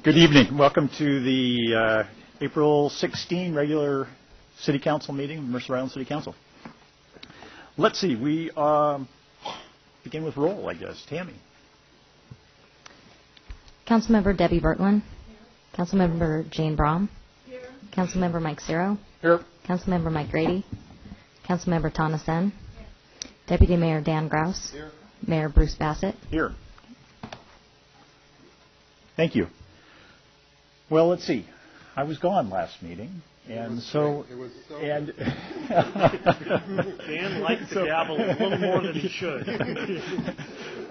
Good evening. Welcome to the April 16 regular City Council meeting of Mercer Island City Council. Let's see. We begin with roll, I guess. Tammy. Councilmember Debbie Bertlin. Councilmember Jane Brom. Here. Councilmember Mike Ciro. Here. Councilmember Mike Grady. Councilmember Tana Sen. Deputy Mayor Dan Grouse. Here. Mayor Bruce Bassett. Here. Thank you. Well, let's see. I was gone last meeting, and so and Dan likes to dabble a little more than he should.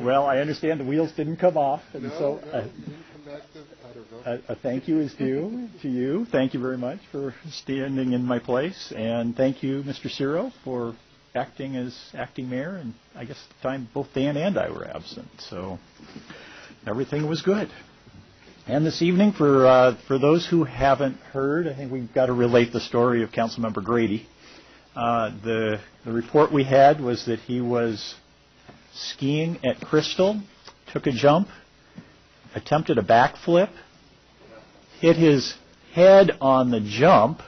Well, I understand the wheels didn't come off, and no, you didn't come back to, I don't know. A thank you is due to you. Thank you very much for standing in my place, and thank you, Mr. Ciro, for acting as acting mayor. And I guess at the time both Dan and I were absent, so everything was good. And this evening, for those who haven't heard, I think we've got to relate the story of Councilmember Grady. The report we had was that he was skiing at Crystal, took a jump, attempted a backflip, hit his head on the jump,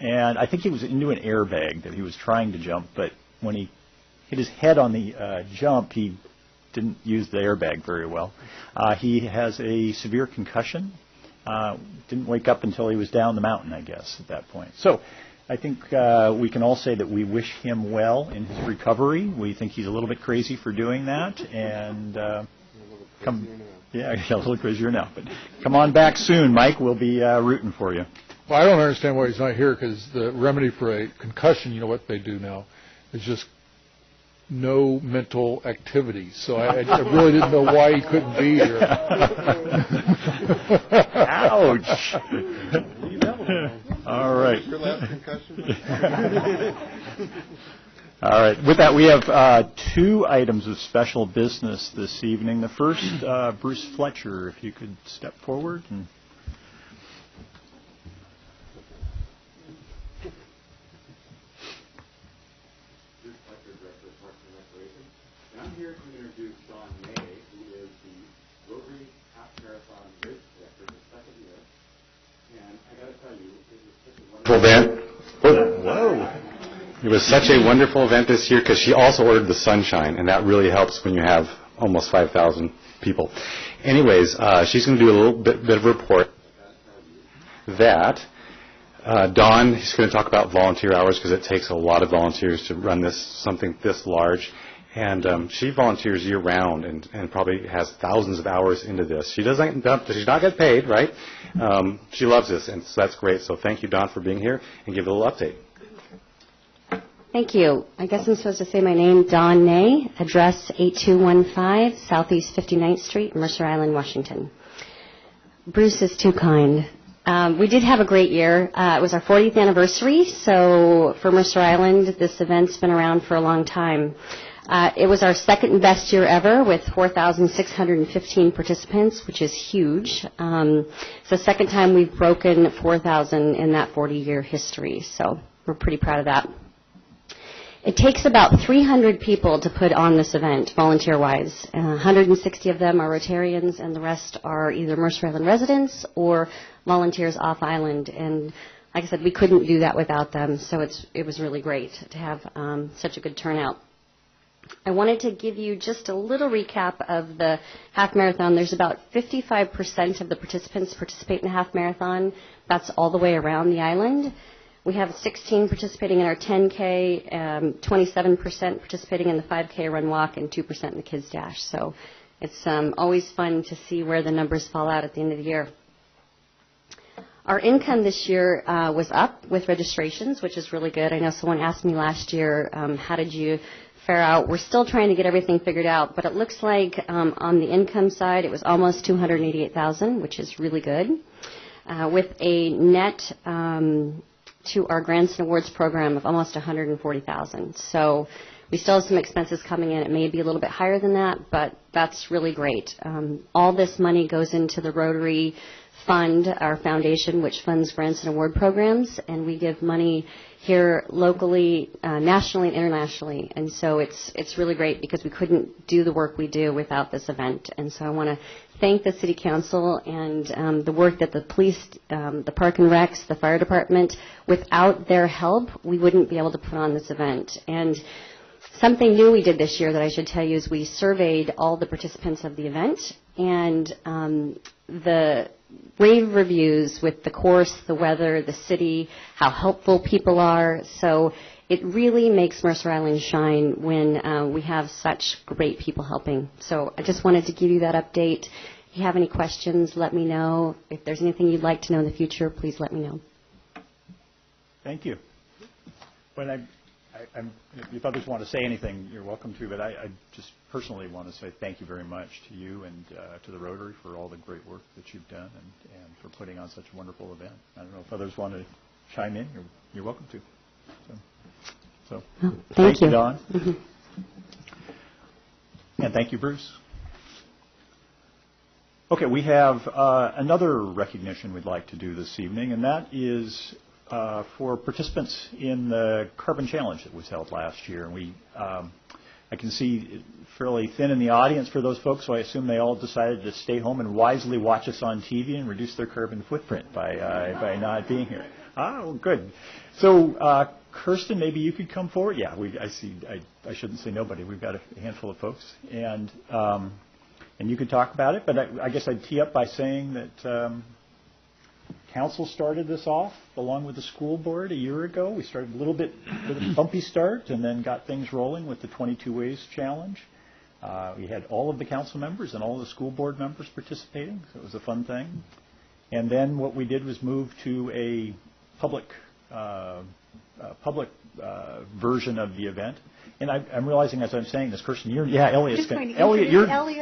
and I think he was into an airbag that he was trying to jump, but when he hit his head on the jump, he didn't use the airbag very well. He has a severe concussion. Didn't wake up until he was down the mountain, I guess, at that point. So I think we can all say that we wish him well in his recovery. We think he's a little bit crazy for doing that. And a little crazier now. But come on back soon, Mike. We'll be rooting for you. Well, I don't understand why he's not here, because the remedy for a concussion, you know what they do now, is just no mental activity. So I really didn't know why he couldn't be here. Ouch. All right. Your last concussion? All right. With that, we have two items of special business this evening. The first, Bruce Fletcher, if you could step forward. And I'm here to introduce Don May, who is the Rotary Half Marathon Race Director for the second year. And I got to tell you, it was such a wonderful event. Whoa. It was such a wonderful event this year, because she also ordered the sunshine, and that really helps when you have almost 5,000 people. Anyways, she's going to do a little bit of a report that Dawn is going to talk about volunteer hours, because it takes a lot of volunteers to run something this large. And she volunteers year-round and probably has thousands of hours into this. She's not get paid, right? She loves this, and so that's great. So thank you, Dawn, for being here, and give a little update. Thank you. I guess I'm supposed to say my name, Dawn Ney, address 8215 Southeast 59th Street, Mercer Island, Washington. Bruce is too kind. We did have a great year. It was our 40th anniversary, so for Mercer Island, this event's been around for a long time. It was our second best year ever, with 4,615 participants, which is huge. It's the second time we've broken 4,000 in that 40-year history, so we're pretty proud of that. It takes about 300 people to put on this event, volunteer-wise. 160 of them are Rotarians, and the rest are either Mercer Island residents or volunteers off-island. And like I said, we couldn't do that without them, so it was really great to have such a good turnout. I wanted to give you just a little recap of the half marathon. There's about 55% of the participants participate in the half marathon. That's all the way around the island. We have 16 participating in our 10K, 27% participating in the 5K run walk, and 2% in the Kids Dash. So it's always fun to see where the numbers fall out at the end of the year. Our income this year was up with registrations, which is really good. I know someone asked me last year, how did you fare out? We're still trying to get everything figured out, but it looks like on the income side, it was almost $288,000, which is really good, with a net to our grants and awards program of almost $140,000. So We still have some expenses coming in. It may be a little bit higher than that, but that's really great. All this money goes into the Rotary Fund, our foundation, which funds grants and award programs, and we give money here locally, nationally, and internationally. And so it's really great because we couldn't do the work we do without this event. And so I want to thank the City Council and the work that the police, the Park and Recs, the fire department, without their help, we wouldn't be able to put on this event. And something new we did this year that I should tell you is we surveyed all the participants of the event, and the rave reviews with the course, the weather, the city, how helpful people are. So it really makes Mercer Island shine when we have such great people helping. So I just wanted to give you that update. If you have any questions, let me know. If there's anything you'd like to know in the future, please let me know. Thank you. If others want to say anything, you're welcome to, but I just personally want to say thank you very much to you and to the Rotary for all the great work that you've done and for putting on such a wonderful event. I don't know if others want to chime in. You're welcome to. So thank you, Don. Mm-hmm. And thank you, Bruce. Okay, we have another recognition we'd like to do this evening, and that is for participants in the Carbon Challenge that was held last year. And I can see fairly thin in the audience for those folks, so I assume they all decided to stay home and wisely watch us on TV and reduce their carbon footprint by not being here. Oh, good. So, Kirsten, maybe you could come forward. Yeah, I see. I shouldn't say nobody. We've got a handful of folks, and you could talk about it. But I guess I'd tee up by saying that Council started this off along with the school board a year ago. We started a little bit with a bumpy start and then got things rolling with the 22 Ways Challenge. We had all of the council members and all of the school board members participating, so it was a fun thing. And then what we did was move to a public version of the event. And I'm realizing as I'm saying this, Kirsten, Elliot's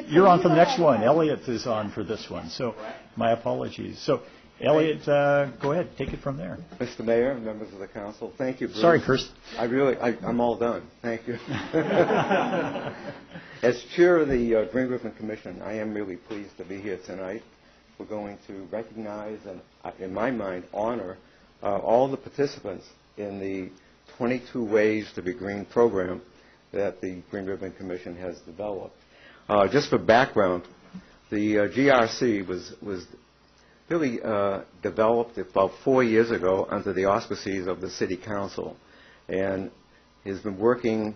you're on for the next one. Elliot is on for this one, so my apologies. So, Elliot, go ahead, take it from there. Mr. Mayor, members of the council, thank you, Bruce. Sorry, Kirsten. I'm all done. Thank you. As chair of the Green Ribbon Commission, I am really pleased to be here tonight. We're going to recognize and, in my mind, honor all the participants in the 22 Ways to Be Green program that the Green Ribbon Commission has developed. Just for background, the GRC was really developed about 4 years ago under the auspices of the City Council, and has been working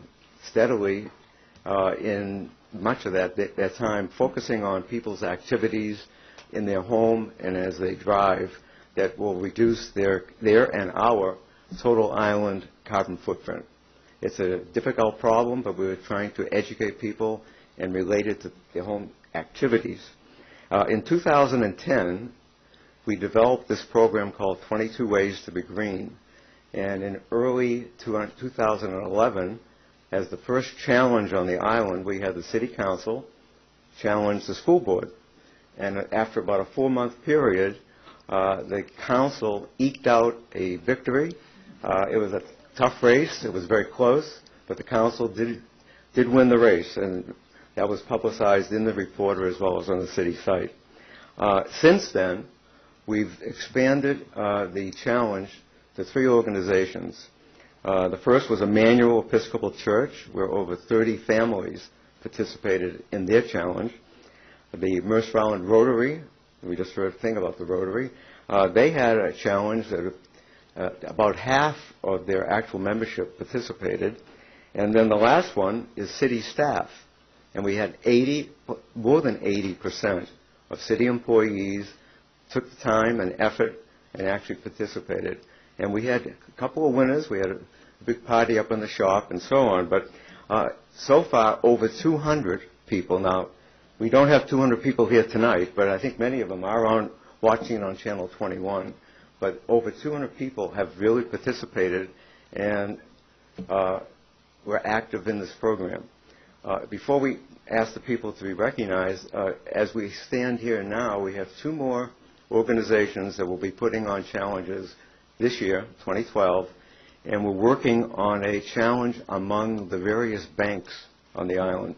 steadily in much of that time, focusing on people's activities in their home and as they drive that will reduce their and our total island carbon footprint. It's a difficult problem, but we're trying to educate people and relate it to their home activities. In 2010, we developed this program called 22 Ways to Be Green. And in early 2011, as the first challenge on the island, we had the City Council challenge the school board. And after about a 4-month period, the council eked out a victory. It was a tough race. It was very close, but the council did win the race, and that was publicized in the Reporter as well as on the city site. Since then, we've expanded the challenge to 3 organizations. The first was Emmanuel Episcopal Church, where over 30 families participated in their challenge. The Mercer Island Rotary, we just heard a thing about the Rotary, they had a challenge that about half of their actual membership participated. And then the last one is city staff. And we had more than 80% of city employees took the time and effort and actually participated. And we had a couple of winners. We had a big party up in the shop and so on. But so far, over 200 people. Now, we don't have 200 people here tonight, but I think many of them are watching on Channel 21. But over 200 people have really participated and were active in this program. Before we ask the people to be recognized, as we stand here now, we have 2 more organizations that will be putting on challenges this year, 2012, and we're working on a challenge among the various banks on the island,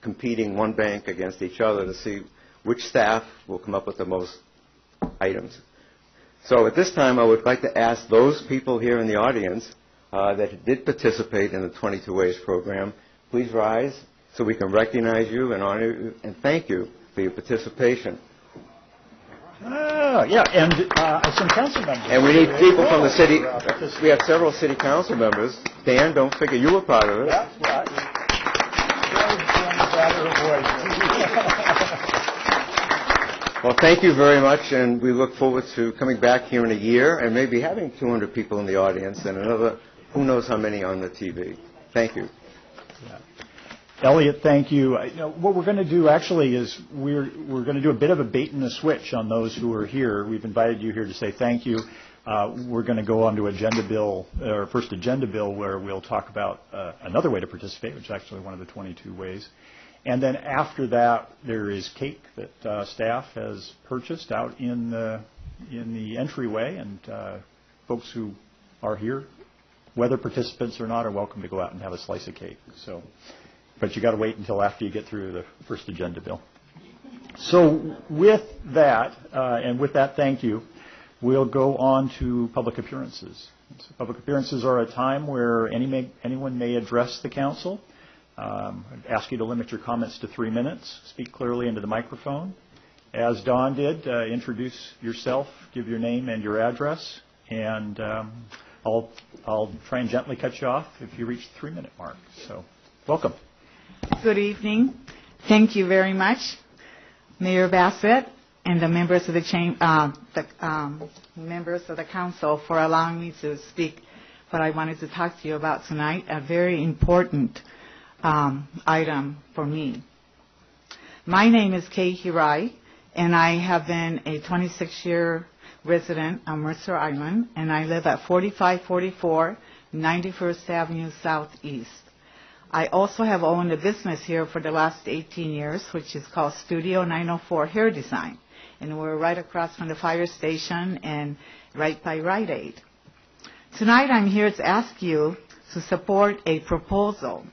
competing one bank against each other to see which staff will come up with the most items. So at this time, I would like to ask those people here in the audience that did participate in the 22 Ways program, please rise so we can recognize you and honor you and thank you for your participation. Oh, yeah, and some council members. And we need people from the city. We have several city council members. Dan, don't forget you were part of it. That's right. Well, thank you very much, and we look forward to coming back here in a year and maybe having 200 people in the audience and another, who knows how many on the TV. Thank you. Yeah. Elliot, thank you. What we're going to do actually is we're going to do a bit of a bait and a switch on those who are here. We've invited you here to say thank you. We're going to go on to agenda bill, or first agenda bill, where we'll talk about another way to participate, which is actually one of the 22 ways. And then after that, there is cake that staff has purchased out in the entryway, and folks who are here, whether participants or not, are welcome to go out and have a slice of cake. So, but you got to wait until after you get through the first agenda bill. So with that, thank you. We'll go on to public appearances. So public appearances are a time where anyone may address the council. I'd ask you to limit your comments to 3 minutes. Speak clearly into the microphone. As Dawn did, introduce yourself, give your name and your address, and I'll try and gently cut you off if you reach the 3-minute mark. So, welcome. Good evening. Thank you very much, Mayor Bassett and the members of members of the council for allowing me to speak what I wanted to talk to you about tonight, a very important item for me. My name is Kay Hirai, and I have been a 26-year resident on Mercer Island, and I live at 4544 91st Avenue Southeast. I also have owned a business here for the last 18 years, which is called Studio 904 Hair Design, and we're right across from the fire station and right by Rite Aid. Tonight I'm here to ask you to support a proposal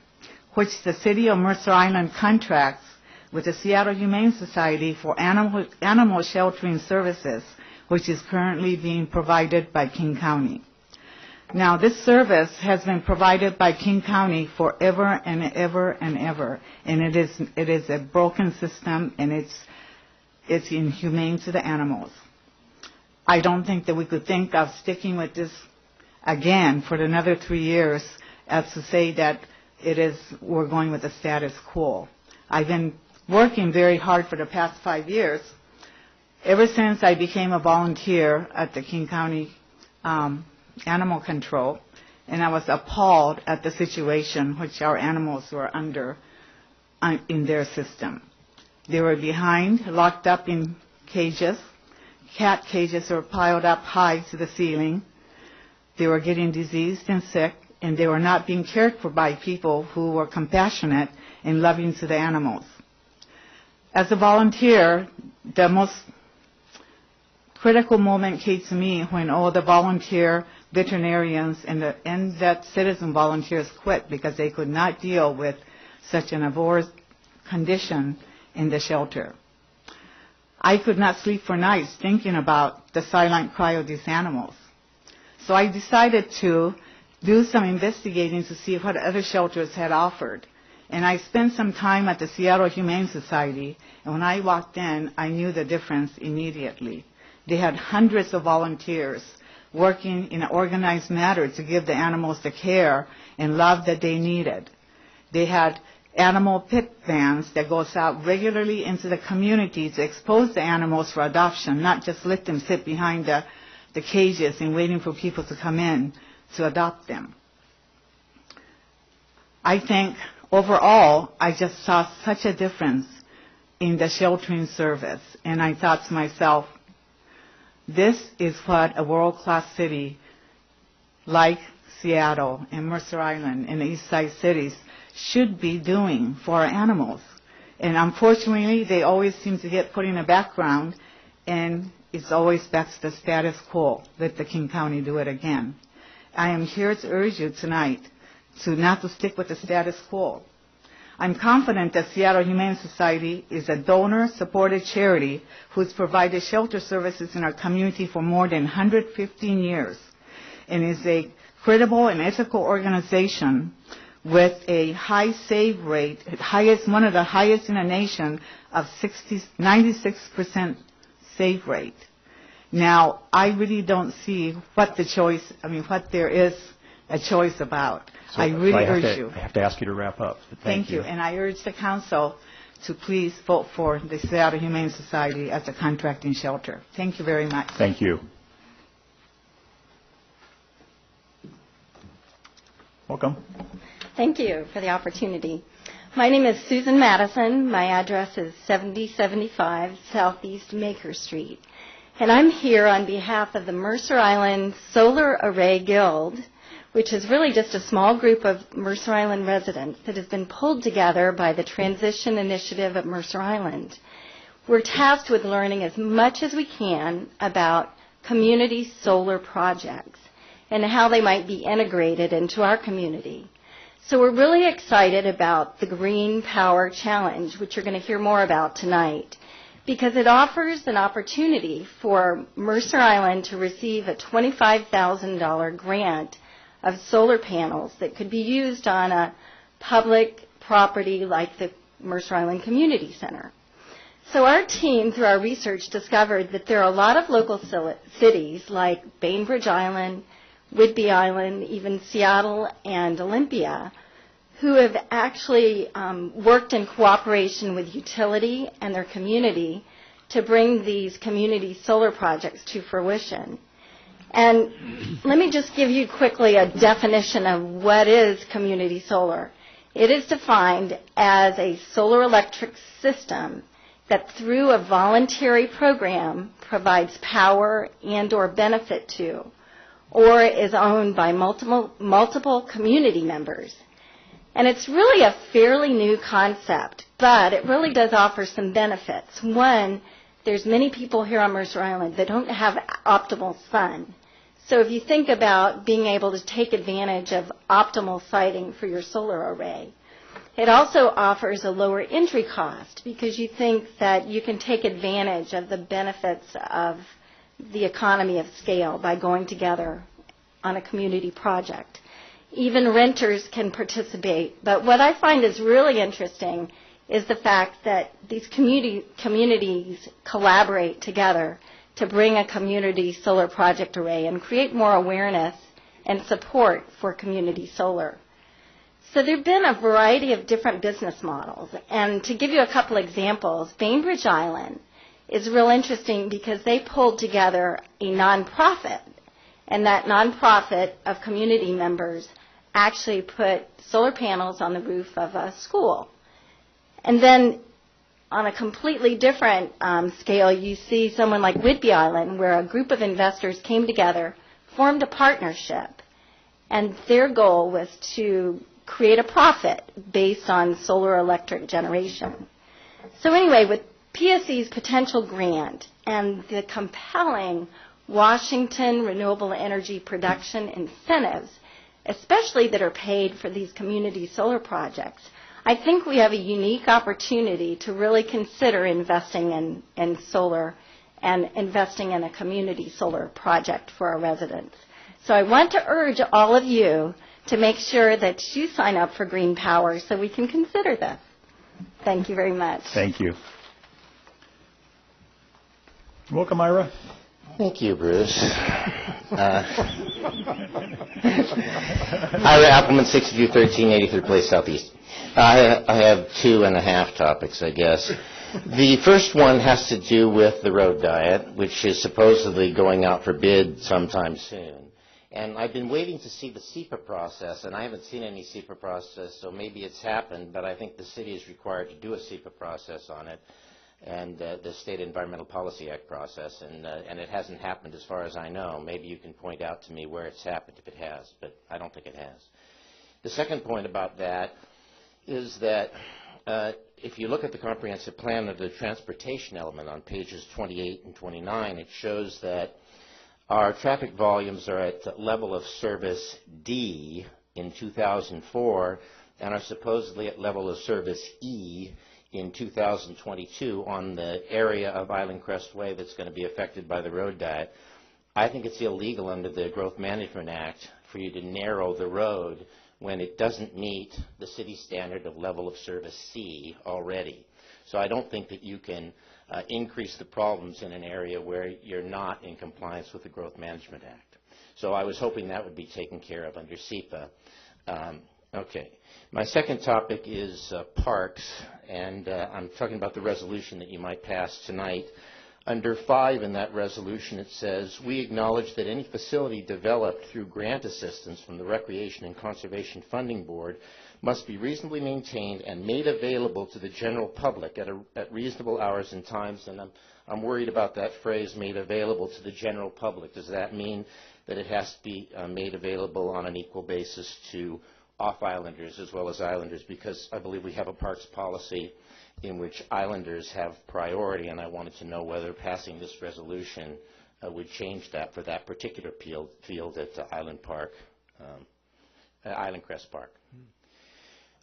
which the City of Mercer Island contracts with the Seattle Humane Society for animal sheltering services, which is currently being provided by King County. Now, this service has been provided by King County forever and ever and ever, and it is a broken system, and it's inhumane to the animals. I don't think that we could think of sticking with this again for another 3 years as to say that we're going with the status quo. I've been working very hard for the past 5 years, ever since I became a volunteer at the King County Animal Control, and I was appalled at the situation which our animals were under in their system. They were behind, locked up in cages. Cat cages were piled up high to the ceiling. They were getting diseased and sick, and they were not being cared for by people who were compassionate and loving to the animals. As a volunteer, the most critical moment came to me when all the volunteer veterinarians and that citizen volunteers quit because they could not deal with such an abhorrent condition in the shelter. I could not sleep for nights thinking about the silent cry of these animals. So I decided to do some investigating to see what other shelters had offered. And I spent some time at the Seattle Humane Society, and when I walked in, I knew the difference immediately. They had hundreds of volunteers working in an organized manner to give the animals the care and love that they needed. They had animal pit vans that goes out regularly into the community to expose the animals for adoption, not just let them sit behind the cages and waiting for people to come in to adopt them. I think overall, I just saw such a difference in the sheltering service, and I thought to myself, this is what a world-class city like Seattle and Mercer Island and the East Side cities should be doing for our animals. And unfortunately, they always seem to get put in the background, and it's always back to the status quo. Let the King County do it again. I am here to urge you tonight not to stick with the status quo. I'm confident that Seattle Humane Society is a donor-supported charity who's provided shelter services in our community for more than 115 years and is a credible and ethical organization with a high save rate, one of the highest in the nation of 96% save rate. Now, I really don't see what there is a choice about. So I really urge I you. have to ask you to wrap up. But Thank you. And I urge the council to please vote for the Seattle Humane Society as a contracting shelter. Thank you very much. Thank you. Welcome. Thank you for the opportunity. My name is Susan Madison. My address is 7075 Southeast Maker Street. And I'm here on behalf of the Mercer Island Solar Array Guild, which is really just a small group of Mercer Island residents that has been pulled together by the Transition Initiative of Mercer Island. We're tasked with learning as much as we can about community solar projects and how they might be integrated into our community. So we're really excited about the Green Power Challenge, which you're going to hear more about tonight, because it offers an opportunity for Mercer Island to receive a $25,000 grant of solar panels that could be used on a public property like the Mercer Island Community Center. So our team, through our research, discovered that there are a lot of local cities like Bainbridge Island, Whidbey Island, even Seattle and Olympia, who have actually worked in cooperation with utility and their community to bring these community solar projects to fruition. And let me just give you quickly a definition of what is community solar. It is defined as a solar electric system that through a voluntary program provides power and or benefit to, or is owned by multiple community members. And it's really a fairly new concept, but it really does offer some benefits. One, there's many people here on Mercer Island that don't have optimal sun. So if you think about being able to take advantage of optimal siting for your solar array, it also offers a lower entry cost because you think that you can take advantage of the benefits of the economy of scale by going together on a community project. Even renters can participate. But what I find is really interesting is the fact that these communities collaborate together to bring a community solar project array and create more awareness and support for community solar. So there have been a variety of different business models. And to give you a couple examples, Bainbridge Island is real interesting because they pulled together a nonprofit. And that nonprofit of community members actually put solar panels on the roof of a school. And then on a completely different scale, you see someone like Whidbey Island, where a group of investors came together, formed a partnership, and their goal was to create a profit based on solar electric generation. So anyway, with PSE's potential grant and the compelling Washington renewable energy production incentives, especially that are paid for these community solar projects, I think we have a unique opportunity to really consider investing in solar and investing in a community solar project for our residents. So I want to urge all of you to make sure that you sign up for Green Power so we can consider this. Thank you very much. Thank you. Welcome, Ira. Thank you, Bruce. Ira Appleman, 6213, 83rd Place Southeast. I have 2.5 topics, I guess. The first one has to do with the road diet, which is supposedly going out for bid sometime soon. And I've been waiting to see the SEPA process, and I haven't seen any SEPA process, so maybe it's happened, but I think the city is required to do a SEPA process on it, and the State Environmental Policy Act process, and it hasn't happened as far as I know. Maybe you can point out to me where it's happened if it has, but I don't think it has. The second point about that is that if you look at the comprehensive plan of the transportation element on pages 28 and 29, it shows that our traffic volumes are at level of service D in 2004 and are supposedly at level of service E in 2022 on the area of Island Crest Way that's going to be affected by the road diet. I think it's illegal under the Growth Management Act for you to narrow the road when it doesn't meet the city standard of level of service C already. So I don't think that you can increase the problems in an area where you're not in compliance with the Growth Management Act. So I was hoping that would be taken care of under SEPA. Okay. My second topic is parks, and I'm talking about the resolution that you might pass tonight. Under 5 in that resolution, it says, we acknowledge that any facility developed through grant assistance from the Recreation and Conservation Funding Board must be reasonably maintained and made available to the general public at reasonable hours and times. And I'm worried about that phrase, made available to the general public. Does that mean that it has to be made available on an equal basis to off-islanders as well as islanders? Because I believe we have a parks policy in which islanders have priority, and I wanted to know whether passing this resolution would change that for that particular field at Island Crest Park.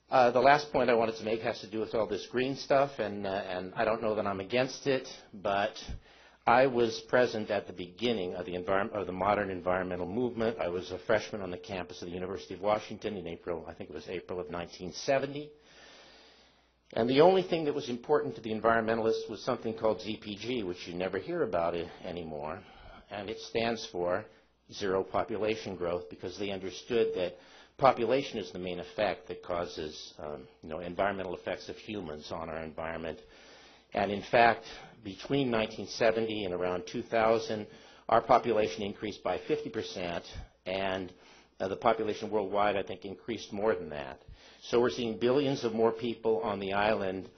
The last point I wanted to make has to do with all this green stuff, and I don't know that I'm against it, but I was present at the beginning of the modern environmental movement. I was a freshman on the campus of the University of Washington in April, I think it was April of 1970. And the only thing that was important to the environmentalists was something called ZPG, which you never hear about anymore. And it stands for zero population growth, because they understood that population is the main effect that causes environmental effects of humans on our environment. And in fact, between 1970 and around 2000, our population increased by 50%, and the population worldwide, I think, increased more than that. So we're seeing billions of more people on the island,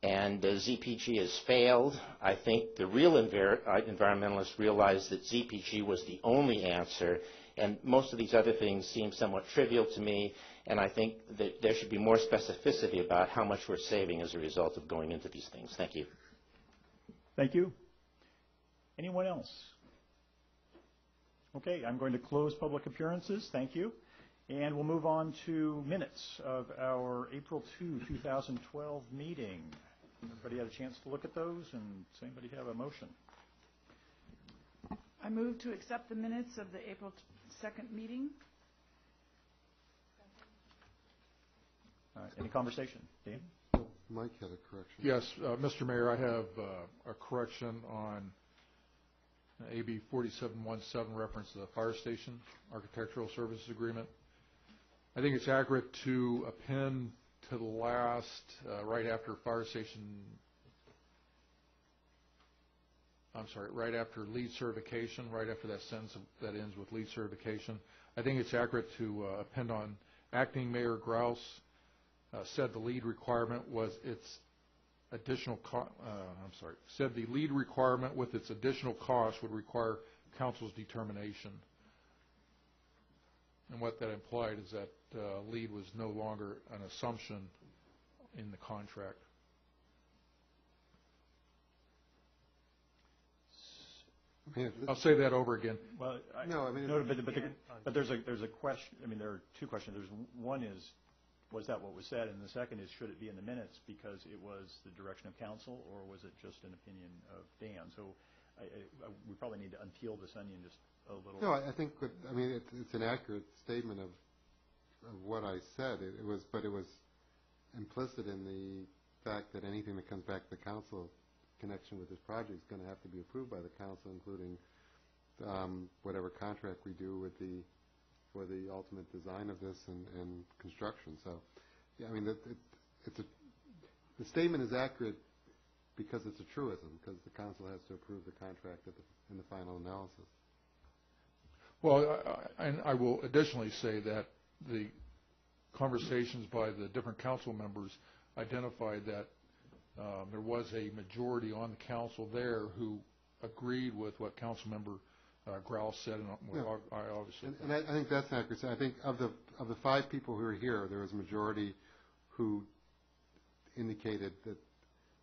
and ZPG has failed. I think the real environmentalists realized that ZPG was the only answer, and most of these other things seem somewhat trivial to me, and I think that there should be more specificity about how much we're saving as a result of going into these things. Thank you. Thank you. Anyone else? Okay, I'm going to close public appearances. Thank you. And we'll move on to minutes of our April 2, 2012 meeting. Everybody had a chance to look at those, and does anybody have a motion? I move to accept the minutes of the April 2nd meeting. Any conversation? Dan? Mike had a correction. Yes, Mr. Mayor, I have a correction on AB 4717, reference to the fire station architectural services agreement. I think it's accurate to append to the last, right after lead certification, right after that sentence that ends with lead certification. I think it's accurate to append on acting Mayor Grouse said the lead requirement was its additional said the lead requirement with its additional cost would require council's determination. And what that implied is that lead was no longer an assumption in the contract. I'll say that over again. Well, but there's a question. I mean, there are two questions. One is, was that what was said? And the second is, should it be in the minutes because it was the direction of council, or was it just an opinion of Dan? So we probably need to unpeel this onion just a little. No, I think it's an accurate statement of what I said. But it was implicit in the fact that anything that comes back to the council in connection with this project is going to have to be approved by the council, including whatever contract we do for the ultimate design of this and construction. So, yeah, I mean, the statement is accurate because it's a truism, because the council has to approve the contract in the final analysis. Well, I will additionally say that the conversations by the different council members identified that there was a majority on the council there who agreed with what council member Grouse said, and I obviously. And I think that's accurate. I think of the 5 people who are here, there was a majority who indicated that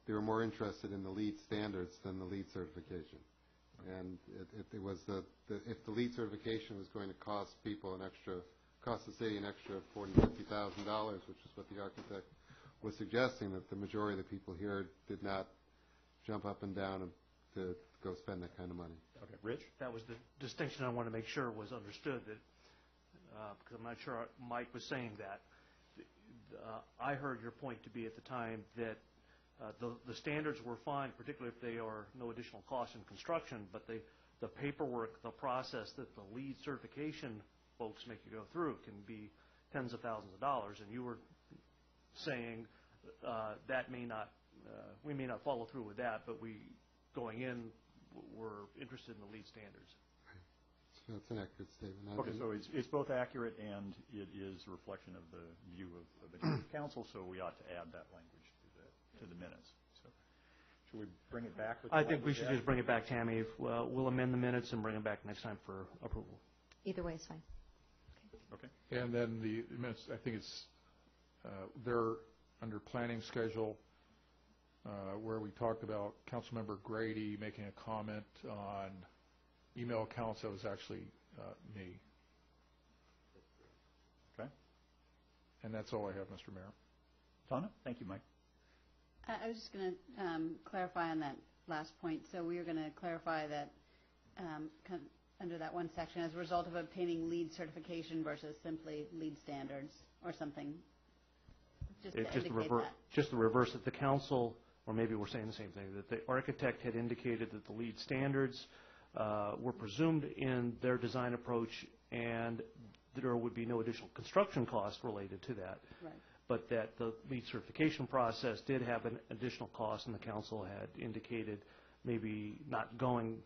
they were more interested in the LEED standards than the LEED certification. And it was if the LEED certification was going to cost the city an extra $40,000-$50,000, which is what the architect was suggesting, that the majority of the people here did not jump up and down to go spend that kind of money. Okay, Rich? That was the distinction I wanted to make sure was understood, that because I'm not sure Mike was saying that. I heard your point to be at the time that the standards were fine, particularly if they are no additional cost in construction, but the paperwork, the process that the LEED certification folks make you go through can be tens of thousands of dollars, and you were saying that we may not follow through with that, but we, going in, we're interested in the LEED standards. So that's an accurate statement. Okay, so it's both accurate and it is a reflection of the view of the council, so we ought to add that language to the minutes. So should we bring it back? I think we should just bring it back, Tammy. We'll amend the minutes and bring it back next time for approval. Either way is fine. Okay. And then the minutes, I think it's they're under planning schedule where we talked about Councilmember Grady making a comment on email accounts. That was actually me. Okay. And that's all I have, Mr. Mayor. Donna? Thank you, Mike. I was just going to clarify on that last point. So we are going to clarify that under that one section, as a result of obtaining LEED certification versus simply LEED standards or something. Just the reverse, that the council, or maybe we're saying the same thing, that the architect had indicated that the LEED standards were presumed in their design approach, and there would be no additional construction cost related to that. Right. But that the LEED certification process did have an additional cost, and the council had indicated maybe not going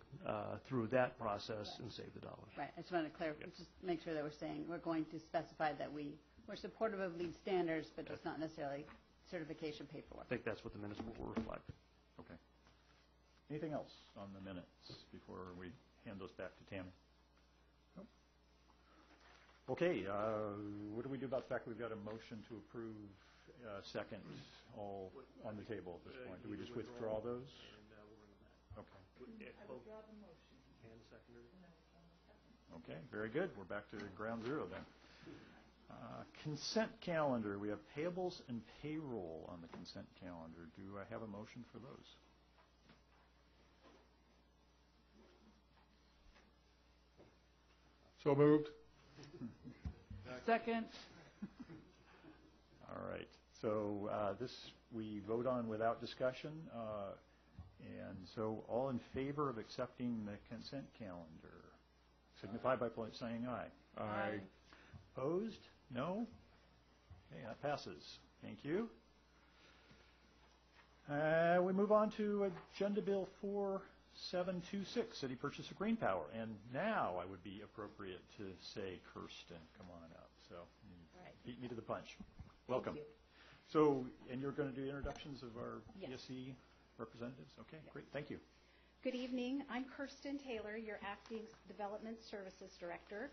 through that process and save the dollars. Right. I just wanted to clarify, just make sure that we're saying we're going to specify that we're supportive of LEED standards, but just not necessarily certification paperwork. I think that's what the minutes will reflect. Okay. Anything else on the minutes before we hand those back to Tammy? Nope. Okay. What do we do about the fact we've got a motion to approve second all on the table at this point? Do we just withdraw those? Okay. I withdraw the motion. And the seconder? Okay, very good. We're back to ground zero then. Consent calendar. We have payables and payroll on the consent calendar. Do I have a motion for those? So moved. Second. All right. So this we vote on without discussion. And so all in favor of accepting the consent calendar, signify by saying aye. Aye. Opposed? No? Okay, that passes. Thank you. We move on to Agenda Bill 4726, City Purchase of Green Power. And now I would be appropriate to say, Kirsten, come on up. So beat me to the punch. Welcome. So, and you're going to do introductions of our PSC representatives? Okay, great. Thank you. Good evening. I'm Kirsten Taylor, your Acting Development Services Director.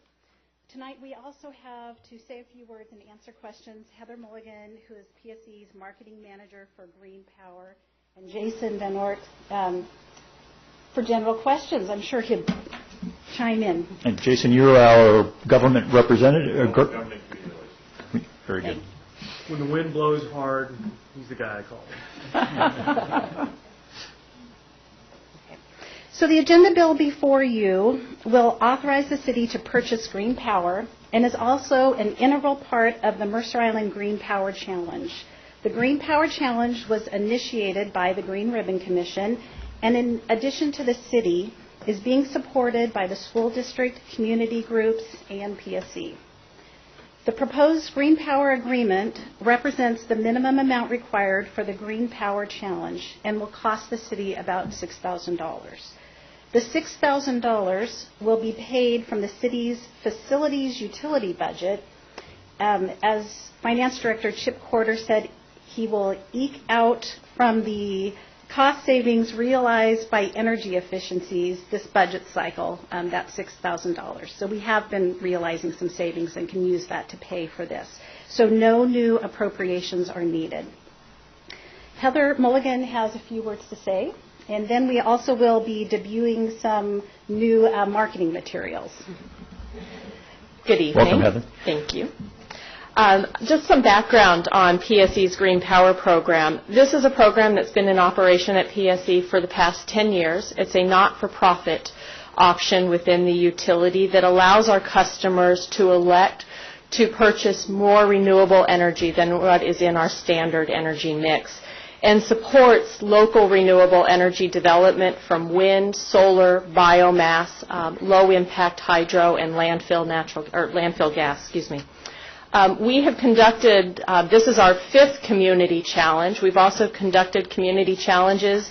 Tonight we also have to say a few words and answer questions. Heather Mulligan, who is PSC's Marketing Manager for Green Power, and Jason Van Ort for general questions. I'm sure he'll chime in. And Jason, you're our government representative? Very good. When the wind blows hard, he's the guy I call. So the agenda bill before you will authorize the city to purchase green power and is also an integral part of the Mercer Island Green Power Challenge. The Green Power Challenge was initiated by the Green Ribbon Commission, and in addition to the city, is being supported by the school district, community groups, and PSC. The proposed Green Power Agreement represents the minimum amount required for the Green Power Challenge and will cost the city about $6,000. The $6,000 will be paid from the city's facilities utility budget. As Finance Director Chip Corder said, he will eke out from the cost savings realized by energy efficiencies this budget cycle, that $6,000. So we have been realizing some savings and can use that to pay for this. So no new appropriations are needed. Heather Mulligan has a few words to say, And then we also will be debuting some new marketing materials. Good evening. Welcome, Heather. Thank you. Just some background on PSE's Green Power Program. This is a program that's been in operation at PSE for the past 10 years. It's a not-for-profit option within the utility that allows our customers to elect to purchase more renewable energy than what is in our standard energy mix, and supports local renewable energy development from wind, solar, biomass, low-impact hydro, and landfill gas. We have conducted, this is our 5th community challenge. We've also conducted community challenges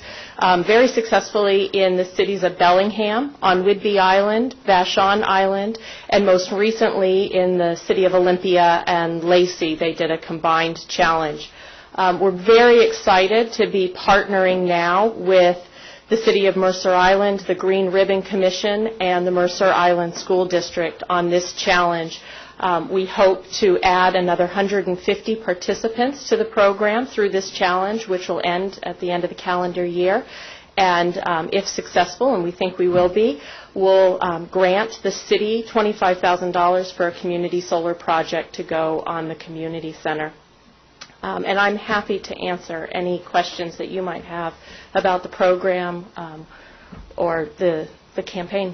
very successfully in the cities of Bellingham, on Whidbey Island, Vashon Island, and most recently in the city of Olympia and Lacey. They did a combined challenge. We're very excited to be partnering now with the City of Mercer Island, the Green Ribbon Commission, and the Mercer Island School District on this challenge. We hope to add another 150 participants to the program through this challenge, which will end at the end of the calendar year. And if successful, and we think we will be, we'll grant the city $25,000 for a community solar project to go on the community center. And I'm happy to answer any questions that you might have about the program or the campaign.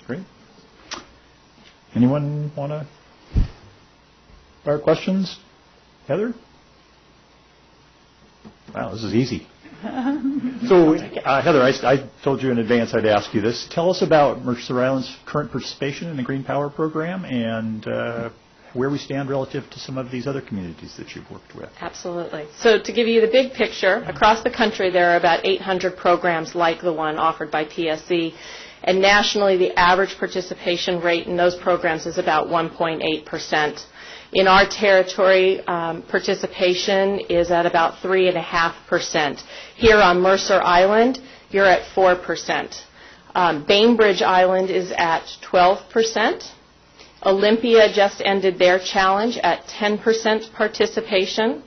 Great. Anyone want to fire questions? Heather? Wow, this is easy. So, Heather, I told you in advance I'd ask you this. Tell us about Mercer Island's current participation in the Green Power Program and where we stand relative to some of these other communities that you've worked with. Absolutely. So to give you the big picture, across the country there are about 800 programs like the one offered by PSE, and nationally the average participation rate in those programs is about 1.8%. In our territory, participation is at about 3.5%. Here on Mercer Island, you're at 4%. Bainbridge Island is at 12%. Olympia just ended their challenge at 10% participation.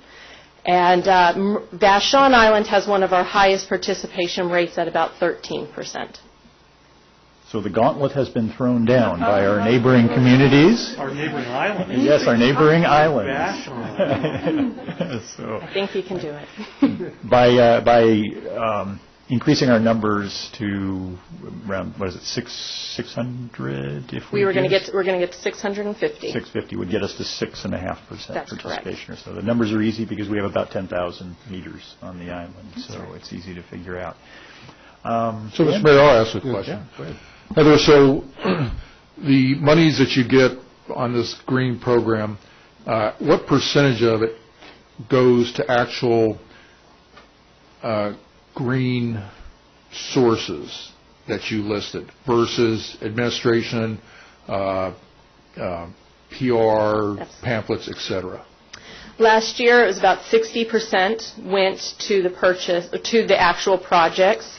And Vashon Island has one of our highest participation rates at about 13%. So the gauntlet has been thrown down by our neighboring communities. Our neighboring island. Yes, our neighboring islands. So, I think you can do it. By increasing our numbers to around, what is it, 600? If we're going to get to 650. 650 would get us to 6.5% participation correct. or so. The numbers are easy because we have about 10,000 meters on the island, so it's easy to figure out. So, Mr. Mayor, I'll ask a question. Yeah, go ahead. Heather, so the monies that you get on this green program, what percentage of it goes to actual green sources that you listed versus administration, PR, pamphlets, et cetera? Last year, it was about 60% went to the actual projects.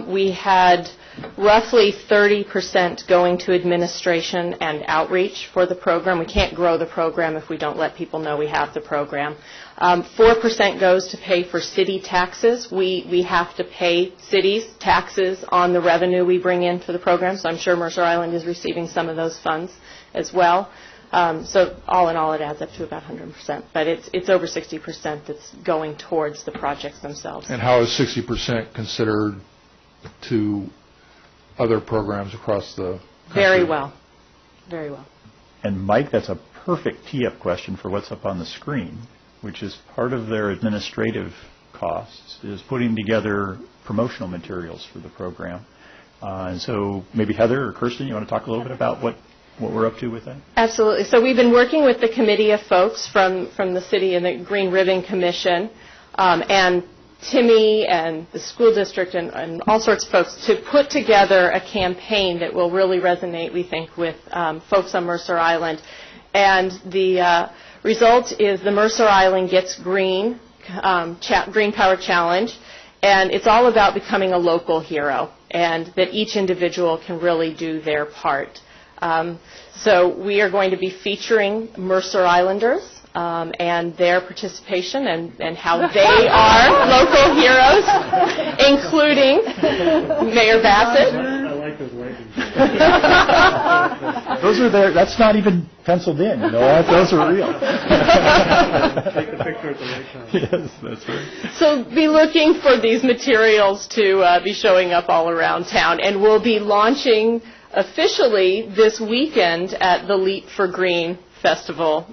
We had roughly 30% going to administration and outreach for the program. We can't grow the program if we don't let people know we have the program. 4% goes to pay for city taxes. We have to pay cities taxes on the revenue we bring in for the program, so I'm sure Mercer Island is receiving some of those funds as well. So all in all, it adds up to about 100%, but it's over 60% that's going towards the projects themselves. And how is 60% considered to other programs across the country? Very well. Very well. And Mike, that's a perfect tee-up question for what's up on the screen, which is part of their administrative costs is putting together promotional materials for the program. And so maybe Heather or Kirsten, you want to talk a little bit about what we're up to with that? Absolutely. So we've been working with the committee of folks from the city and the Green Ribbon Commission and Timmy and the school district and all sorts of folks to put together a campaign that will really resonate, we think, with folks on Mercer Island. And the result is the Mercer Island Gets Green Green Power Challenge, and it's all about becoming a local hero and that each individual can really do their part. So we are going to be featuring Mercer Islanders and their participation and how they are local heroes, including Mayor Bassett. I like those ladies. Those are there. That's not even penciled in. You know, those are real. Take the picture at the right time. Yes, that's right. So be looking for these materials to be showing up all around town, and we'll be launching officially this weekend at the Leap for Green Festival.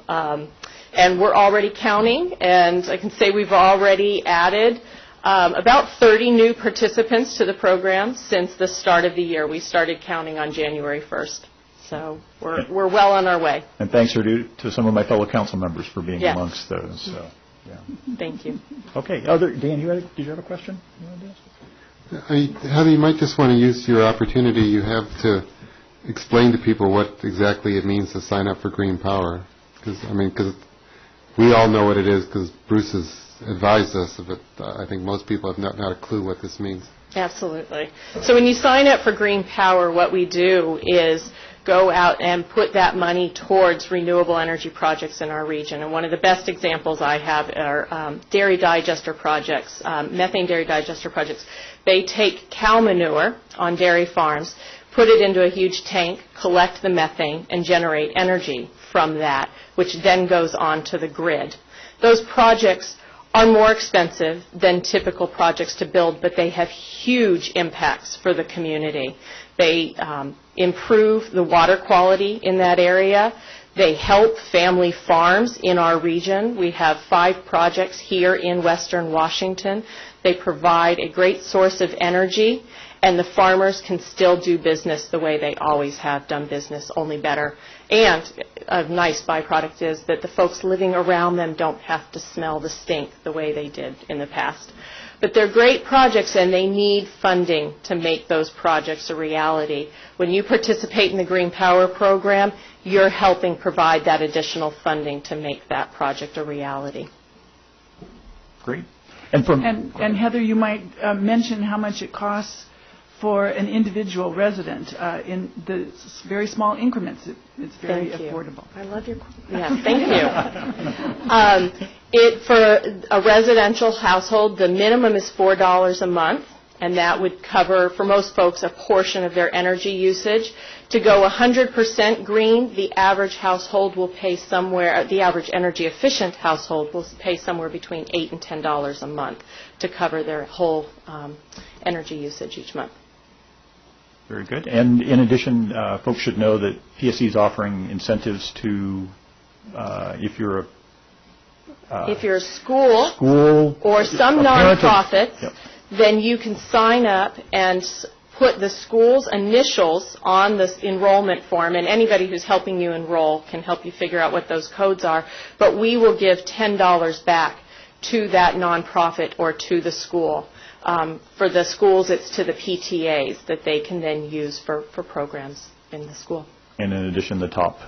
And we're already counting, and I can say we've already added about 30 new participants to the program since the start of the year. We started counting on January 1st. So we're well on our way. And thanks are due to some of my fellow council members for being amongst those. So, yeah. Thank you. Okay. Dan, did you have a question you wanted to ask? Heather, you might just want to use your opportunity you have to explain to people what exactly it means to sign up for green power. Because we all know what it is because Bruce has advised us of it. I think most people have not a clue what this means. Absolutely. So when you sign up for green power, what we do is go out and put that money towards renewable energy projects in our region. And one of the best examples I have are dairy digester projects, methane dairy digester projects. They take cow manure on dairy farms, put it into a huge tank, collect the methane, and generate energy from that, which then goes on to the grid. Those projects are more expensive than typical projects to build, but they have huge impacts for the community. They improve the water quality in that area. They help family farms in our region. We have 5 projects here in Western Washington. They provide a great source of energy, and the farmers can still do business the way they always have done business, only better. And a nice byproduct is that the folks living around them don't have to smell the stink the way they did in the past. But they're great projects, and they need funding to make those projects a reality. When you participate in the Green Power Program, you're helping provide that additional funding to make that project a reality. Great. And Heather, you might mention how much it costs for an individual resident in the very small increments. It's very affordable. I love your question. Yeah, thank you. For a residential household, the minimum is $4 a month, and that would cover, for most folks, a portion of their energy usage. To go 100% green, the average household will pay the average energy efficient household will pay somewhere between $8 and $10 a month to cover their whole energy usage each month. Very good. And in addition, folks should know that PSE is offering incentives to, if you're a school or some nonprofit, then you can sign up and put the school's initials on this enrollment form, and anybody who's helping you enroll can help you figure out what those codes are. But we will give $10 back to that nonprofit or to the school. For the schools, it's to the PTAs that they can then use for programs in the school. And in addition, the top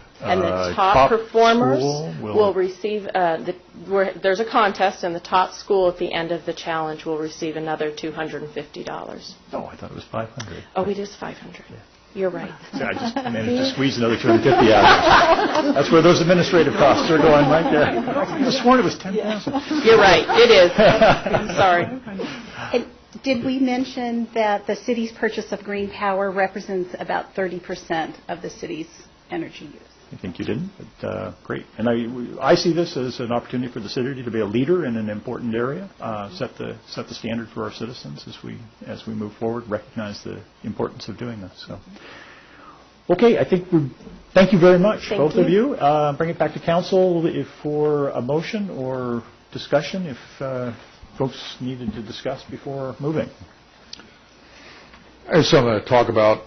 performers will receive, there's a contest, and the top school at the end of the challenge will receive another $250. Oh, I thought it was $500. Oh, it is $500. Yeah. You're right. I just managed to squeeze another $250 out. That's where those administrative costs are going right there. I just sworn it was $10,000. You're right. It is. I'm sorry. And did we mention that the city's purchase of green power represents about 30% of the city's energy use? I think you didn't, but great. And I see this as an opportunity for the city to be a leader in an important area, set the standard for our citizens as we move forward, recognize the importance of doing this. So, okay, I think thank you very much, both of you. Bring it back to council for a motion or discussion if folks needed to discuss before moving. I have something to talk about.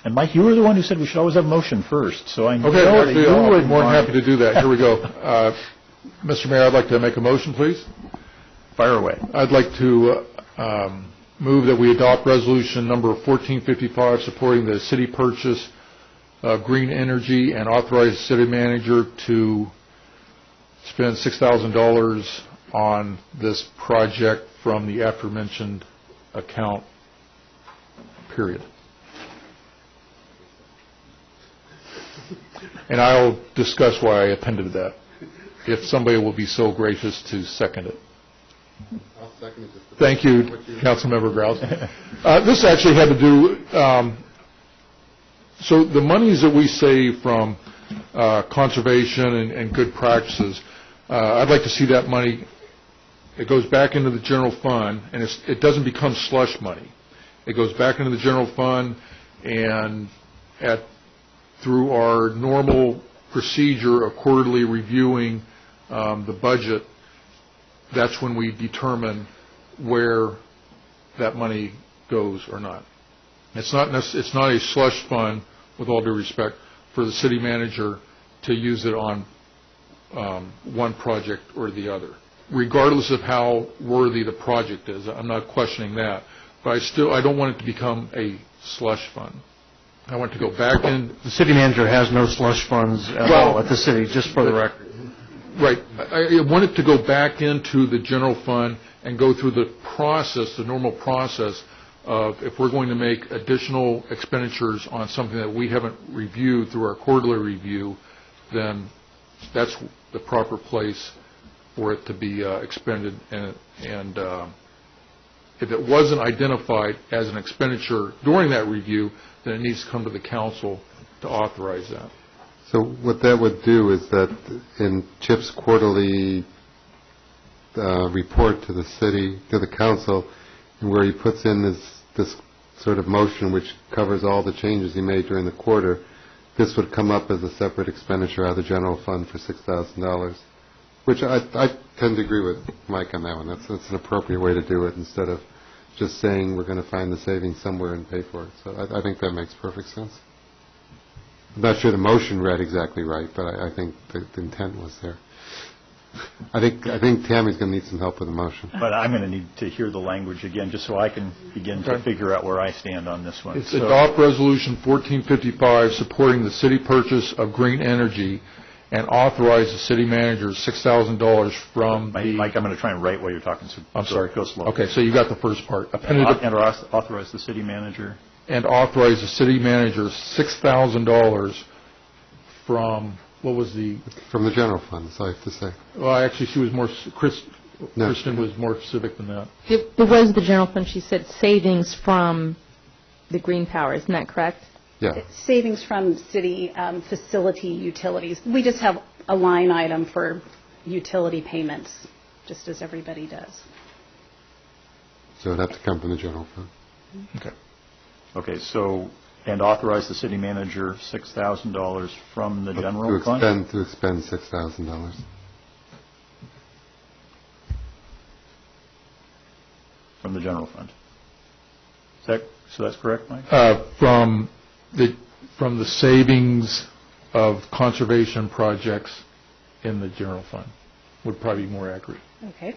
And Mike, you were the one who said we should always have a motion first, so I know that you would. I'm more than happy to do that. Here we go. Mr. Mayor, I'd like to make a motion, please. Fire away. I'd like to move that we adopt resolution number 1455 supporting the city purchase of green energy and authorize the city manager to spend $6,000 on this project from the aforementioned account, period. And I'll discuss why I appended that. if somebody will be so gracious to second it. I'll second it. Thank you, Councilmember Grouse. This actually had to do, so the monies that we save from conservation and good practices, I'd like to see that money, it goes back into the general fund, and it doesn't become slush money. It goes back into the general fund, and through our normal procedure of quarterly reviewing the budget, that's when we determine where that money goes or not. It's not a slush fund, with all due respect, for the city manager to use it on one project or the other, regardless of how worthy the project is. I'm not questioning that, but I don't want it to become a slush fund. I want to go back in. The city manager has no slush funds at all at the city, just for the record. Right. I want it to go back into the general fund and go through the process, the normal process of if we're going to make additional expenditures on something that we haven't reviewed through our quarterly review, then that's the proper place for it to be expended. And if it wasn't identified as an expenditure during that review, then it needs to come to the council to authorize that. So what that would do is that in Chip's quarterly report to the city, to the council, and where he puts in this sort of motion which covers all the changes he made during the quarter, this would come up as a separate expenditure out of the general fund for $6,000, which I tend to agree with Mike on that one. That's an appropriate way to do it instead of just saying we're going to find the savings somewhere and pay for it. So I think that makes perfect sense. I'm not sure the motion read exactly right, but I think the intent was there. I think Tammy's going to need some help with the motion. But I'm going to need to hear the language again just so I can begin to figure out where I stand on this one. It's adopt Resolution 1455 supporting the city purchase of green energy and authorize the city manager $6,000 from Mike, I'm going to try and write while you're talking. So I'm sorry. Go slow. Okay, so you got the first part. And authorize the city manager. And authorize the city manager $6,000 from, what was the? From the general fund, so I have to say. Well, actually, she was more, Kristen was more specific than that. It was the general fund. She said savings from the green power. Isn't that correct? Yeah. Savings from city facility utilities. We just have a line item for utility payments, just as everybody does. So it'd have to come from the general fund. Okay. Okay, so, and authorize the city manager $6,000 from the general fund? To expend $6,000. From the general fund. So that's correct, Mike? From the savings of conservation projects in the general fund would probably be more accurate. Okay.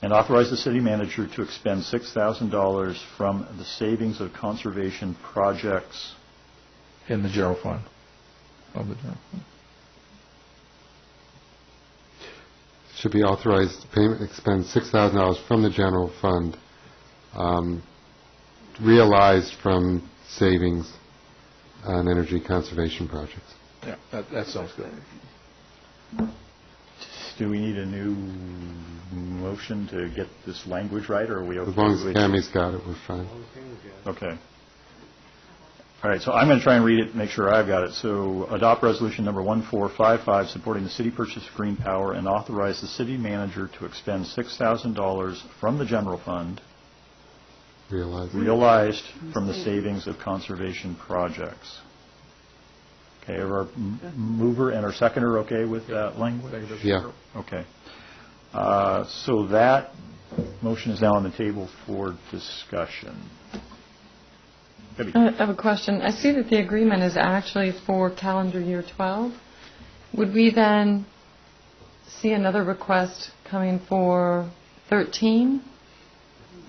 And authorize the city manager to expend $6,000 from the savings of conservation projects in the general fund. Of the general fund. Should be authorized to expend $6,000 from the general fund, realized from savings on energy conservation projects. Yeah, that sounds good. Do we need a new motion to get this language right, or are we okay? As long as Tammy's got it, we're fine. Okay. All right, so I'm going to try and read it and make sure I've got it. So adopt resolution number 1455 supporting the city purchase of green power and authorize the city manager to expend $6,000 from the general fund realized from the savings of conservation projects. Okay, are our mover and our seconder okay with that language? Yeah. Okay. So that motion is now on the table for discussion. I have a question. I see that the agreement is actually for calendar year 12. Would we then see another request coming for 13?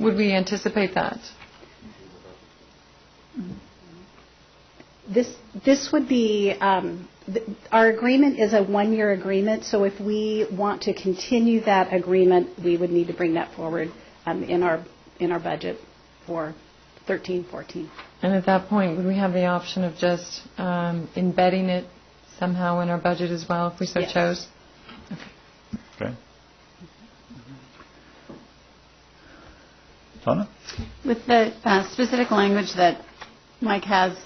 Would we anticipate that? This would be, our agreement is a one-year agreement, so if we want to continue that agreement, we would need to bring that forward in our budget for 13, 14. And at that point, would we have the option of just embedding it somehow in our budget as well, if we so chose? Okay. Donna? With the specific language that Mike has,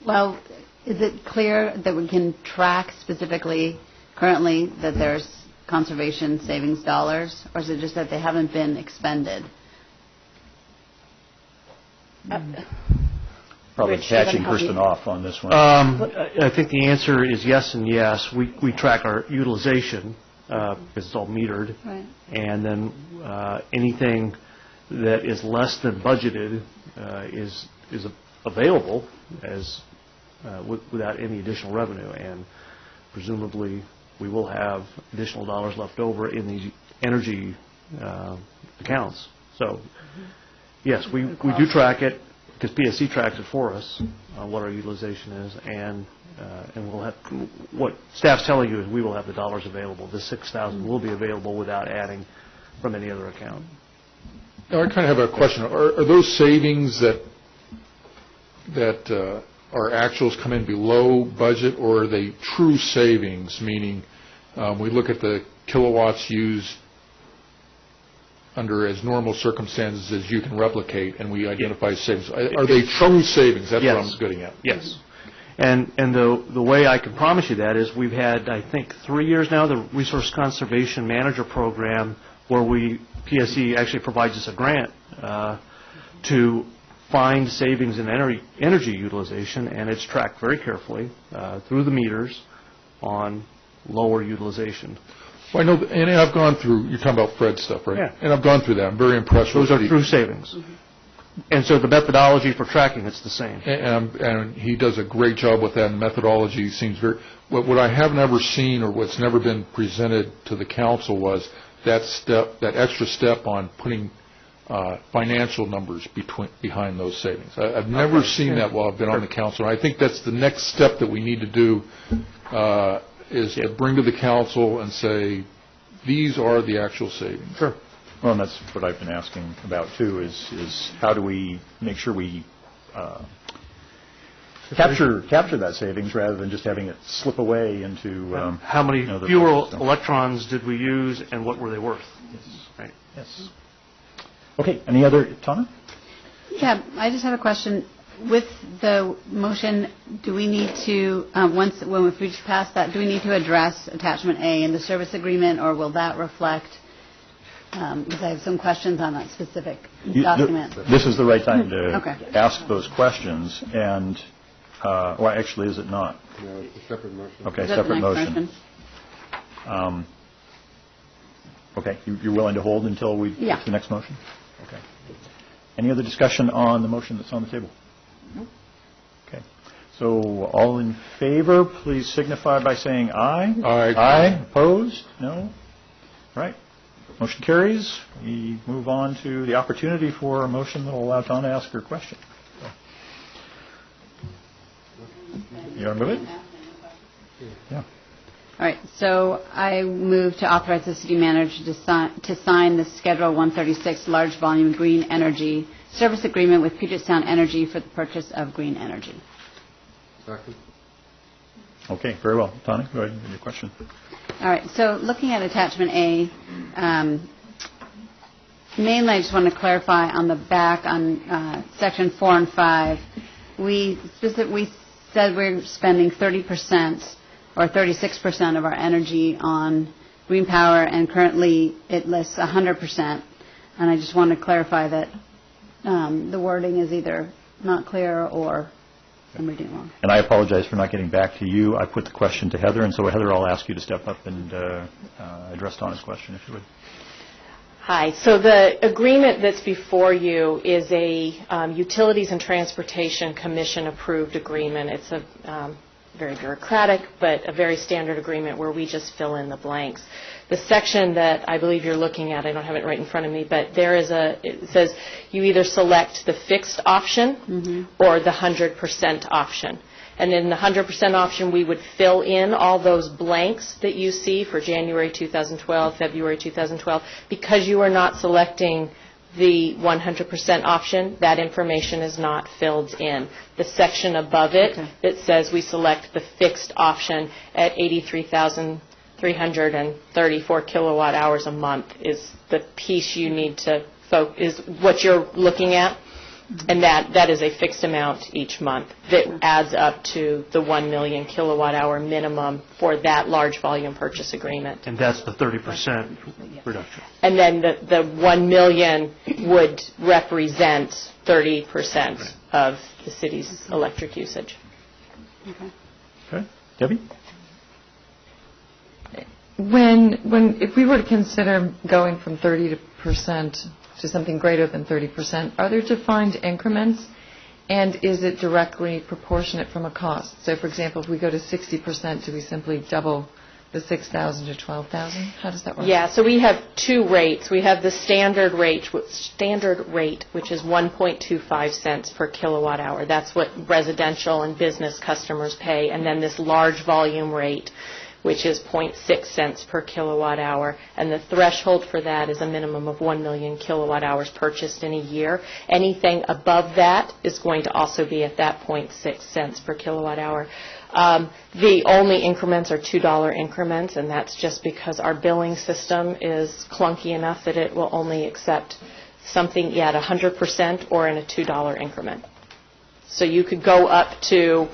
well, is it clear that we can track specifically currently that there's conservation savings dollars, or is it just that they haven't been expended? Probably Rich, do you catching wanna help Kirsten me? off on this one. I think the answer is yes and yes. We track our utilization because it's all metered. Right. And then anything that is less than budgeted is available as without any additional revenue. And presumably we will have additional dollars left over in the energy accounts. So, yes, we do track it because PSC tracks it for us on what our utilization is, and we'll have what staff's telling you is we will have the dollars available. The $6,000 will be available without adding from any other account. Now, I kind of have a question. Are those savings that our actuals come in below budget, or are they true savings, meaning we look at the kilowatts used under as normal circumstances as you can replicate, and we identify savings? Are they true savings? That's what I'm getting at. Yes. And the way I can promise you that is we've had, I think, 3 years now, the Resource Conservation Manager Program, where PSE actually provides us a grant to find savings in energy utilization, and it's tracked very carefully through the meters on lower utilization. Well, I know, and I've gone through, you're talking about Fred's stuff, right? Yeah. And I've gone through that. I'm very impressed with Those are true savings. And so the methodology for tracking, it's the same. And he does a great job with that, and methodology seems very... What I have never seen, or what's never been presented to the council, was that extra step on putting financial numbers behind those savings. I've never seen that while I've been on the council. And I think that's the next step that we need to do, is to bring to the council and say, these are the actual savings. Sure. Well, and that's what I've been asking about, too, is how do we make sure we capture that savings rather than just having it slip away into... how many fuel electrons did we use, and what were they worth? Yes. Right. Yes. Okay. Any other... Tana? Yeah, I just have a question. With the motion, do we need to, when we reach past that, do we need to address Attachment A in the service agreement, or will that reflect, because I have some questions on that specific document. This is the right time to Okay. ask those questions, and, well, actually, is it not? No, it's a separate motion. Okay, Is that the separate next motion. Okay, you're willing to hold until we get to the next motion? Okay. Any other discussion on the motion that's on the table? No. Okay. So all in favor, please signify by saying aye. Aye. Aye. Opposed? No? Right. Motion carries. We move on to the opportunity for a motion that will allow Donna to ask her question. You want to move it? Yeah. All right, so I move to authorize the city manager to sign the Schedule 136 Large Volume Green Energy Service Agreement with Puget Sound Energy for the purchase of green energy. Second. Okay, very well. Tony, go ahead with your question. All right, so looking at Attachment A, mainly I just want to clarify on the back on Section 4 and 5, we said we're spending 30% or 36% of our energy on green power, and currently it lists 100%. And I just want to clarify that the wording is either not clear or I'm reading it wrong. And I apologize for not getting back to you. I put the question to Heather, and so Heather, I'll ask you to step up and address Donna's question, if you would. Hi. So the agreement that's before you is a Utilities and Transportation Commission approved agreement. It's a very bureaucratic, but a very standard agreement where we just fill in the blanks. The section that I believe you're looking at, I don't have it right in front of me, but there is it says you either select the fixed option or the 100% option. And in the 100% option, we would fill in all those blanks that you see for January 2012, February 2012, because you are not selecting the 100% option, that information is not filled in. The section above it that says we select the fixed option at 83,334 kilowatt hours a month is the piece you need to is what you're looking at. And that is a fixed amount each month that adds up to the 1 million kilowatt hour minimum for that large volume purchase agreement. And that's the 30% reduction. And then the 1 million would represent 30% of the city's electric usage. Okay. Debbie? If we were to consider going from 30% to something greater than 30%, are there defined increments, and is it directly proportionate from a cost? So, for example, if we go to 60%, do we simply double the 6,000 to 12,000? How does that work? Yeah, so we have two rates. We have the standard rate, which is 1.25 cents per kilowatt hour. That's what residential and business customers pay, and then this large volume rate, which is 0.6 cents per kilowatt hour, and the threshold for that is a minimum of 1 million kilowatt hours purchased in a year. Anything above that is going to also be at that 0.6 cents per kilowatt hour. The only increments are $2 increments, and that's just because our billing system is clunky enough that it will only accept something at 100% or in a $2 increment. So you could go up to,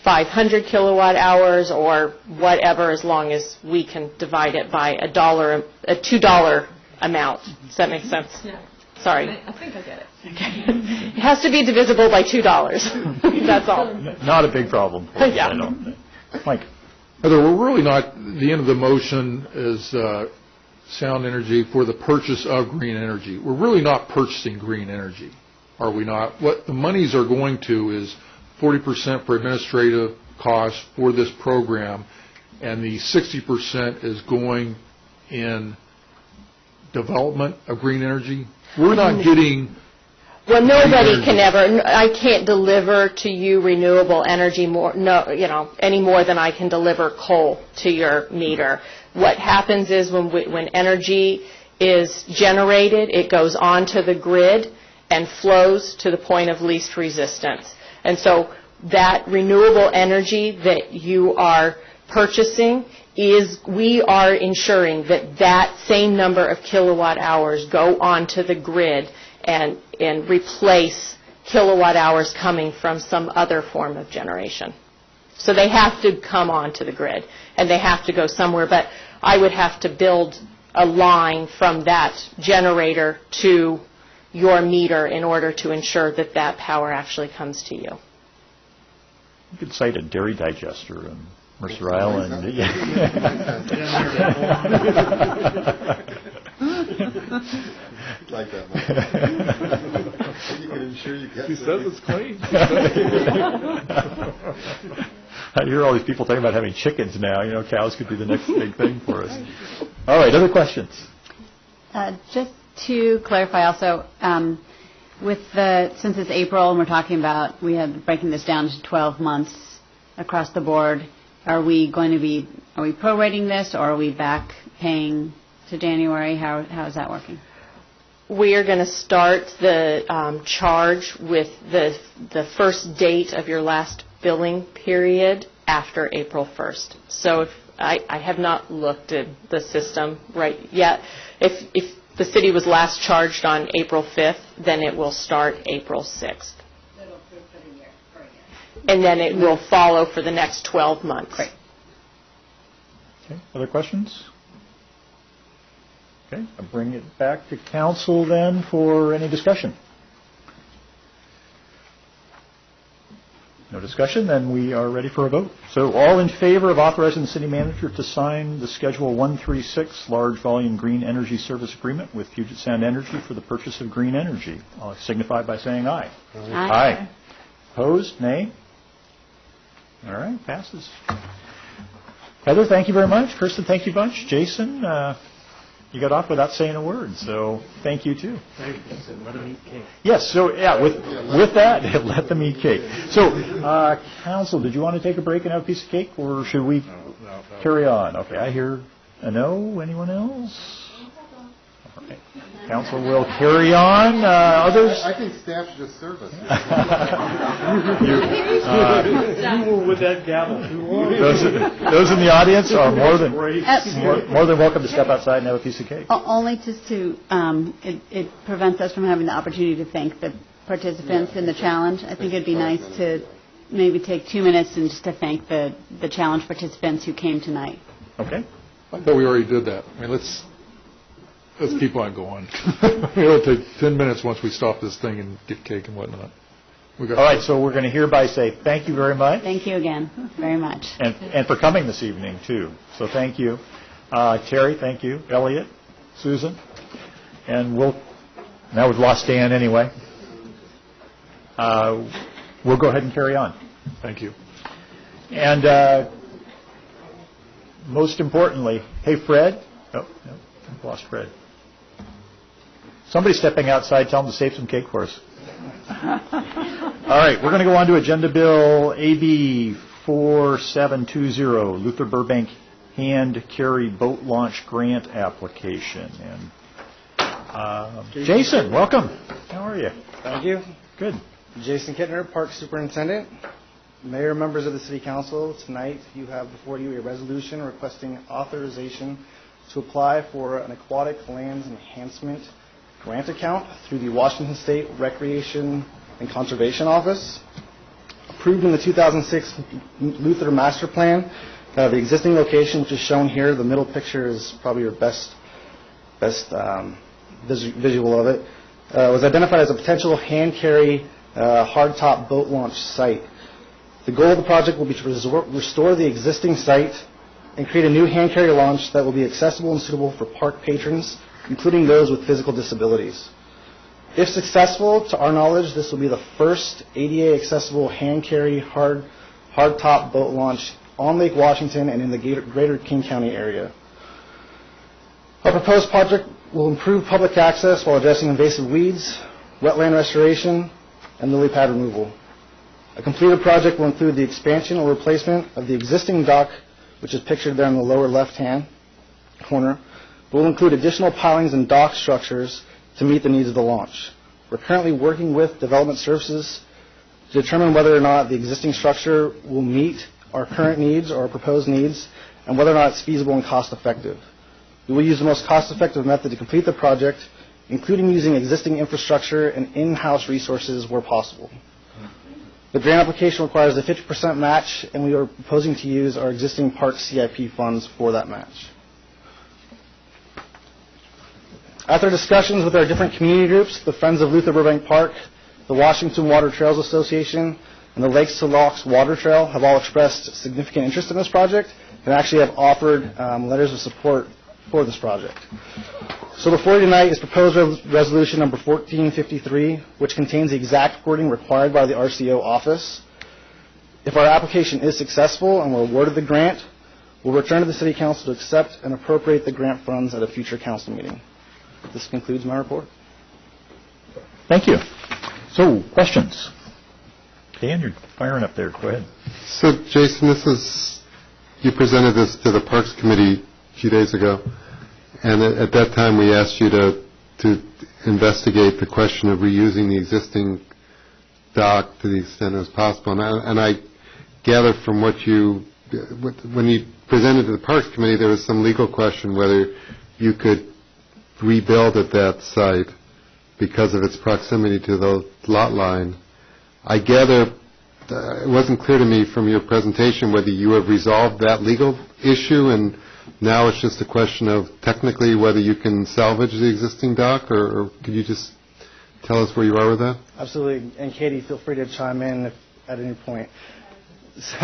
1,500,000 kilowatt hours or whatever, as long as we can divide it by a $2 amount. Does that make sense? Yeah. Sorry. I think I get it. Okay. It has to be divisible by $2. That's all. Not a big problem. Yeah. I know. Mike. Heather, we're really not, the end of the motion is sound energy for the purchase of green energy. We're really not purchasing green energy, are we not? What the monies are going to is 40% for administrative costs for this program, and the 60% is going in development of green energy. We're not getting... Well, nobody can ever. I can't deliver to you renewable energy any more than I can deliver coal to your meter. What happens is when energy is generated, it goes onto the grid and flows to the point of least resistance. And so that renewable energy that you are purchasing we are ensuring that same number of kilowatt hours go onto the grid and replace kilowatt hours coming from some other form of generation. So they have to come onto the grid, and they have to go somewhere. But I would have to build a line from that generator to your meter in order to ensure that power actually comes to you. You could cite a dairy digester in Mercer Island. Like that, Mike. You can ensure you get. He says it's clean. I hear all these people talking about having chickens now. Cows could be the next big thing for us. All right, other questions? Just to clarify also, since it's April and we're talking about breaking this down to 12 months across the board, are we prorating this, or are we back paying to January? How is that working? We are going to start the charge with the first date of your last billing period after April 1st. So I have not looked at the system right yet. If the city was last charged on April 5th, then it will start April 6th. And then it will follow for the next 12 months. Great. Okay. Other questions? Okay. I'll bring it back to council then for any discussion. No discussion, then we are ready for a vote. So all in favor of authorizing the city manager to sign the Schedule 136 Large Volume Green Energy Service Agreement with Puget Sound Energy for the purchase of green energy, signify by saying aye. Aye. Opposed? Nay? All right, passes. Heather, thank you very much. Kirsten, thank you bunch. Jason, you got off without saying a word, so thank you too. Thank you. Let them eat cake. Yes, so with that, let them eat cake. So, council, did you want to take a break and have a piece of cake, or should we carry on? Okay, I hear a no. Anyone else? All right. Council will carry on. Others? I think staff should just serve us. You were with that gavel too long. Those in the audience are more than welcome to step outside and have a piece of cake. Only just to, it prevents us from having the opportunity to thank the participants in the challenge. I think it'd be nice to maybe take 2 minutes and just to thank the challenge participants who came tonight. Okay. I thought we already did that. I mean, let's keep on going. It'll take 10 minutes once we stop this thing and get cake and whatnot. All right, so we're going to hereby say thank you very much. Thank you again very much. And for coming this evening, too. So thank you. Terry, thank you. Elliot, Susan. And now we've lost Dan anyway. We'll go ahead and carry on. Thank you. And most importantly, hey, Fred. Oh, no, I've lost Fred. Somebody stepping outside, tell them to save some cake for us. All right, we're going to go on to Agenda Bill AB 4720, Luther Burbank Hand Carry Boat Launch Grant Application. And Jason, welcome. How are you? Thank you. Good. Jason Kittner, Park Superintendent. Mayor, members of the City Council, tonight you have before you a resolution requesting authorization to apply for an aquatic lands enhancement grant account through the Washington State Recreation and Conservation Office. Approved in the 2006 Luther Master Plan, the existing location, which is shown here, the middle picture is probably your best visual of it, was identified as a potential hand-carry hardtop boat launch site. The goal of the project will be to restore the existing site and create a new hand-carry launch that will be accessible and suitable for park patrons, including those with physical disabilities. If successful, to our knowledge, this will be the first ADA-accessible hand-carry hardtop boat launch on Lake Washington and in the greater King County area. Our proposed project will improve public access while addressing invasive weeds, wetland restoration, and lily pad removal. A completed project will include the expansion or replacement of the existing dock, which is pictured there in the lower left-hand corner, but will include additional pilings and dock structures to meet the needs of the launch. We're currently working with Development Services to determine whether or not the existing structure will meet our current needs or our proposed needs, and whether or not it's feasible and cost-effective. We will use the most cost-effective method to complete the project, including using existing infrastructure and in-house resources where possible. The grant application requires a 50% match, and we are proposing to use our existing park CIP funds for that match. After discussions with our different community groups, the Friends of Luther Burbank Park, the Washington Water Trails Association, and the Lakes to Locks Water Trail have all expressed significant interest in this project and actually have offered letters of support for this project. So before you tonight is proposed resolution number 1453, which contains the exact wording required by the RCO office. If our application is successful and we're awarded the grant, we'll return to the City Council to accept and appropriate the grant funds at a future council meeting. This concludes my report. Thank you. So, questions? Dan, you're firing up there. Go ahead. So, Jason, you presented this to the Parks Committee a few days ago, and at that time we asked you to investigate the question of reusing the existing dock to the extent as possible. And I gather from when you presented to the Parks Committee, there was some legal question whether you could rebuild at that site because of its proximity to the lot line. I gather it wasn't clear to me from your presentation whether you have resolved that legal issue and now it's just a question of technically whether you can salvage the existing dock, or could you just tell us where you are with that? Absolutely. And Katie, feel free to chime in at any point. So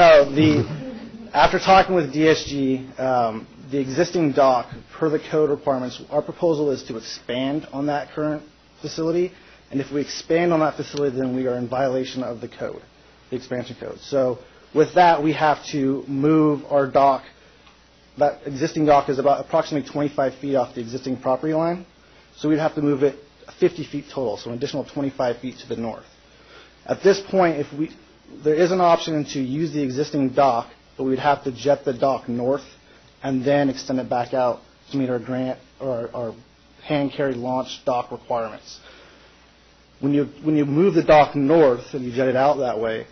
after talking with DSG, the existing dock, per the code requirements, our proposal is to expand on that current facility. And if we expand on that facility, then we are in violation of the code, the expansion code. So with that, we have to move our dock. That existing dock is about approximately 25 feet off the existing property line. So we'd have to move it 50 feet total, so an additional 25 feet to the north. At this point, there is an option to use the existing dock, but we'd have to jet the dock north and then extend it back out to meet our grant or our hand carry launch dock requirements. When you move the dock north and you jet it out that way,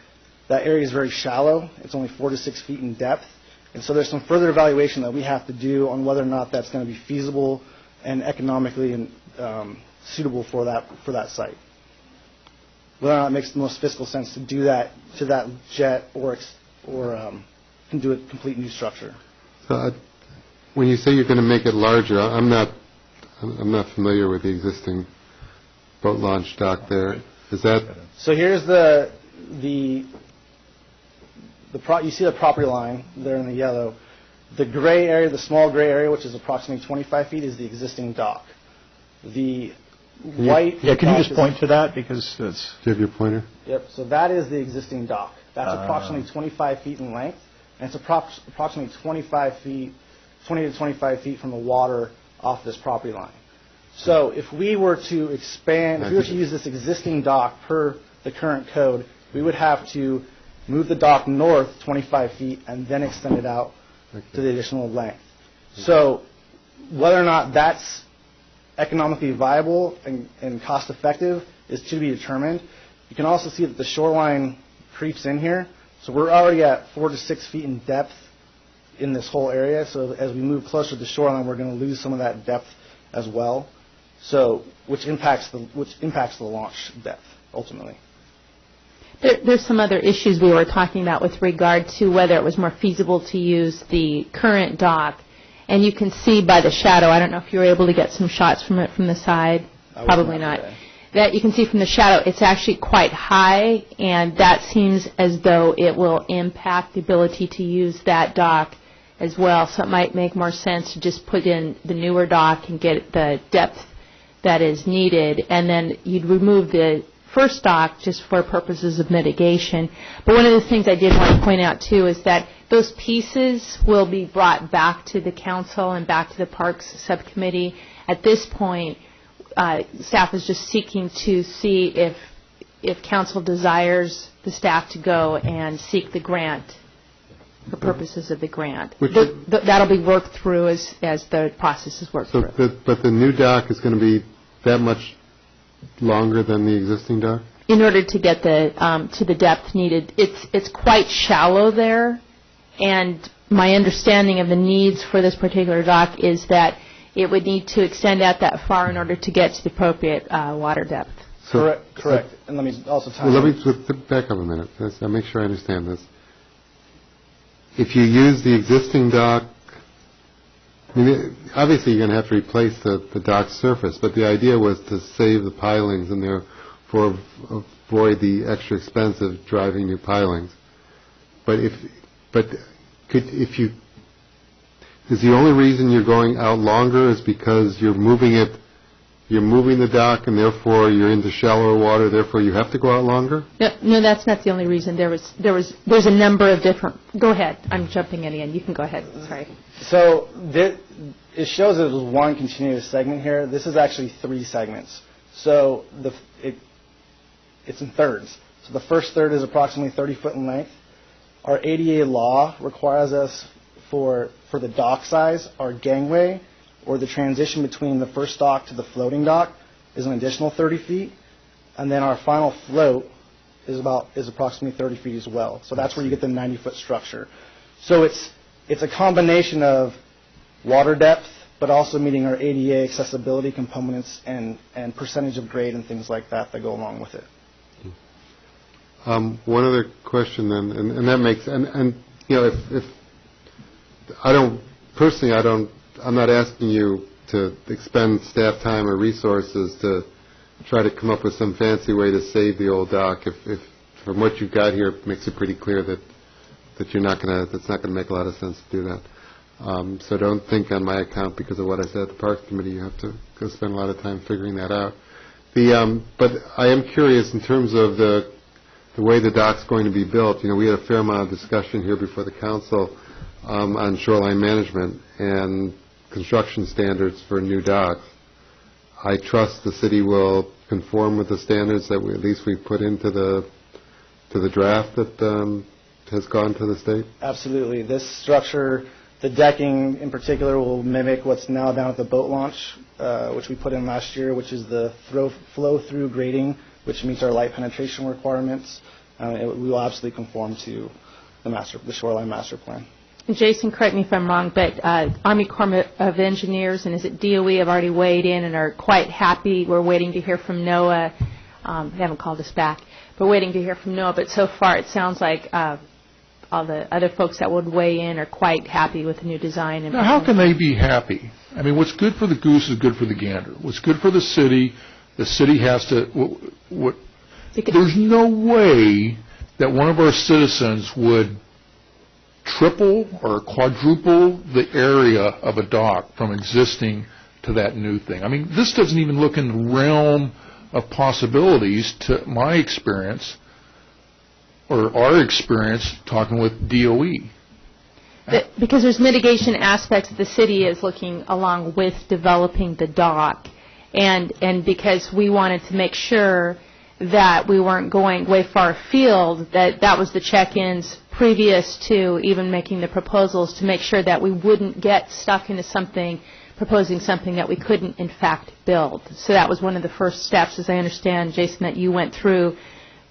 that area is very shallow. It's only 4 to 6 feet in depth. And so there's some further evaluation that we have to do on whether or not that's going to be feasible and economically suitable for that site. Whether or not it makes the most fiscal sense to do that to that jet or can do a complete new structure. So when you say you're going to make it larger, I'm not familiar with the existing boat launch dock there. Is that so? Here's you see the property line there in the yellow. The gray area, the small gray area, which is approximately 25 feet, is the existing dock. The white. Yeah, can you just point to that because it's. Do you have your pointer? Yep. So that is the existing dock. That's approximately 25 feet in length, and it's approximately 20 to 25 feet from the water off this property line. So if we were to expand, if we were to use this existing dock per the current code, we would have to move the dock north 25 feet and then extend it out to the additional length. So whether or not that's economically viable and cost effective is to be determined. You can also see that the shoreline creeps in here. So we're already at 4 to 6 feet in depth in this whole area. So as we move closer to the shoreline, we're going to lose some of that depth as well. So which impacts the launch depth ultimately. There's some other issues we were talking about with regard to whether it was more feasible to use the current dock. And you can see by the shadow, I don't know if you were able to get some shots from it from the side. Probably not. That you can see from the shadow, it's actually quite high, and that seems as though it will impact the ability to use that dock as well. So it might make more sense to just put in the newer dock and get the depth that is needed, and then you'd remove the first dock just for purposes of mitigation. But one of the things I did want to point out, too, is that those pieces will be brought back to the council and back to the Parks Subcommittee. At this point, staff is just seeking to see if council desires the staff to go and seek the grant for purposes of the grant. That'll be worked through as the process is worked through. But the new dock is going to be that much longer than the existing dock? In order to get to the depth needed, it's quite shallow there, and my understanding of the needs for this particular dock is that it would need to extend out that far in order to get to the appropriate water depth. So, correct. And let me also tell you. Let me back up a minute. I'll make sure I understand this. If you use the existing dock, I mean, obviously you're going to have to replace the dock surface, but the idea was to save the pilings and therefore avoid the extra expense of driving new pilings. Is the only reason you're going out longer is because you're moving the dock and therefore you're into shallower water, therefore you have to go out longer? No, that's not the only reason. There's a number of different. Go ahead. I'm jumping in again. You can go ahead. Sorry. So it shows that it was one continuous segment here. This is actually 3 segments. So it's in thirds. So the first third is approximately 30 foot in length. Our ADA law requires us for the dock size, our gangway, or the transition between the first dock to the floating dock is an additional 30 feet. And then our final float is approximately 30 feet as well. So that's where you get the 90-foot structure. So it's a combination of water depth, but also meeting our ADA accessibility components and percentage of grade and things like that go along with it. One other question then, and that makes, and you know, if I'm not asking you to expend staff time or resources to try to come up with some fancy way to save the old dock. If from what you've got here, it makes it pretty clear that that's not going to make a lot of sense to do that. So don't think on my account because of what I said at the Parks Committee. You have to go spend a lot of time figuring that out. But I am curious in terms of the way the dock's going to be built. You know, we had a fair amount of discussion here before the council on shoreline management and construction standards for new docks. I trust the city will conform with the standards that at least we put into the draft that has gone to the state. Absolutely. This structure The decking in particular will mimic what's now down at the boat launch, which we put in last year, which is the flow-through grading, which meets our light penetration requirements. We will absolutely conform to the shoreline master plan. And Jason, correct me if I'm wrong, but Army Corps of Engineers and is it DOE have already weighed in and are quite happy. We're waiting to hear from NOAA. They haven't called us back. We're waiting to hear from NOAA, but so far it sounds like all the other folks that would weigh in are quite happy with the new design. Now, how can they be happy? I mean, what's good for the goose is good for the gander. What's good for the city has to. There's no way that one of our citizens would triple or quadruple the area of a dock from existing to that new thing. I mean, this doesn't even look in the realm of possibilities to my experience or our experience talking with DOE. Because there's mitigation aspects the city is looking along with developing the dock, and because we wanted to make sure that we weren't going way far afield, that was the check-ins previous to even making the proposals to make sure that we wouldn't get stuck into proposing something that we couldn't in fact build. So that was one of the first steps, as I understand, Jason, that you went through,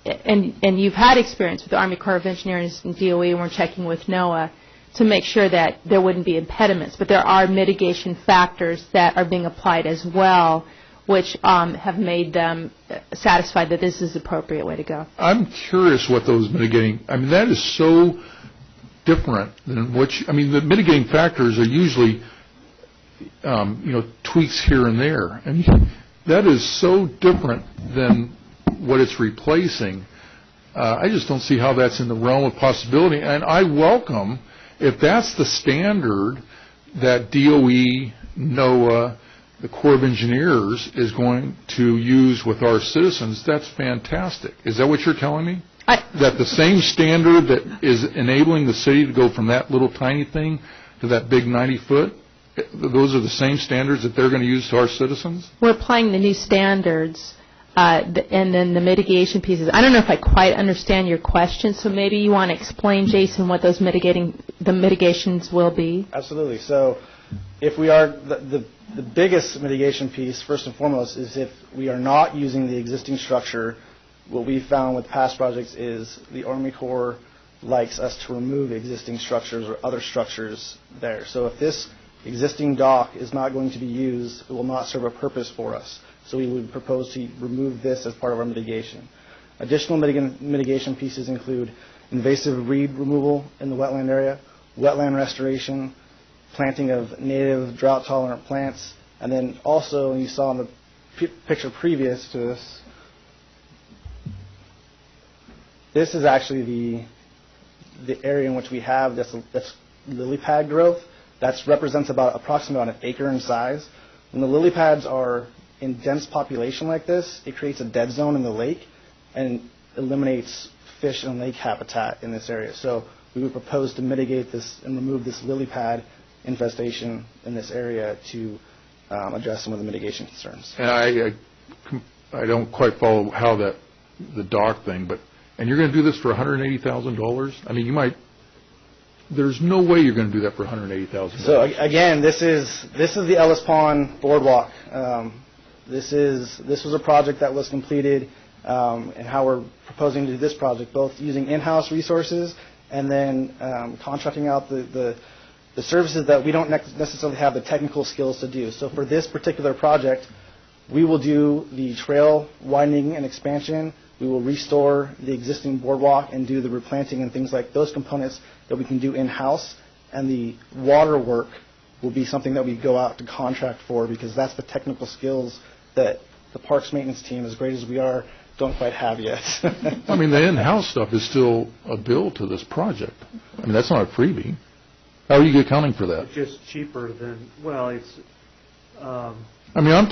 and you've had experience with the Army Corps of Engineers and DOE, and we're checking with NOAA to make sure that there wouldn't be impediments. But there are mitigation factors that are being applied as well, which have made them satisfied that this is the appropriate way to go. I'm curious what those mitigating, I mean, that is so different than the mitigating factors are usually, tweaks here and there. I mean, that is so different than what it's replacing. I just don't see how that's in the realm of possibility. And I welcome, if that's the standard that DOE, NOAA, the Corps of Engineers is going to use with our citizens, that's fantastic. Is that what you're telling me? That the same standard that is enabling the city to go from that little tiny thing to that big 90-foot, those are the same standards that they're going to use to our citizens? We're applying the new standards and then the mitigation pieces. I don't know if I quite understand your question, so maybe you want to explain, Jason, what those mitigations will be. Absolutely. So if we are, the biggest mitigation piece, first and foremost, is if we are not using the existing structure, what we found with past projects is the Army Corps likes us to remove existing structures or other structures there. So if this existing dock is not going to be used, it will not serve a purpose for us. So we would propose to remove this as part of our mitigation. Additional mitigation pieces include invasive weed removal in the wetland area, wetland restoration, planting of native drought-tolerant plants, and then also, you saw in the picture previous to this, this is actually the area in which we have that's lily pad growth. That represents approximately about an acre in size. When the lily pads are in dense population like this, it creates a dead zone in the lake and eliminates fish and lake habitat in this area. So we would propose to mitigate this and remove this lily pad infestation in this area to address some of the mitigation concerns. And I don't quite follow how the dock thing, and you're going to do this for $180,000? I mean, there's no way you're going to do that for $180,000. So again, this is the Ellis Pond Boardwalk. This was a project that was completed, and how we're proposing to do this project, both using in-house resources and then contracting out the services that we don't necessarily have the technical skills to do. So for this particular project, we will do the trail widening and expansion. We will restore the existing boardwalk and do the replanting and things like those components that we can do in-house. And the water work will be something that we go out to contract for, because that's the technical skills that the parks maintenance team, as great as we are, don't quite have yet. I mean, the in-house stuff is still a bill to this project. I mean, that's not a freebie. How are you accounting for that? It's just cheaper than, well, it's... I mean, I'm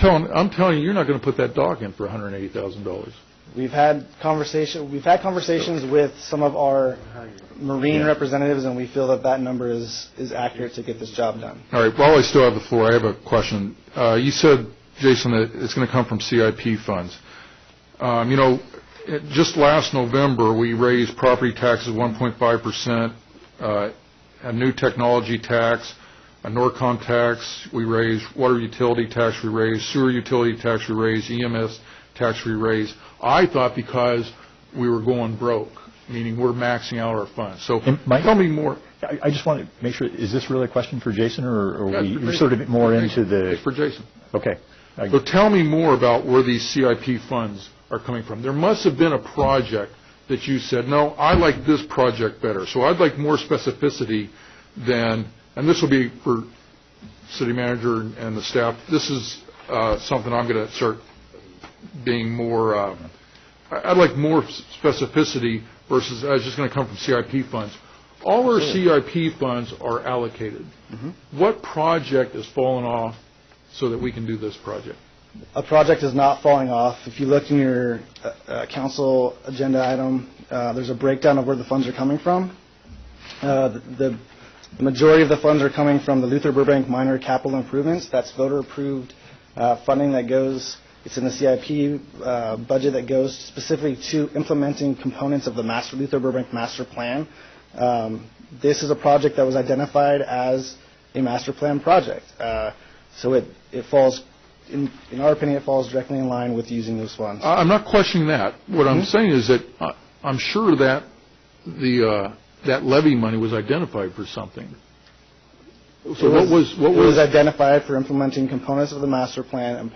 telling you, you're not going to put that dock in for $180,000. We've had conversations with some of our marine representatives, and we feel that number is accurate to get this job done. All right. While I still have the floor, I have a question. You said, Jason, that it's going to come from CIP funds. Just last November, we raised property taxes 1.5%. a new technology tax, a NORCOM tax we raised, water utility tax we raised, sewer utility tax we raised, EMS tax we raised. I thought because we were going broke, meaning we're maxing out our funds. So tell me more. I just want to make sure, is this really a question for Jason, or are we sort of more into the... It's for Jason. Okay. So tell me more about where these CIP funds are coming from. There must have been a project that you said, no, I like this project better. So I'd like more specificity than, and this will be for city manager and the staff, this is something I'm going to start being more, I'd like more specificity versus it's just going to come from CIP funds. All our CIP funds are allocated. What project is falling off so that we can do this project? A project is not falling off. If you look in your council agenda item, there's a breakdown of where the funds are coming from. The majority of the funds are coming from the Luther Burbank minor capital improvements. That's voter-approved funding that goes, it's in the CIP budget that goes specifically to implementing components of the Luther Burbank master plan. This is a project that was identified as a master plan project. So it falls, in our opinion, it falls directly in line with using those funds. I'm not questioning that. What I'm saying is that I'm sure that that levy money was identified for something. So what was identified for implementing components of the master plan and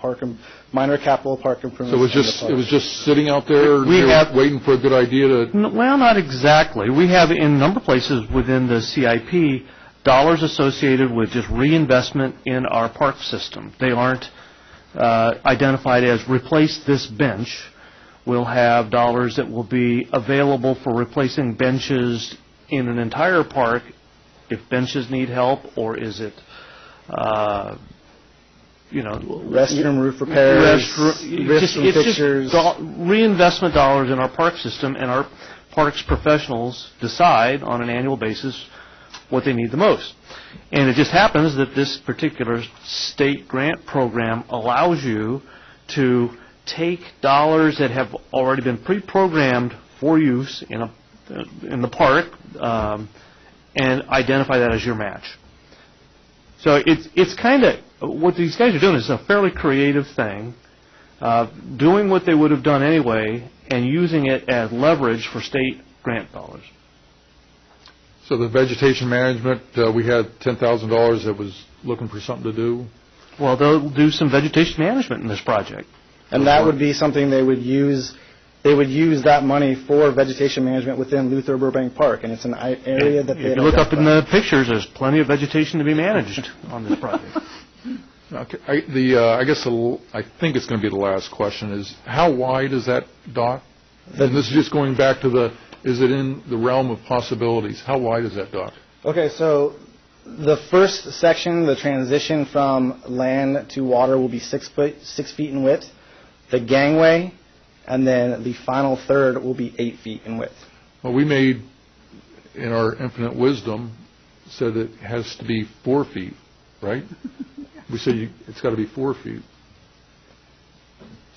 minor capital park improvements? So it was just sitting out there waiting for a good idea to... Well, not exactly. We have in a number of places within the CIP dollars associated with just reinvestment in our park system. They aren't identified as replace this bench. We'll have dollars that will be available for replacing benches in an entire park if benches need help, or is it, restroom roof repairs, restroom fixtures. Just reinvestment dollars in our park system, and our parks professionals decide on an annual basis what they need the most. And it just happens that this particular state grant program allows you to take dollars that have already been pre-programmed for use in the park, and identify that as your match. So it's kind of, what these guys are doing is a fairly creative thing, doing what they would have done anyway, and using it as leverage for state grant dollars. So the vegetation management, we had $10,000 that was looking for something to do? Well, they'll do some vegetation management in this project. And that would be something they would use. They would use that money for vegetation management within Luther Burbank Park, and it's an area that they... If you look up in the pictures, there's plenty of vegetation to be managed on this project. Okay. I think it's going to be the last question, is how wide is that dock? And this is just going back to is it in the realm of possibilities? How wide is that dock? Okay, so the first section, the transition from land to water, will be 6 feet in width. The gangway, and then the final third will be 8 feet in width. Well, we made, in our infinite wisdom, said it has to be 4 feet, right? We said it's got to be 4 feet.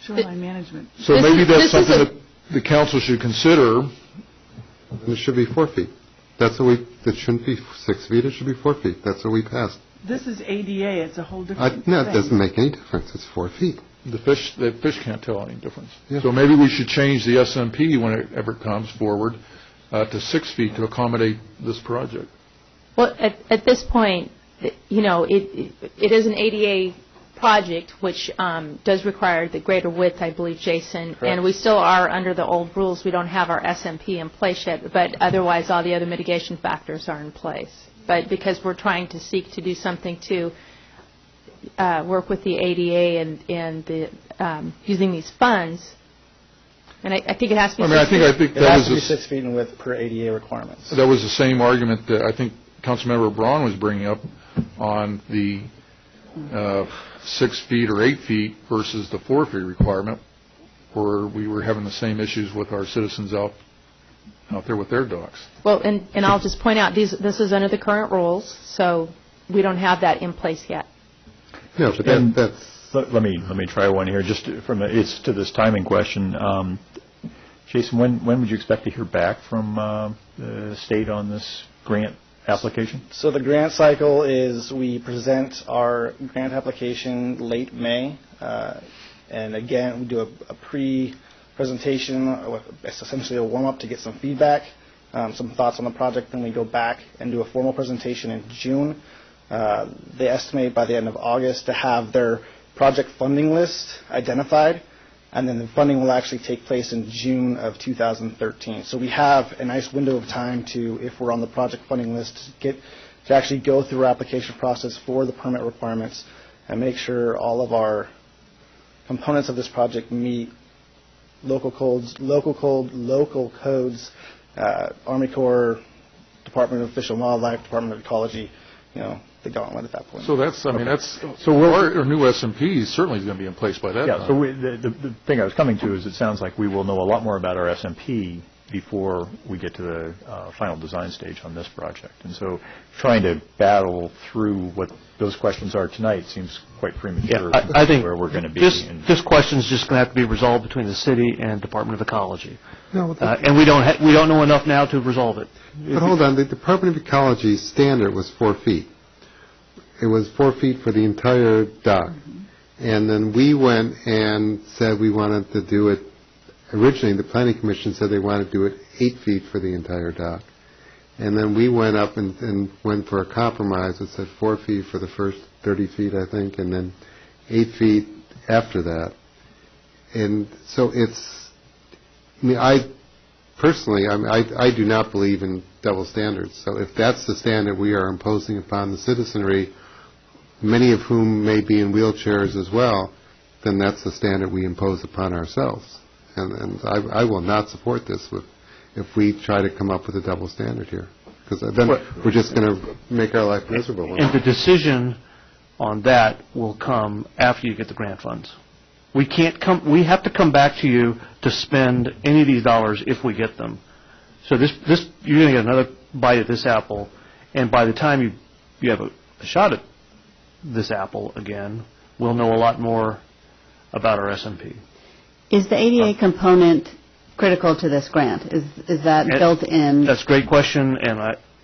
Shoreline management. So maybe that's something that the council should consider. It should be 4 feet. It shouldn't be 6 feet, it should be 4 feet. That's what we passed. This is ADA, it's a whole different No, it thing. doesn't make any difference. It's 4 feet. The fish can't tell any difference. Yeah. So maybe we should change the SMP whenever it comes forward to 6 feet to accommodate this project. Well, at this point, it is an ADA project, which does require the greater width, I believe, Jason. Correct. And we still are under the old rules. We don't have our SMP in place yet, but otherwise all the other mitigation factors are in place. But because we're trying to seek to do something to work with the ADA and the using these funds, and I think it has to be. I think that has to be 6 feet in width per ADA requirements. That was the same argument that I think Councilmember Braun was bringing up on the 6 feet or 8 feet versus the 4 feet requirement, where we were having the same issues with our citizens out there with their docks. Well, and I'll just point out this is under the current rules, so we don't have that in place yet. Yeah, but that's... Let me try one here. Just it's to this timing question. Jason, when would you expect to hear back from the state on this grant application? So the grant cycle is we present our grant application late May, and again, we do a pre-presentation, essentially a warm-up to get some feedback, some thoughts on the project. Then we go back and do a formal presentation in June. They estimate by the end of August to have their project funding list identified, and then the funding will actually take place in June of 2013. So we have a nice window of time to, if we're on the project funding list, to actually go through our application process for the permit requirements and make sure all of our components of this project meet local codes, Army Corps, Department of Fish and Wildlife, Department of Ecology, the gauntlet at that point. So our new SMP certainly is going to be in place by that time. So the thing I was coming to is it sounds like we will know a lot more about our SMP before we get to the final design stage on this project. And so trying to battle through what those questions are tonight seems quite premature. I think where we're going to be. This question is just going to have to be resolved between the city and Department of Ecology. No, and we don't know enough now to resolve it. But hold on, the Department of Ecology standard was 4 feet. It was 4 feet for the entire dock. And then we went and said we wanted to do it. Originally, the Planning Commission said they wanted to do it 8 feet for the entire dock. And then we went up and went for a compromise that said 4 feet for the first 30 feet, I think, and then 8 feet after that. And so I do not believe in double standards. So if that's the standard we are imposing upon the citizenry, many of whom may be in wheelchairs as well, then that's the standard we impose upon ourselves. And I will not support this if we try to come up with a double standard here, because then we're just going to make our life miserable. And the decision on that will come after you get the grant funds. We have to come back to you to spend any of these dollars if we get them. So you're going to get another bite at this apple, and by the time you have a shot at this apple again, we'll know a lot more about our SMP. Is the ADA component critical to this grant? Is that built in? That's a great question,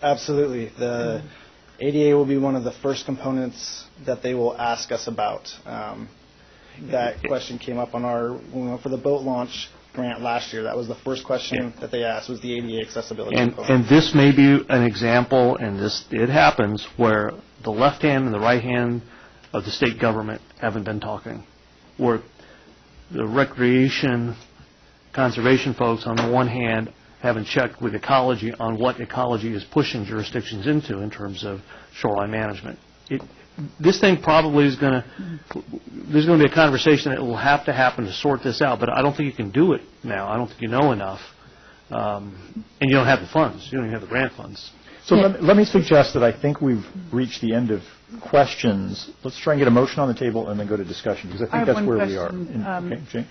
Absolutely. The ADA will be one of the first components that they will ask us about. That question came up when we went for the boat launch grant last year. That was the first question that they asked, was the ADA accessibility component. And this may be an example, and it happens, where the left hand and the right hand of the state government haven't been talking, where the recreation conservation folks on the one hand haven't checked with ecology on what ecology is pushing jurisdictions into in terms of shoreline management. This thing probably there's going to be a conversation that will have to happen to sort this out, but I don't think you can do it now. I don't think you know enough. And you don't have the funds. You don't even have the grant funds. So let me suggest that I think we've reached the end of questions. Let's try and get a motion on the table and then go to discussion, because I think that's where we are. Jane?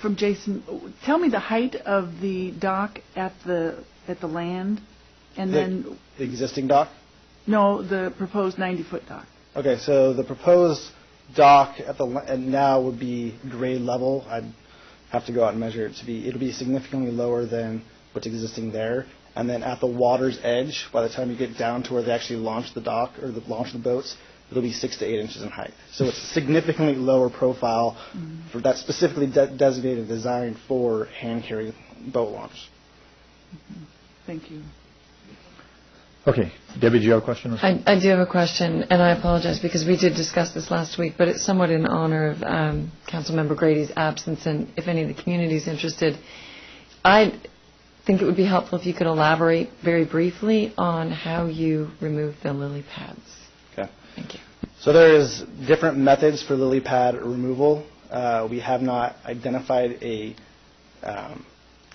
From Jason, tell me the height of the dock at the land, and then the existing dock. No, the proposed 90-foot dock. Okay, so the proposed dock now would be grade level. I'd have to go out and measure it it'll be significantly lower than what's existing there. And then at the water's edge, by the time you get down to where they actually launch the dock or launch the boats, it'll be 6 to 8 inches in height. So it's a significantly lower profile for that specifically designated designed for hand carry boat launch. Thank you. Okay. Debbie, do you have a question? I do have a question, and I apologize because we did discuss this last week, but it's somewhat in honor of Councilmember Grady's absence, and if any of the community is interested, I think it would be helpful if you could elaborate very briefly on how you remove the lily pads. Okay. Thank you. So there is different methods for lily pad removal. We have not identified a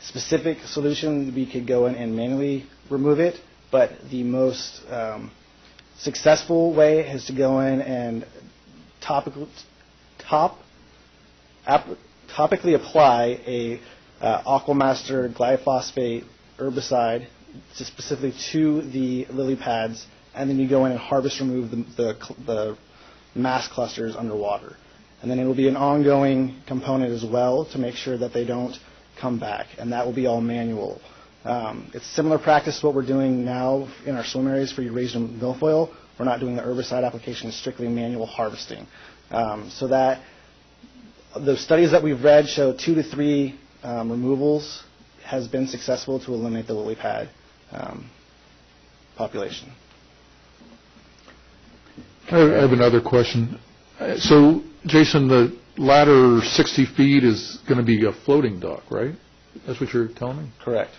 specific solution. We could go in and manually remove it. But the most successful way is to go in and topically apply a Aquamaster glyphosate herbicide specifically to the lily pads, and then you go in and harvest remove the mass clusters underwater. And then it will be an ongoing component as well to make sure that they don't come back, and that will be all manual. It's similar practice to what we're doing now in our swim areas for Eurasian milfoil. We're not doing the herbicide application, it's strictly manual harvesting. So that the studies that we've read show 2 to 3 removals has been successful to eliminate the lily pad population. I have another question. So, Jason, the ladder 60 feet is going to be a floating dock, right? That's what you're telling me? Correct.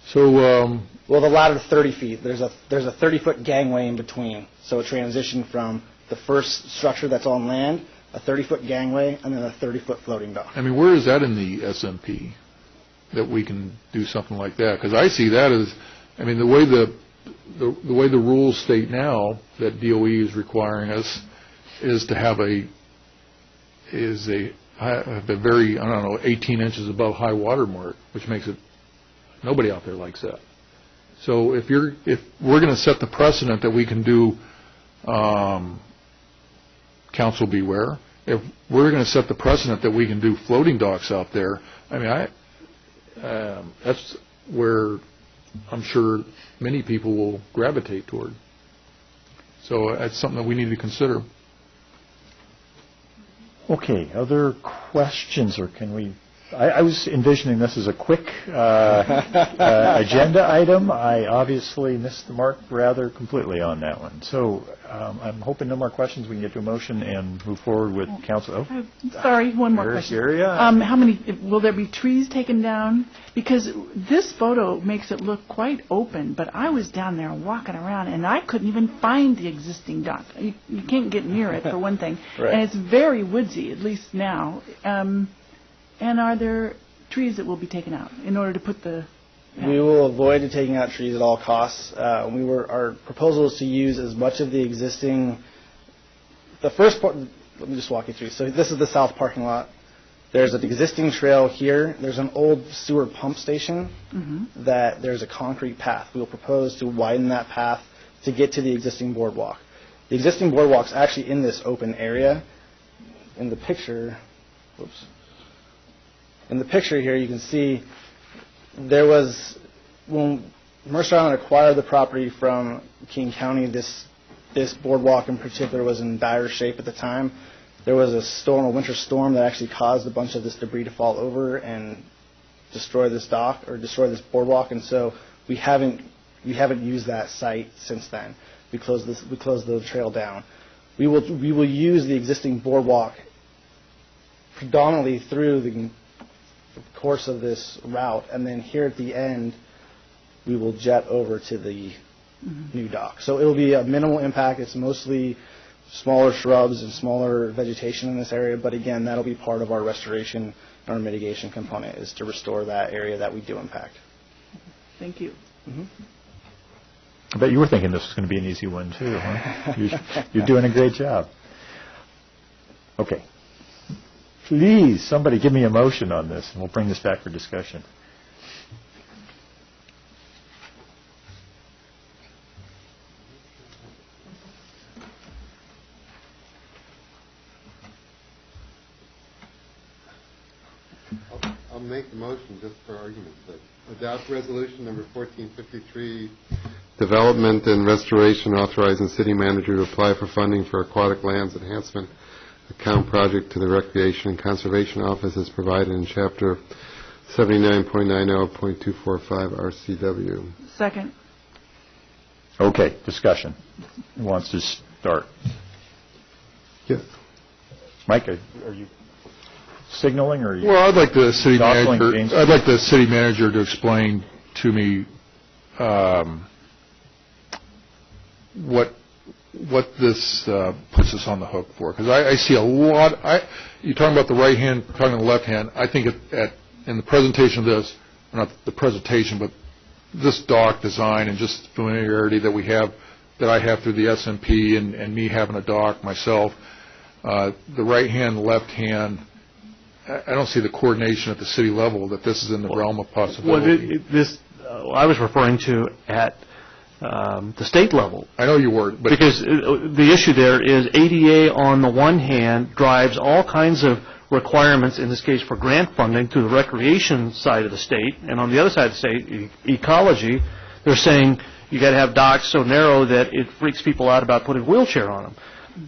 So, well, the ladder 30 feet. There's a 30-foot gangway in between. So a transition from the first structure that's on land, a 30-foot gangway, and then a 30-foot floating dock. I mean, where is that in the SMP that we can do something like that? Because I see that as, I mean, the way the rules state now that DOE is requiring us is to have a very, I don't know, 18 inches above high water mark, which makes it, nobody out there likes that. So if we're going to set the precedent that we can do, council beware, if we're going to set the precedent that we can do floating docks out there, I mean, that's where I'm sure many people will gravitate toward. So that's something that we need to consider. Okay, other questions, or can we? I was envisioning this as a quick agenda item. I obviously missed the mark rather completely on that one. So I'm hoping no more questions. We can get to a motion and move forward with council. Oh. Sorry, one more question. How many, will there be trees taken down? Because this photo makes it look quite open, but I was down there walking around and I couldn't even find the existing dock. You can't get near it, for one thing. Right. And it's very woodsy, at least now. And are there trees that will be taken out in order to put the... We will avoid taking out trees at all costs. Our proposal is to use as much of the existing... The first part, let me just walk you through. So this is the south parking lot. There's an existing trail here. There's an old sewer pump station that there's a concrete path. We will propose to widen that path to get to the existing boardwalk. The existing boardwalk's actually in this open area. In the picture... Whoops. In the picture here, you can see there was, when Mercer Island acquired the property from King County, this boardwalk in particular was in dire shape at the time. There was a winter storm that actually caused a bunch of this debris to fall over and destroy this dock or destroy this boardwalk, and so we haven't used that site since then. We closed the trail down. We will use the existing boardwalk predominantly through the course of this route, and then here at the end we will jet over to the new dock. So it will be a minimal impact. It's mostly smaller shrubs and smaller vegetation in this area, but again, that'll be part of our restoration and our mitigation component, is to restore that area that we do impact. Thank you. I bet you were thinking this was going to be an easy one too, huh? You're doing a great job. Okay. Please, somebody give me a motion on this, and we'll bring this back for discussion. I'll make the motion just for argument's sake. Adopt resolution number 1453, development and restoration authorizing city manager to apply for funding for aquatic lands enhancement account project to the Recreation and Conservation Office as provided in Chapter 79.90.245 RCW. Second. Okay, discussion. Who wants to start? Yes. Mike, are you signaling, or are you? Well, I'd like the city manager to explain to me what this puts us on the hook for, because I see a lot. You're talking about the right hand, talking about the left hand. I think in the presentation of this, not the presentation, but this dock design and just familiarity that we have, that I have through the SMP and me having a dock myself, the right hand, left hand. I don't see the coordination at the city level that this is in the realm of possibility. Well, I was referring to at the state level. I know you were, but because the issue there is ADA on the one hand drives all kinds of requirements, in this case for grant funding, through the recreation side of the state, and on the other side of the state, ecology, they're saying you got to have docks so narrow that it freaks people out about putting a wheelchair on them.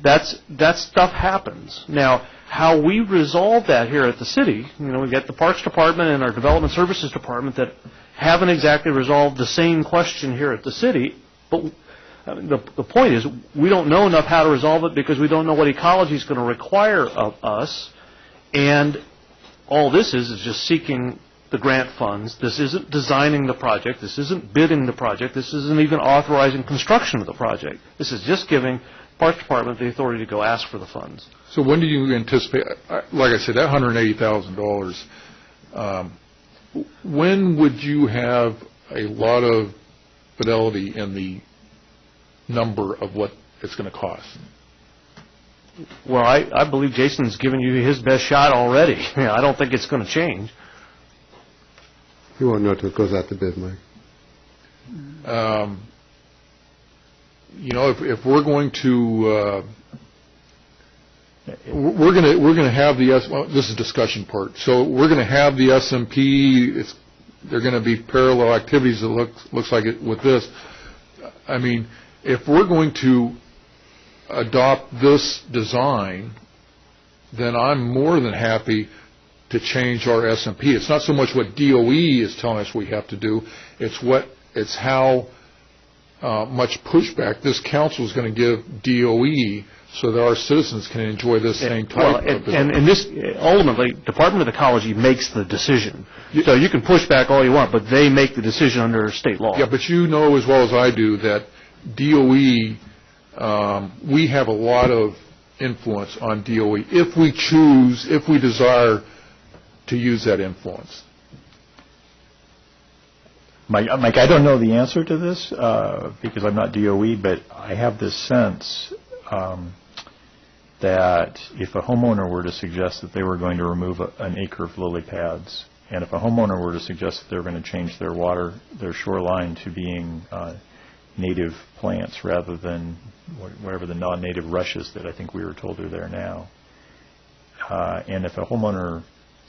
That stuff happens. Now, how we resolve that here at the city, we got the Parks Department and our Development Services Department that haven't exactly resolved the same question here at the city, but the point is we don't know enough how to resolve it because we don't know what ecology is going to require of us, and all this is just seeking the grant funds. This isn't designing the project. This isn't bidding the project. This isn't even authorizing construction of the project. This is just giving Parks Department the authority to go ask for the funds. So when do you anticipate, like I said, that $180,000, when would you have a lot of fidelity in the number of what it's going to cost? Well, I believe Jason's given you his best shot already. I don't think it's going to change. You won't know until it goes out to bid, Mike. If we're going to we're going to have this is discussion part. So we're going to have the SMP. They're going to be parallel activities. It looks like it with this. I mean, if we're going to adopt this design, then I'm more than happy to change our SMP. It's not so much what DOE is telling us we have to do. It's how much pushback this council is going to give DOE so that our citizens can enjoy this same type of design. And this, ultimately, Department of Ecology makes the decision. So you can push back all you want, but they make the decision under state law. Yeah, but you know as well as I do that DOE, we have a lot of influence on DOE if we desire to use that influence. Mike, I don't know the answer to this because I'm not DOE, but I have this sense that if a homeowner were to suggest that they were going to remove an acre of lily pads, and if a homeowner were to suggest that they were going to change their shoreline to being native plants rather than whatever the non-native rushes that I think we were told are there now, and if a homeowner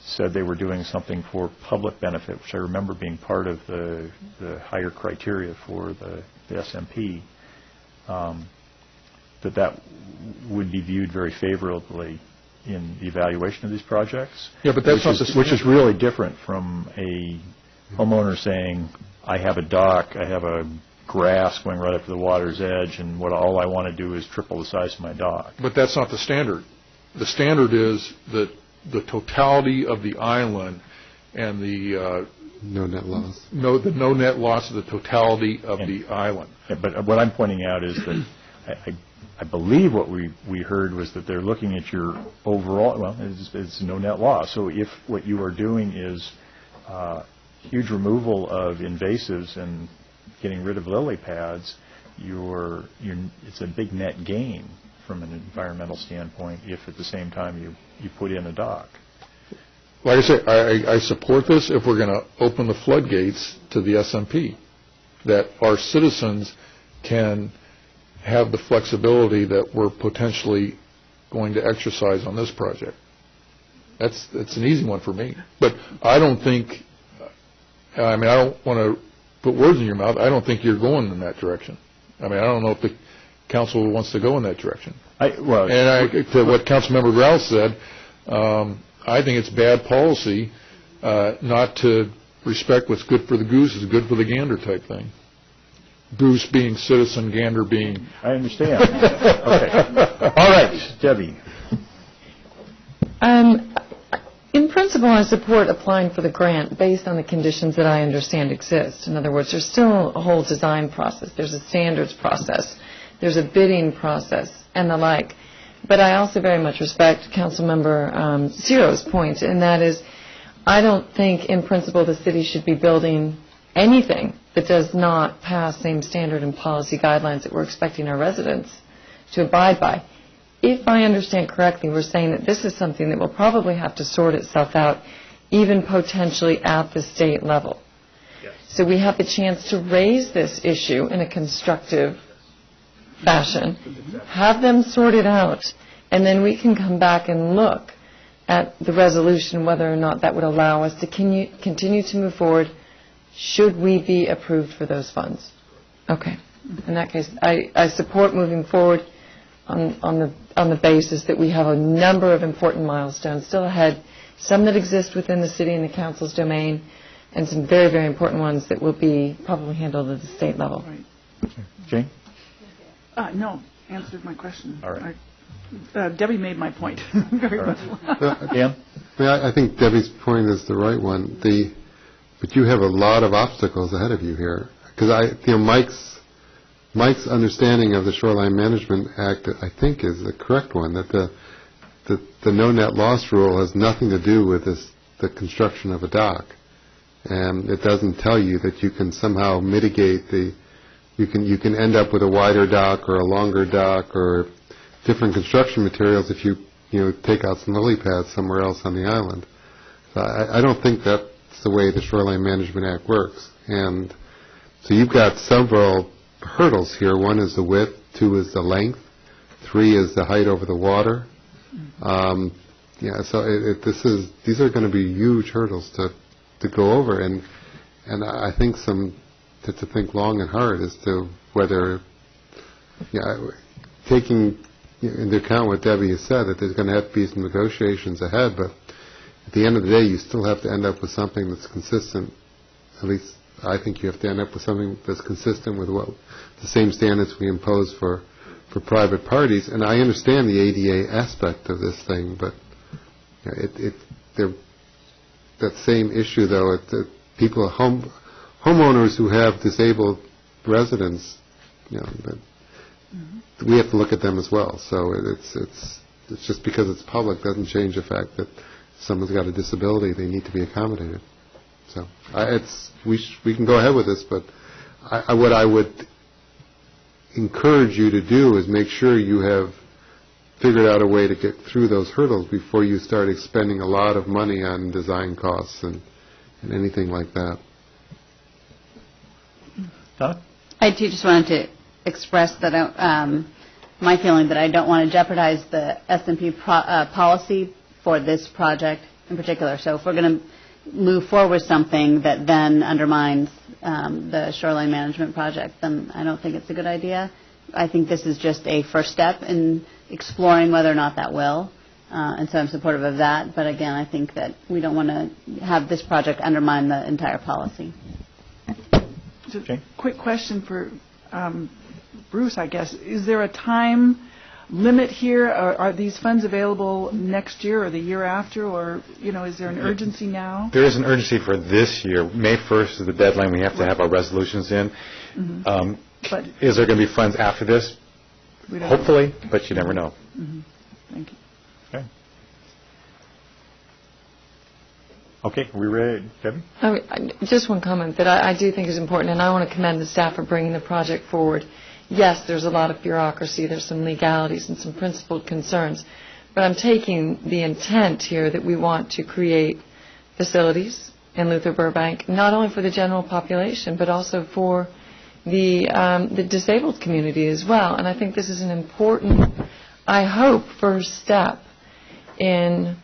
said they were doing something for public benefit, which I remember being part of the higher criteria for the SMP, that would be viewed very favorably in the evaluation of these projects. Yeah, but that's which is really different from a homeowner saying, I have a dock, I have a grass going right up to the water's edge, and all I want to do is triple the size of my dock. But that's not the standard. The standard is that the totality of the island and the no net loss. The no net loss of the totality of the island. Yeah, but what I'm pointing out is that I believe what we heard was that they're looking at your overall. Well, it's no net loss. So if what you are doing is huge removal of invasives and getting rid of lily pads, it's a big net gain from an environmental standpoint if at the same time you put in a dock. Like I say, I support this if we're going to open the floodgates to the SMP, that our citizens can have the flexibility that we're potentially going to exercise on this project. That's an easy one for me. But I don't think, I don't want to put words in your mouth. I don't think you're going in that direction. I don't know if the council wants to go in that direction. To what Councilmember Grouse said, I think it's bad policy not to respect what's good for the goose is good for the gander type thing. Goose being citizen, gander being... I understand. Okay. All right, Debbie. In principle, I support applying for the grant based on the conditions that I understand exist. In other words, there's still a whole design process. There's a standards process. There's a bidding process and the like. But I also very much respect Councilmember Ciro's point, and that is I don't think in principle the city should be building anything that does not pass same standard and policy guidelines that we're expecting our residents to abide by. If I understand correctly, we're saying that this is something that will probably have to sort itself out even potentially at the state level. Yes. So we have the chance to raise this issue in a constructive fashion, have them sort it out, and then we can come back and look at the resolution whether or not that would allow us to continue to move forward should we be approved for those funds. Okay. In that case, I support moving forward on the basis that we have a number of important milestones still ahead, some that exist within the city and the council's domain, and some very, very important ones that will be probably handled at the state level. Right. Jane? No, answered my question. All right. Debbie made my point very well. Dan? I think Debbie's point is the right one. But you have a lot of obstacles ahead of you here. Because Mike's understanding of the Shoreline Management Act, I think, is the correct one. That the no net loss rule has nothing to do with the construction of a dock, and it doesn't tell you that you can somehow mitigate you can end up with a wider dock or a longer dock or different construction materials if you take out some lily pads somewhere else on the island. So I don't think that's the way the Shoreline Management Act works. And so you've got several hurdles here. One is the width, 2 is the length, 3 is the height over the water. So these are going to be huge hurdles to go over, and I think to think long and hard as to whether taking into account what Debbie has said, that there's going to have to be some negotiations ahead, but at the end of the day, you still have to end up with something that's consistent. At least I think you have to end up with something that's consistent with what the same standards we impose for private parties. And I understand the ADA aspect of this thing, but that same issue, though, people, homeowners who have disabled residents, we have to look at them as well. So it's just because it's public doesn't change the fact that someone's got a disability, they need to be accommodated. So we can go ahead with this, but what I would encourage you to do is make sure you have figured out a way to get through those hurdles before you start expending a lot of money on design costs and anything like that. Donna? I too just wanted to express that my feeling that I don't want to jeopardize the S&P policy for this project in particular. So if we're going to move forward with something that then undermines the shoreline management project, then I don't think it's a good idea. I think this is just a first step in exploring whether or not that will. And so I'm supportive of that. But again, I think that we don't want to have this project undermine the entire policy. Just a quick question for Bruce, I guess. Is there a time limit here? Are these funds available next year or the year after? Or, is there an urgency now? There is an urgency for this year. May 1st is the deadline. We have to have our resolutions in. Mm-hmm. But is there going to be funds after this? Hopefully, but you never know. Mm-hmm. Thank you. Okay. Okay, are we ready, Debbie? Just one comment that I do think is important, and I want to commend the staff for bringing the project forward. Yes, there's a lot of bureaucracy, there's some legalities and some principled concerns, but I'm taking the intent here that we want to create facilities in Luther Burbank, not only for the general population, but also for the disabled community as well. And I think this is an important, I hope, first step in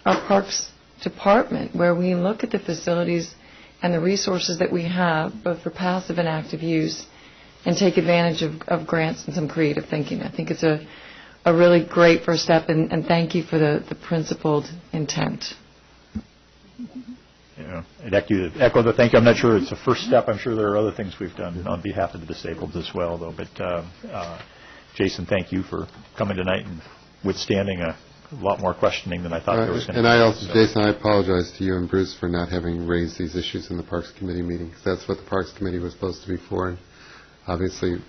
our Parks Department, where we look at the facilities and the resources that we have, both for passive and active use, and take advantage of grants and some creative thinking. I think it's a really great first step, and thank you for the principled intent. Yeah, I'd echo the thank you. I'm not sure it's a first step. I'm sure there are other things we've done on behalf of the disabled as well, though. But Jason, thank you for coming tonight and withstanding a lot more questioning than I thought there was going to be. And I also, Jason, I apologize to you and Bruce for not having raised these issues in the Parks Committee meeting, because that's what the Parks Committee was supposed to be for. And obviously,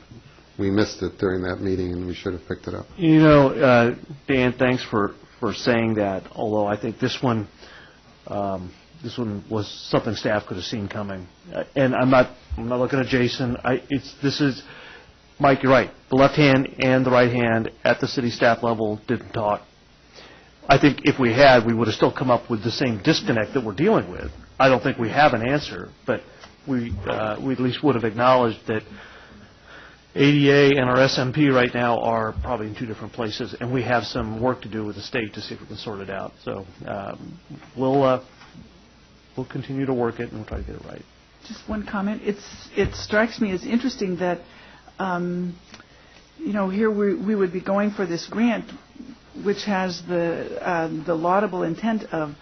we missed it during that meeting, and we should have picked it up. Dan, thanks for saying that. Although I think this one was something staff could have seen coming. And I'm not looking at Jason. This is Mike. You're right. The left hand and the right hand at the city staff level didn't talk. I think if we had, we would have still come up with the same disconnect that we're dealing with. I don't think we have an answer, but we at least would have acknowledged that ADA and our SMP right now are probably in two different places, and we have some work to do with the state to see if we can sort it out. So we'll continue to work it, and we'll try to get it right. Just one comment. It strikes me as interesting that, here we would be going for this grant, which has the laudable intent of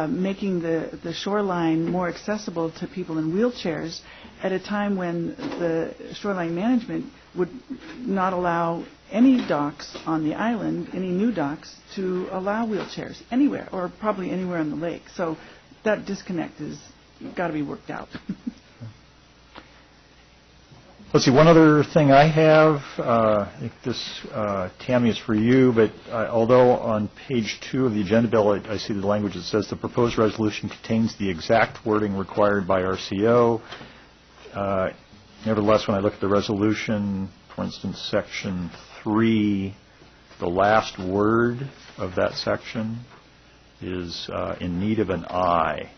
making the shoreline more accessible to people in wheelchairs at a time when the shoreline management would not allow any docks on the island, any new docks, to allow wheelchairs anywhere, or probably anywhere on the lake. So that disconnect has got to be worked out. Let's see, one other thing I have, I think this, Tammy, is for you, but although on page 2 of the agenda bill I see the language that says the proposed resolution contains the exact wording required by RCO, nevertheless, when I look at the resolution, for instance, section 3, the last word of that section is in need of an I.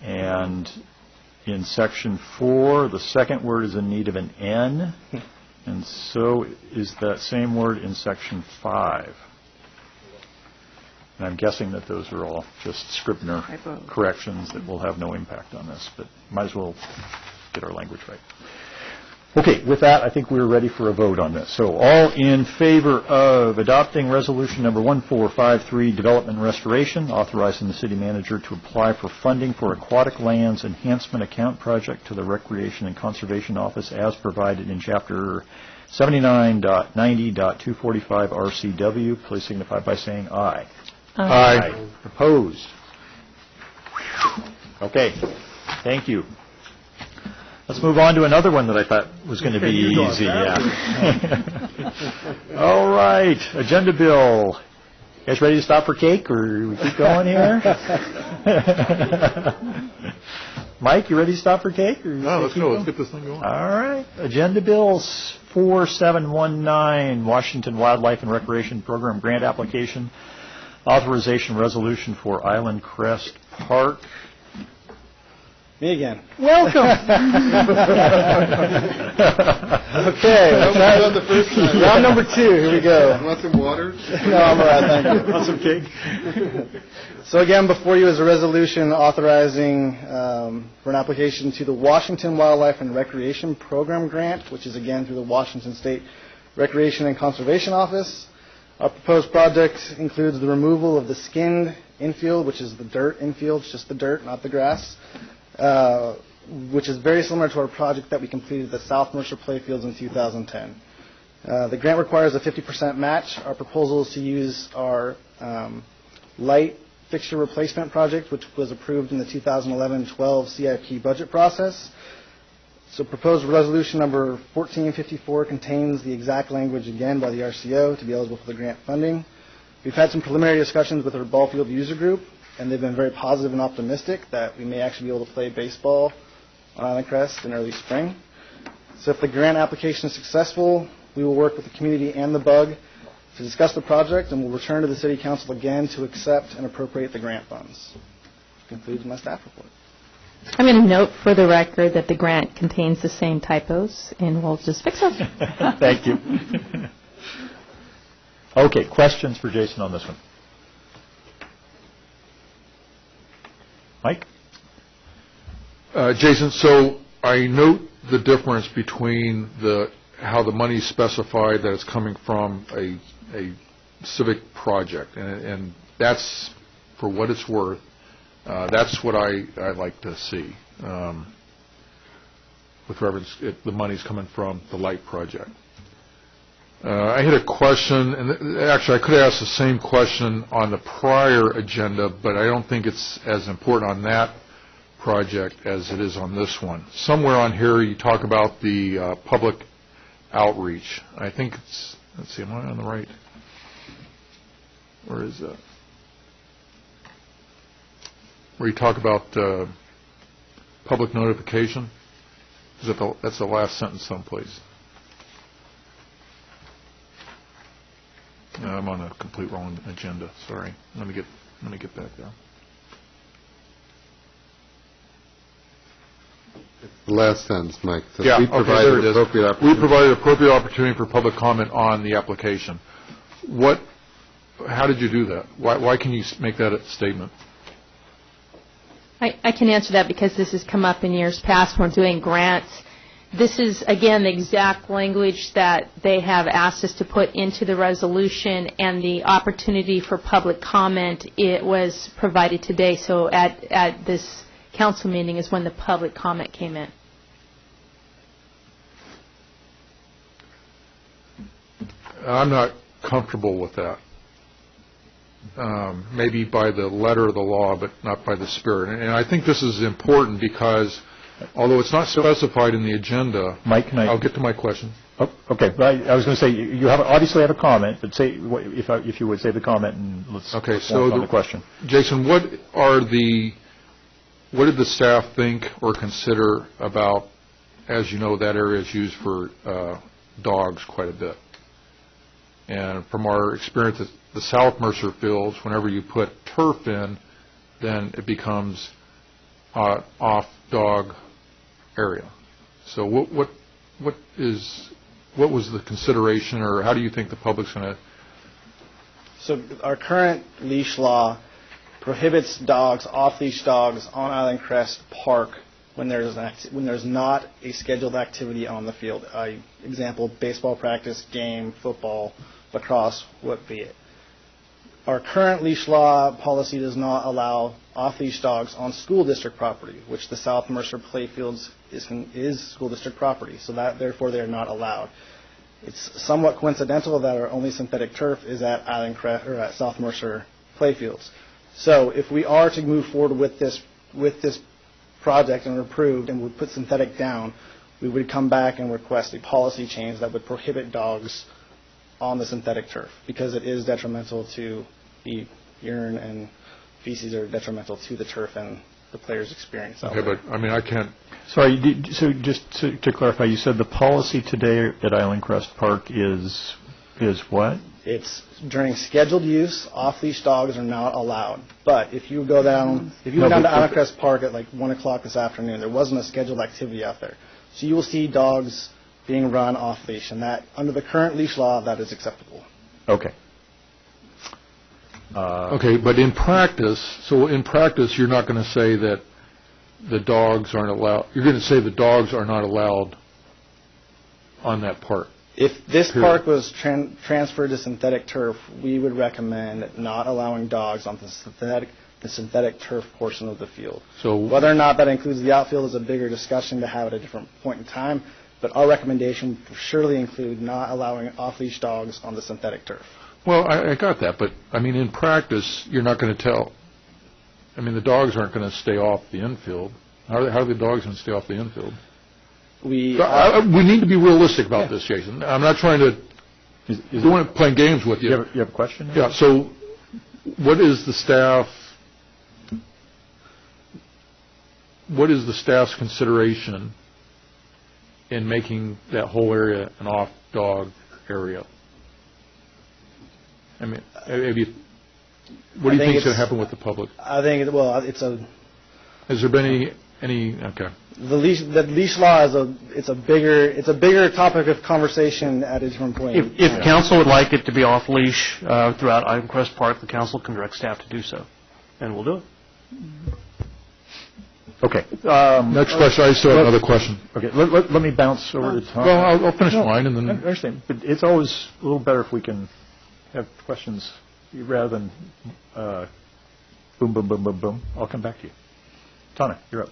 And in section 4, the second word is in need of an N, and so is that same word in section 5. And I'm guessing that those are all just Scribner corrections that will have no impact on this, but might as well get our language right. Okay, with that, I think we're ready for a vote on this. So all in favor of adopting resolution number 1453, development and restoration, authorizing the city manager to apply for funding for aquatic lands enhancement account project to the Recreation and Conservation Office as provided in chapter 79.90.245 RCW, please signify by saying aye. Aye. Opposed? Okay, thank you. Let's move on to another one that I thought was going to be easy. Yeah. All right, agenda bill. You guys ready to stop for cake, or we keep going here? Mike, you ready to stop for cake? Or no, let's go. Let's get this thing going. All right. Agenda bills 4719, Washington Wildlife and Recreation Program grant application, authorization resolution for Island Crest Park. Me again. Welcome. Okay. On the first time. Round number 2. Here we go. Want some water? No, I'm all right. Thank you. Want some cake? So again, before you is a resolution authorizing for an application to the Washington Wildlife and Recreation Program grant, which is again through the Washington State Recreation and Conservation Office. Our proposed project includes the removal of the skinned infield, which is the dirt infield, just the dirt, not the grass. Which is very similar to our project that we completed at the South Mercer Playfields in 2010. The grant requires a 50% match. Our proposal is to use our light fixture replacement project, which was approved in the 2011-12 CIP budget process. So proposed resolution number 1454 contains the exact language again by the RCO to be eligible for the grant funding. We've had some preliminary discussions with our ball field user group, and they've been very positive and optimistic that we may actually be able to play baseball on Island Crest in early spring. So if the grant application is successful, we will work with the community and the BUG to discuss the project, and we'll return to the City Council again to accept and appropriate the grant funds. This concludes my staff report. I'm going to note for the record that the grant contains the same typos, and we'll just fix them. Thank you. Okay, questions for Jason on this one? Mike? Jason, so I note the difference between how the money is specified that it's coming from a civic project, and that's, for what it's worth, that's what I like to see, with reference the money's coming from the light project. I had a question, and actually I could ask the same question on the prior agenda, but I don't think it's as important on that project as it is on this one. Somewhere on here you talk about the public outreach. I think it's, let's see, am I on the right? Where is that? Where you talk about public notification? That's the last sentence someplace. I'm on a complete wrong agenda. Sorry. Let me get back there. last sentence, Mike. So Yeah, we okay, provided there it is. appropriate opportunity. We provided appropriate opportunity for public comment on the application. How did you do that? Why can you make that a statement? I can answer that because this has come up in years past when doing grants. This is, again, the exact language that they have asked us to put into the resolution, and the opportunity for public comment, it was provided today. So at this council meeting is when the public comment came in. I'm not comfortable with that. Maybe by the letter of the law, but not by the spirit. And I think this is important because, although it's not specified in the agenda, Mike, I'll get to my question. Oh, okay, I was going to say you obviously have a comment, but say if you would say the comment and let's okay. Let's So on the question. Jason, what did the staff think or consider about? As you know, that area is used for dogs quite a bit, and from our experience at the South Mercer fields, whenever you put turf in, then it becomes off dog area. So what was the consideration, or how do you think the public's going to? So our current leash law prohibits dogs, off-leash dogs, on Island Crest Park when there's not a scheduled activity on the field. Example: baseball practice, game, football, lacrosse, what be it. Our current leash law policy does not allow off-leash dogs on school district property, which the South Mercer Playfields is school district property, so that therefore they are not allowed. It's somewhat coincidental that our only synthetic turf is at Island Crest or at South Mercer Playfields. So if we are to move forward with this project and approved and would put synthetic down, we would come back and request a policy change that would prohibit dogs on the synthetic turf, because it is detrimental to the urine and feces are detrimental to the turf and the player's experience. Okay, but I mean I can't. Sorry, so just to clarify, you said the policy today at Island Crest Park is what? It's during scheduled use, off-leash dogs are not allowed. But if you go down, to Island Crest Park at like 1 o'clock this afternoon, there wasn't a scheduled activity out there, so you will see dogs being run off-leash, and that, under the current leash law, that is acceptable. Okay. Okay, but in practice, you're not going to say that the dogs aren't allowed. You're going to say the dogs are not allowed on that park. If this park was transferred to synthetic turf, we would recommend not allowing dogs on the synthetic turf portion of the field. So whether or not that includes the outfield is a bigger discussion to have at a different point in time. But our recommendation would surely include not allowing off-leash dogs on the synthetic turf. Well, I got that, but I mean, in practice, you're not going to tell. I mean, the dogs aren't going to stay off the infield. How are the dogs going to stay off the infield? We need to be realistic about this, Jason. I'm not trying to. I want to play games with you. You have a question? Yeah. So, what is the staff? What is the staff's consideration in making that whole area an off-dog area? I mean, what do you think is going to happen with the public? I think it's a. Has there been any? Okay. The leash law is a bigger topic of conversation at a different point. If council would like it to be off leash throughout Island Crest Park, the council can direct staff to do so, and we'll do it. Okay. Next question. I still have another question. Okay. Let me bounce over to Tom. Well, I'll finish mine and then. I understand, but it's always a little better if we can have questions rather than boom, boom, boom, boom, boom. I'll come back to you. Tana, you're up.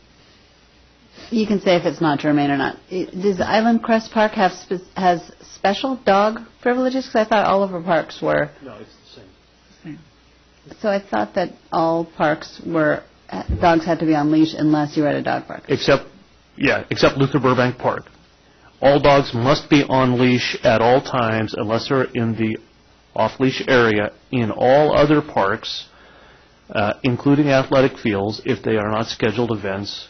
You can say if it's not germane or not. Does Island Crest Park has special dog privileges? Because I thought all of our parks were. No, it's the same. So I thought that all parks were dogs had to be on leash unless you were at a dog park. Except Luther Burbank Park. All dogs must be on leash at all times unless they're in the off-leash area. In all other parks, including athletic fields, if they are not scheduled events,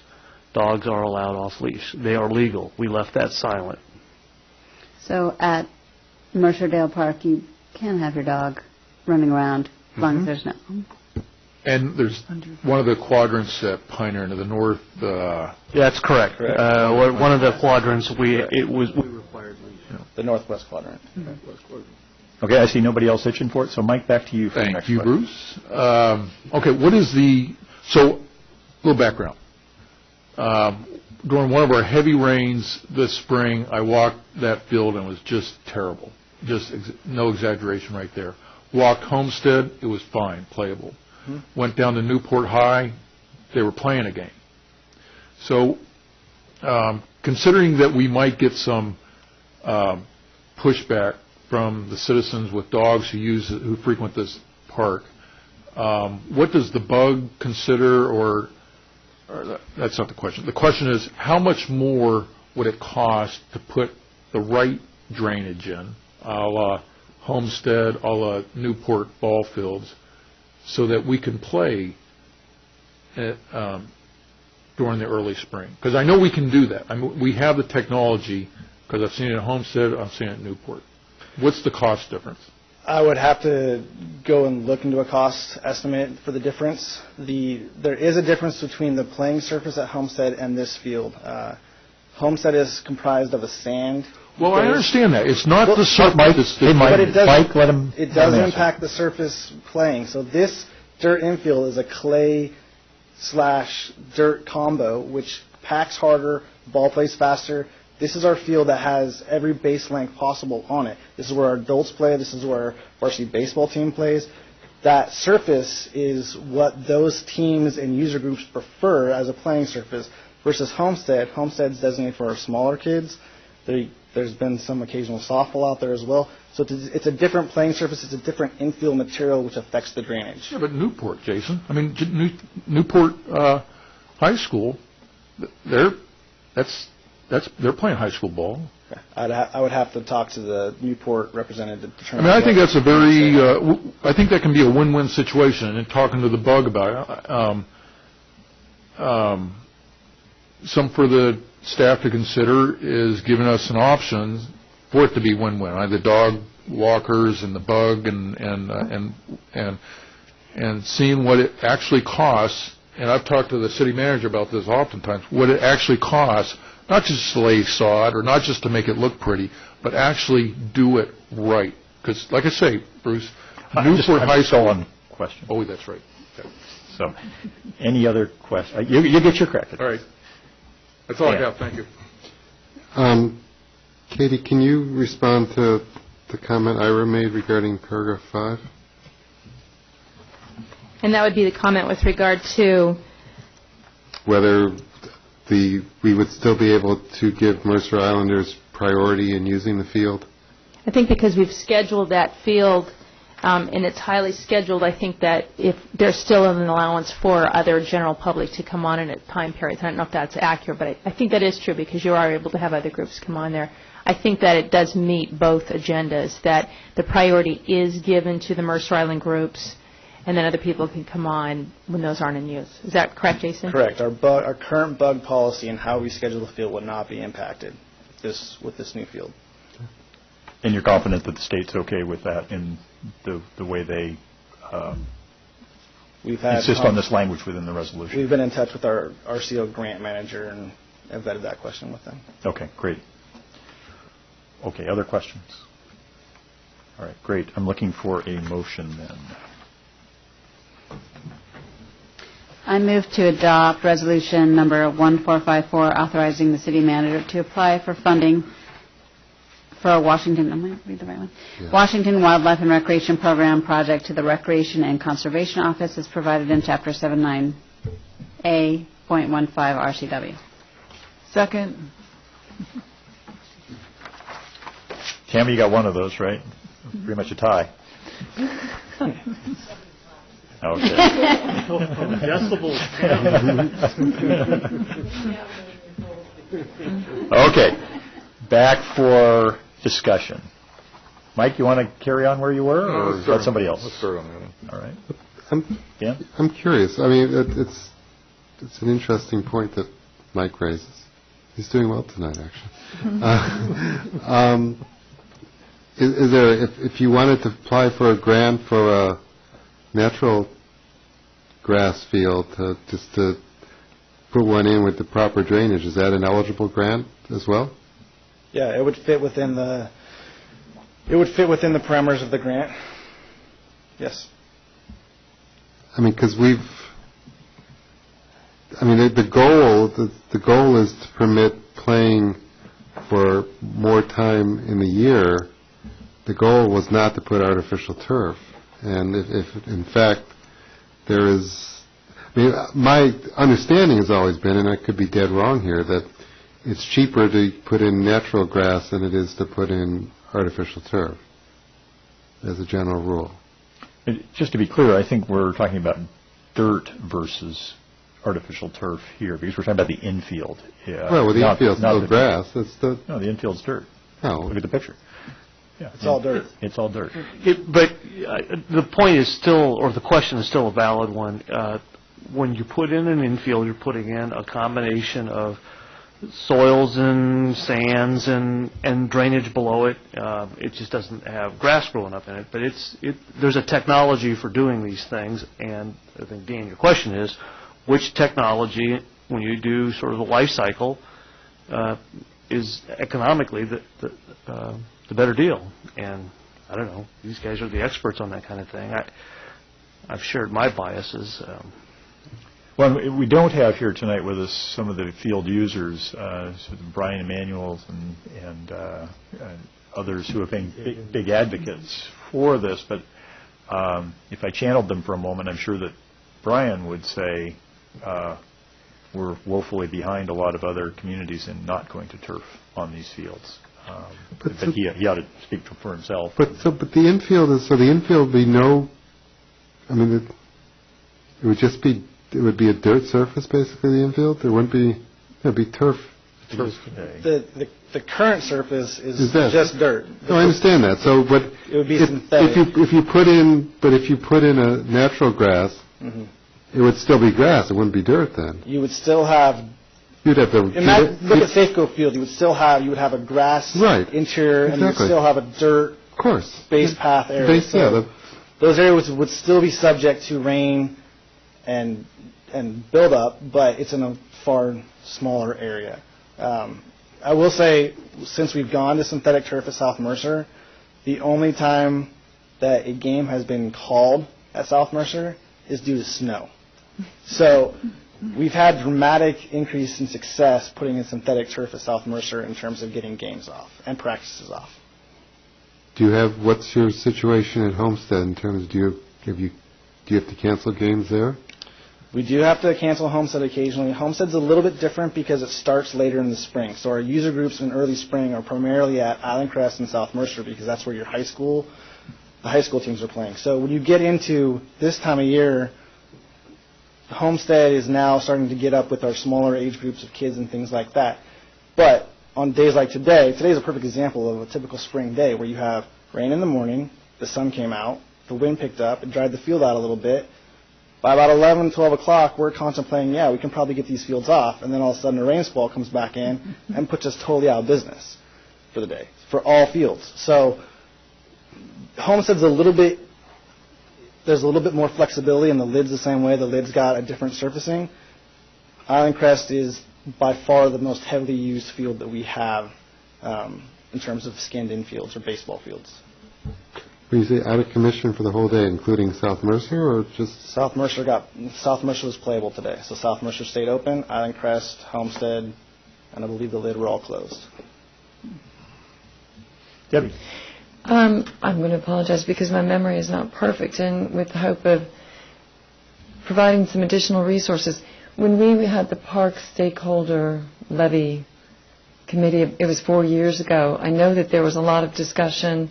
dogs are allowed off-leash. They are legal. We left that silent. So at Mercer Dale Park, you can have your dog running around as long as there's no. And there's one of the quadrants at Pioneer to the north. That's correct. One of the quadrants we required. The northwest quadrant. Okay, I see nobody else itching for it, so Mike, back to you for the Thank next you, question. Bruce. Okay, what is so, a little background. During one of our heavy rains this spring, I walked that field and it was just terrible. Just no exaggeration right there. Walked Homestead, it was fine, playable. Went down to Newport High, they were playing a game. So, considering that we might get some pushback from the citizens with dogs who frequent this park, what does the bug consider, or that's not the question. The question is, how much more would it cost to put the right drainage in, a la Homestead, a la Newport ball fields, so that we can play during the early spring? Because I know we can do that. I mean, we have the technology, because I've seen it at Homestead, I've seen it at Newport. What's the cost difference? I would have to go and look into a cost estimate for the difference. There is a difference between the playing surface at Homestead and this field. Homestead is comprised of a sand. Well, I understand that. It's not the surface. But it does impact the surface playing. So this dirt infield is a clay/dirt combo, which packs harder, ball plays faster. This is our field that has every base length possible on it. This is where our adults play. This is where our varsity baseball team plays. That surface is what those teams and user groups prefer as a playing surface versus Homestead. Homestead's designated for our smaller kids. There's been some occasional softball out there as well. So it's a different playing surface. It's a different infield material which affects the drainage. Yeah, but Newport, Jason. I mean, Newport High School, they're playing high school ball. Okay. I would have to talk to the Newport representative to determine. I mean, I think that's I think that can be a win-win situation. And talking to the bug about it, some for the staff to consider is giving us an option for it to be win-win. The dog walkers and the bug and seeing what it actually costs. And I've talked to the city manager about this oftentimes. What it actually costs. Not just to lay sod or not just to make it look pretty, but actually do it right. Because, like I say, Bruce, Newport High School. Question. Oh, that's right. Okay. So, any other questions? You get your crack. All right. That's all I have. Thank you. Katie, can you respond to the comment Ira made regarding paragraph 5? And that would be the comment with regard to whether we would still be able to give Mercer Islanders priority in using the field? I think because we've scheduled that field and it's highly scheduled, I think that if there's still an allowance for other general public to come on in at time periods. I don't know if that's accurate, but I think that is true because you are able to have other groups come on there. I think that it does meet both agendas, that the priority is given to the Mercer Island groups, and then other people can come on when those aren't in use. Is that correct, Jason? Correct. Our current bug policy and how we schedule the field would not be impacted with this new field. And you're confident that the state's okay with that in the way they insist on this language within the resolution? We've been in touch with our RCO grant manager and have vetted that question with them. Okay, great. Okay, other questions? All right, great. I'm looking for a motion then. I move to adopt resolution number 1454, authorizing the city manager to apply for funding for a Washington Wildlife and Recreation Program project to the Recreation and Conservation Office as provided in Chapter 79A.15 RCW. Second. Tammy, you got one of those, right? Pretty much a tie. Okay. Okay. Back for discussion. Mike, you want to carry on where you were, or is that somebody else? Let's start on that. All right. I'm curious. I mean, it's an interesting point that Mike raises. He's doing well tonight, actually. Is there, if you wanted to apply for a grant for a natural grass field just to put one in with the proper drainage. Is that an eligible grant as well? Yeah, it would fit within the parameters of the grant. Yes. I mean, because the goal is to permit playing for more time in the year. The goal was not to put artificial turf. And if in fact there is, my understanding has always been, and I could be dead wrong here, that it's cheaper to put in natural grass than it is to put in artificial turf, as a general rule. Just to be clear, I think we're talking about dirt versus artificial turf here, because we're talking about the infield. Yeah. Well, the infield's still grass. No, the infield's dirt. No. Look at the picture. Yeah, it's all dirt. It's all dirt. But the point is still, or the question is still a valid one. When you put in an infield, you're putting in a combination of soils and sands and drainage below it. It just doesn't have grass growing up in it. But there's a technology for doing these things, and I think, Dan, your question is, which technology, when you do sort of the life cycle, is economically the better deal? And I don't know. These guys are the experts on that kind of thing. I've shared my biases. Well, we don't have here tonight with us some of the field users, Brian Emanuels and others who have been big advocates for this. But if I channeled them for a moment, I'm sure that Brian would say we're woefully behind a lot of other communities in not going to turf on these fields. But he ought to speak for himself. But the infield would be no. I mean, it would just be. It would be a dirt surface, basically, the infield. There wouldn't be. There'd be turf. The current surface is just dirt. No, I understand that. So, but it would be synthetic. If you put in a natural grass, mm-hmm. It would still be grass. It wouldn't be dirt then. You would still have. You'd have to. Look at Safeco Field. You would have a grass interior, exactly. And you would still have a dirt. Of course. Base path area. Those areas would still be subject to rain and build up, but it's in a far smaller area. I will say, since we've gone to synthetic turf at South Mercer, the only time that a game has been called at South Mercer is due to snow. So we've had dramatic increase in success putting in synthetic turf at South Mercer in terms of getting games off and practices off. What's your situation at Homestead in terms of do you have to cancel games there? We do have to cancel Homestead occasionally. Homestead's a little bit different because it starts later in the spring. So our user groups in early spring are primarily at Island Crest and South Mercer because that's where the high school teams are playing. So when you get into this time of year, Homestead is now starting to get up with our smaller age groups of kids and things like that. But on days like today's a perfect example of a typical spring day where you have rain in the morning, the sun came out, the wind picked up, it dried the field out a little bit. By about 11, 12 o'clock, we're contemplating, we can probably get these fields off. And then all of a sudden a rain squall comes back in and puts us totally out of business for the day, for all fields. So Homestead's there's a little bit more flexibility, and the lid's the same way. The lid's got a different surfacing. Island Crest is by far the most heavily used field that we have in terms of skinned-in fields or baseball fields. When you say out of commission for the whole day, including South Mercer, or just South Mercer was playable today. So South Mercer stayed open. Island Crest, Homestead, and I believe the lid were all closed. Debbie. I'm going to apologize because my memory is not perfect, and with the hope of providing some additional resources. When we had the park stakeholder levy committee, it was 4 years ago, I know that there was a lot of discussion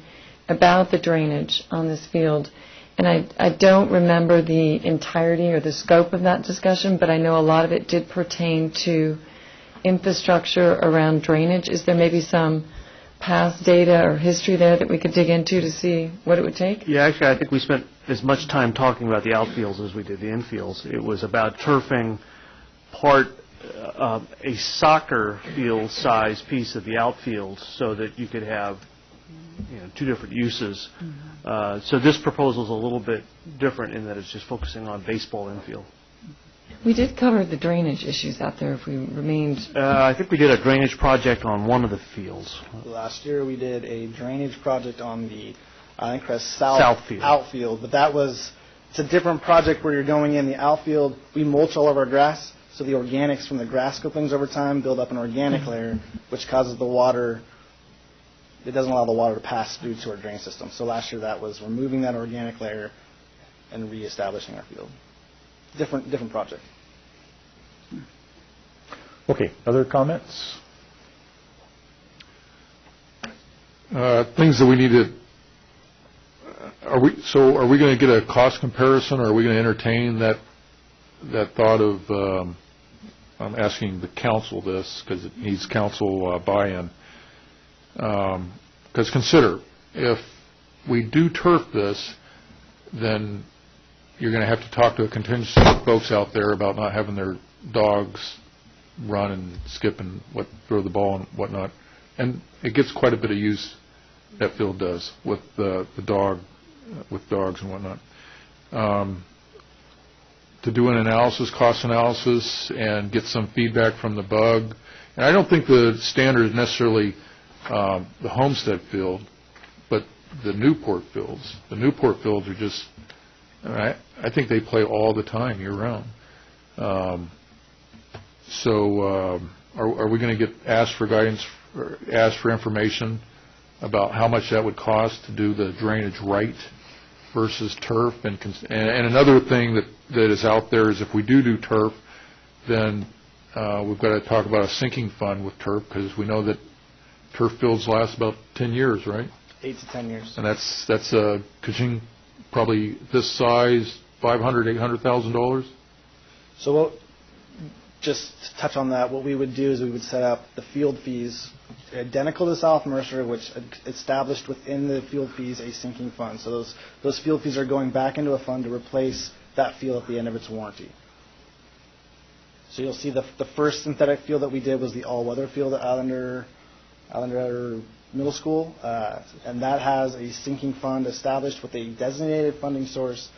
about the drainage on this field, and I don't remember the entirety or the scope of that discussion, but I know a lot of it did pertain to infrastructure around drainage. Is there maybe some past data or history there that we could dig into to see what it would take? Yeah, actually, I think we spent as much time talking about the outfields as we did the infields. It was about turfing a soccer field size piece of the outfield so that you could have two different uses. So this proposal is a little bit different in that it's just focusing on baseball infield. We did cover the drainage issues out there if we remained. I think we did a drainage project on one of the fields. Last year we did a drainage project on the Island Crest South Southfield. outfield, but it's a different project where you're going in the outfield. We mulch all of our grass, so the organics from the grass clippings over time build up an organic layer, which causes the water. It doesn't allow the water to pass through to our drain system. So last year that was removing that organic layer and reestablishing our field. Different project. Okay, other comments? Things that we need to. Are we going to get a cost comparison, or are we going to entertain that thought of? I'm asking the council this because it needs council buy-in. Because consider, if we do turf this, then you're going to have to talk to a contingency of folks out there about not having their dogs run and skip and throw the ball and whatnot. And it gets quite a bit of use, that field does, with the with dogs and whatnot. To do an analysis, cost analysis, and get some feedback from the bug. And I don't think the standard is necessarily the Homestead field, but the Newport fields. The Newport fields are just, I think they play all the time, year-round. So are we going to get asked for guidance, or asked for information about how much that would cost to do the drainage right versus turf? And another thing that is out there is if we do turf, then we've got to talk about a sinking fund with turf, because we know that turf fields last about 10 years, right? 8 to 10 years. And that's a probably this size, $500,000, $800,000. So just to touch on that, what we would do is we would set up the field fees identical to South Mercer, which established within the field fees a sinking fund. So those field fees are going back into a fund to replace that field at the end of its warranty. So you'll see the first synthetic field that we did was the all-weather field at Islander Middle School, and that has a sinking fund established with a designated funding source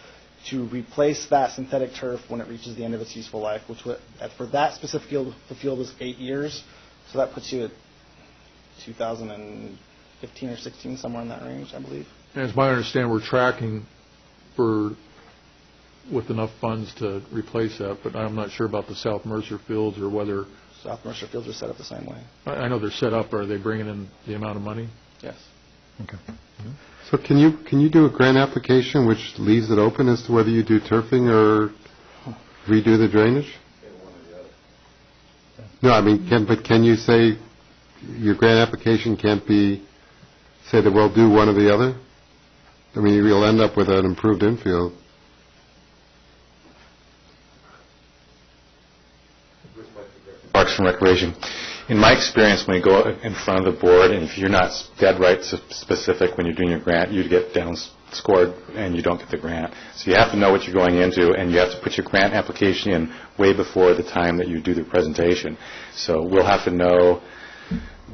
to replace that synthetic turf when it reaches the end of its useful life, which for that specific field, the field was 8 years. So that puts you at 2015 or 16, somewhere in that range, I believe. And as my understanding, we're tracking with enough funds to replace that, but I'm not sure about the South Mercer fields or whether... South Mercer fields are set up the same way. I know they're set up. Are they bringing in the amount of money? Yes. Okay. Mm-hmm. So can you do a grant application which leaves it open as to whether you do turfing or redo the drainage? No, I mean, can you say your grant application can't be say that we'll do one or the other? I mean, you'll end up with an improved infield. Parks and Recreation. In my experience, when you go in front of the board, and if you're not dead right specific when you're doing your grant, you get down scored and you don't get the grant. So you have to know what you're going into, and you have to put your grant application in way before the time that you do the presentation. So we'll have to know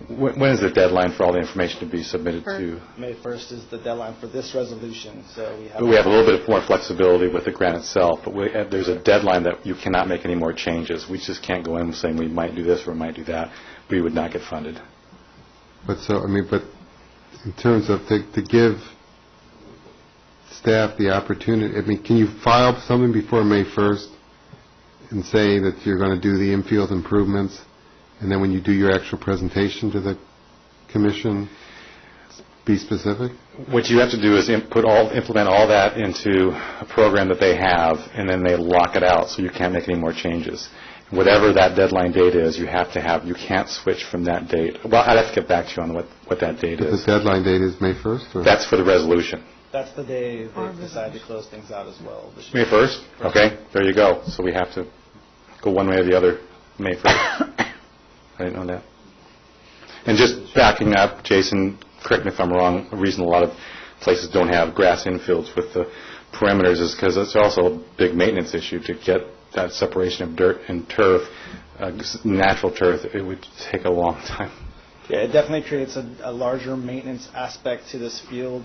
when is the deadline for all the information to be submitted to. May 1st is the deadline for this resolution. So we have a little bit more flexibility with the grant itself, but there's a deadline that you cannot make any more changes. We just can't go in saying we might do this or we might do that. We would not get funded. But in terms of to give staff the opportunity, I mean, can you file something before May 1st and say that you're going to do the infield improvements? And then when you do your actual presentation to the commission, be specific? What you have to do is implement all that into a program that they have, and then they lock it out so you can't make any more changes. Whatever that deadline date is, you can't switch from that date. Well, I'd have to get back to you on what that date is. The deadline date is May 1st? Or? That's for the resolution. That's the day they decide to close things out as well. May 1st? Okay, there you go. So we have to go one way or the other May 1st. I didn't know that. And just backing up, Jason, correct me if I'm wrong, the reason a lot of places don't have grass infields with the perimeters is because it's also a big maintenance issue to get that separation of dirt and turf, natural turf. It would take a long time. Yeah, it definitely creates a larger maintenance aspect to this field.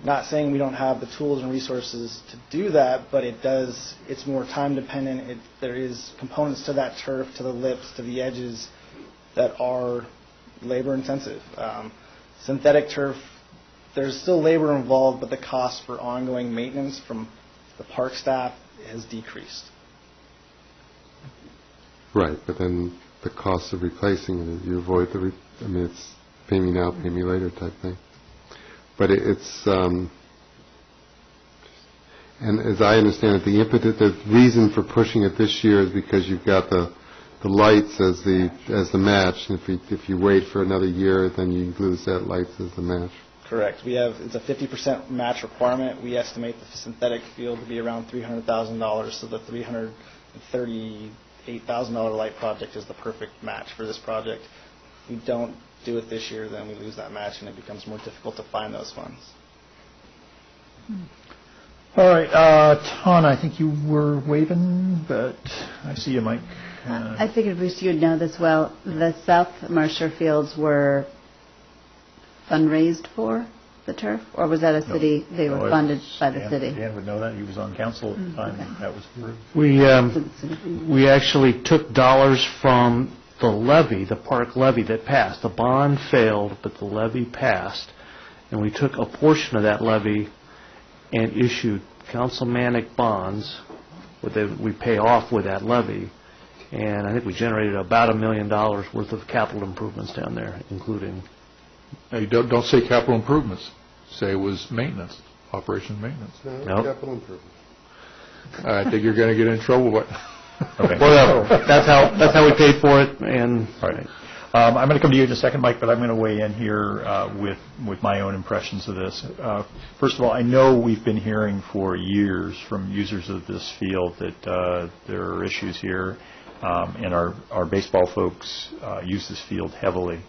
Not saying we don't have the tools and resources to do that, but it's more time dependent. There is components to that turf, to the lips, to the edges that are labor intensive. Synthetic turf, there's still labor involved, but the cost for ongoing maintenance from the park staff has decreased. Right, but then the cost of replacing it, you avoid it's pay me now, pay me later type thing. But it's, and as I understand it, the reason for pushing it this year is because you've got the lights as the match, and if you wait for another year, then you lose that lights as the match. Correct. It's a 50% match requirement. We estimate the synthetic field to be around $300,000, so the $338,000 light project is the perfect match for this project. If we don't do it this year, then we lose that match, and it becomes more difficult to find those funds. All right, Ton, I think you were waving, but I see you, Mike. I figured, Bruce, you'd know this well. The South Mercer fields were fundraised for the turf, or was that a city? They were funded by the city. Dan would know that. He was on council at the time. Okay. That was approved. We actually took dollars from the levy, the park levy that passed. The bond failed, but the levy passed, and we took a portion of that levy and issued councilmanic bonds that we pay off with that levy. And I think we generated about $1 million worth of capital improvements down there, including. Hey, don't say capital improvements. Say it was maintenance, operation maintenance. No, capital improvements. I think you're going to get in trouble, but okay. Whatever. That's how we paid for it. And all right. I'm going to come to you in a second, Mike, but I'm going to weigh in here with my own impressions of this. First of all, I know we've been hearing for years from users of this field that there are issues here, and our baseball folks use this field heavily.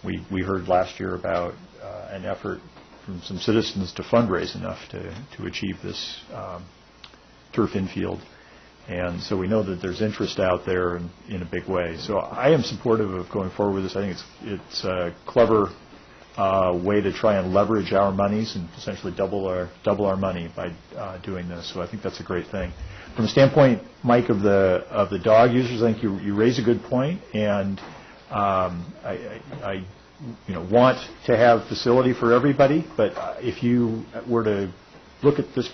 We heard last year about an effort from some citizens to fundraise enough to achieve this turf infield. And so we know that there's interest out there in a big way. So I am supportive of going forward with this. I think it's a clever way to try and leverage our monies and essentially double our money by doing this. So I think that's a great thing. From the standpoint, Mike, of the dog users, I think you raise a good point, and I want to have facility for everybody. But if you were to look at this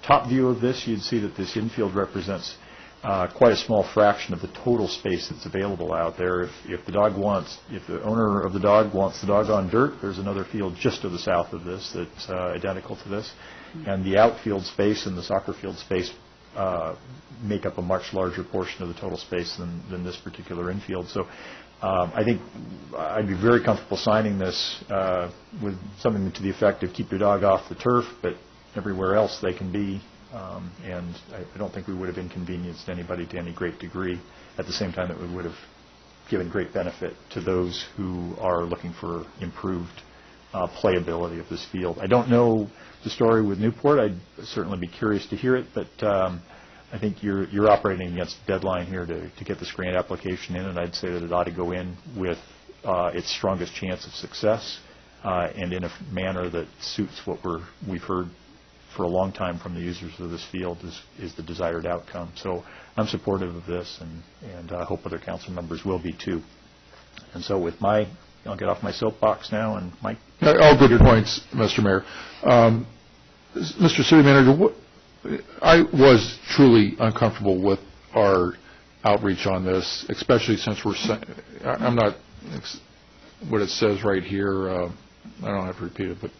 top view of this, you'd see that this infield represents quite a small fraction of the total space that's available out there. If the owner of the dog wants the dog on dirt, there's another field just to the south of this that's identical to this. And the outfield space and the soccer field space make up a much larger portion of the total space than this particular infield. So I think I'd be very comfortable signing this with something to the effect of keep your dog off the turf, but everywhere else they can be, and I don't think we would have inconvenienced anybody to any great degree. At the same time, that we would have given great benefit to those who are looking for improved playability of this field. I don't know the story with Newport. I'd certainly be curious to hear it, but I think you're operating against a deadline here to get this grant application in, and I'd say that it ought to go in with its strongest chance of success and in a manner that suits what we've heard for a long time from the users of this field is the desired outcome. So I'm supportive of this, and I hope other council members will be too. And so I'll get off my soapbox now, and Mike. All good points, Mr. Mayor. Mr. City Manager, I was truly uncomfortable with our outreach on this, especially since I'm not, what it says right here, I don't have to repeat it, but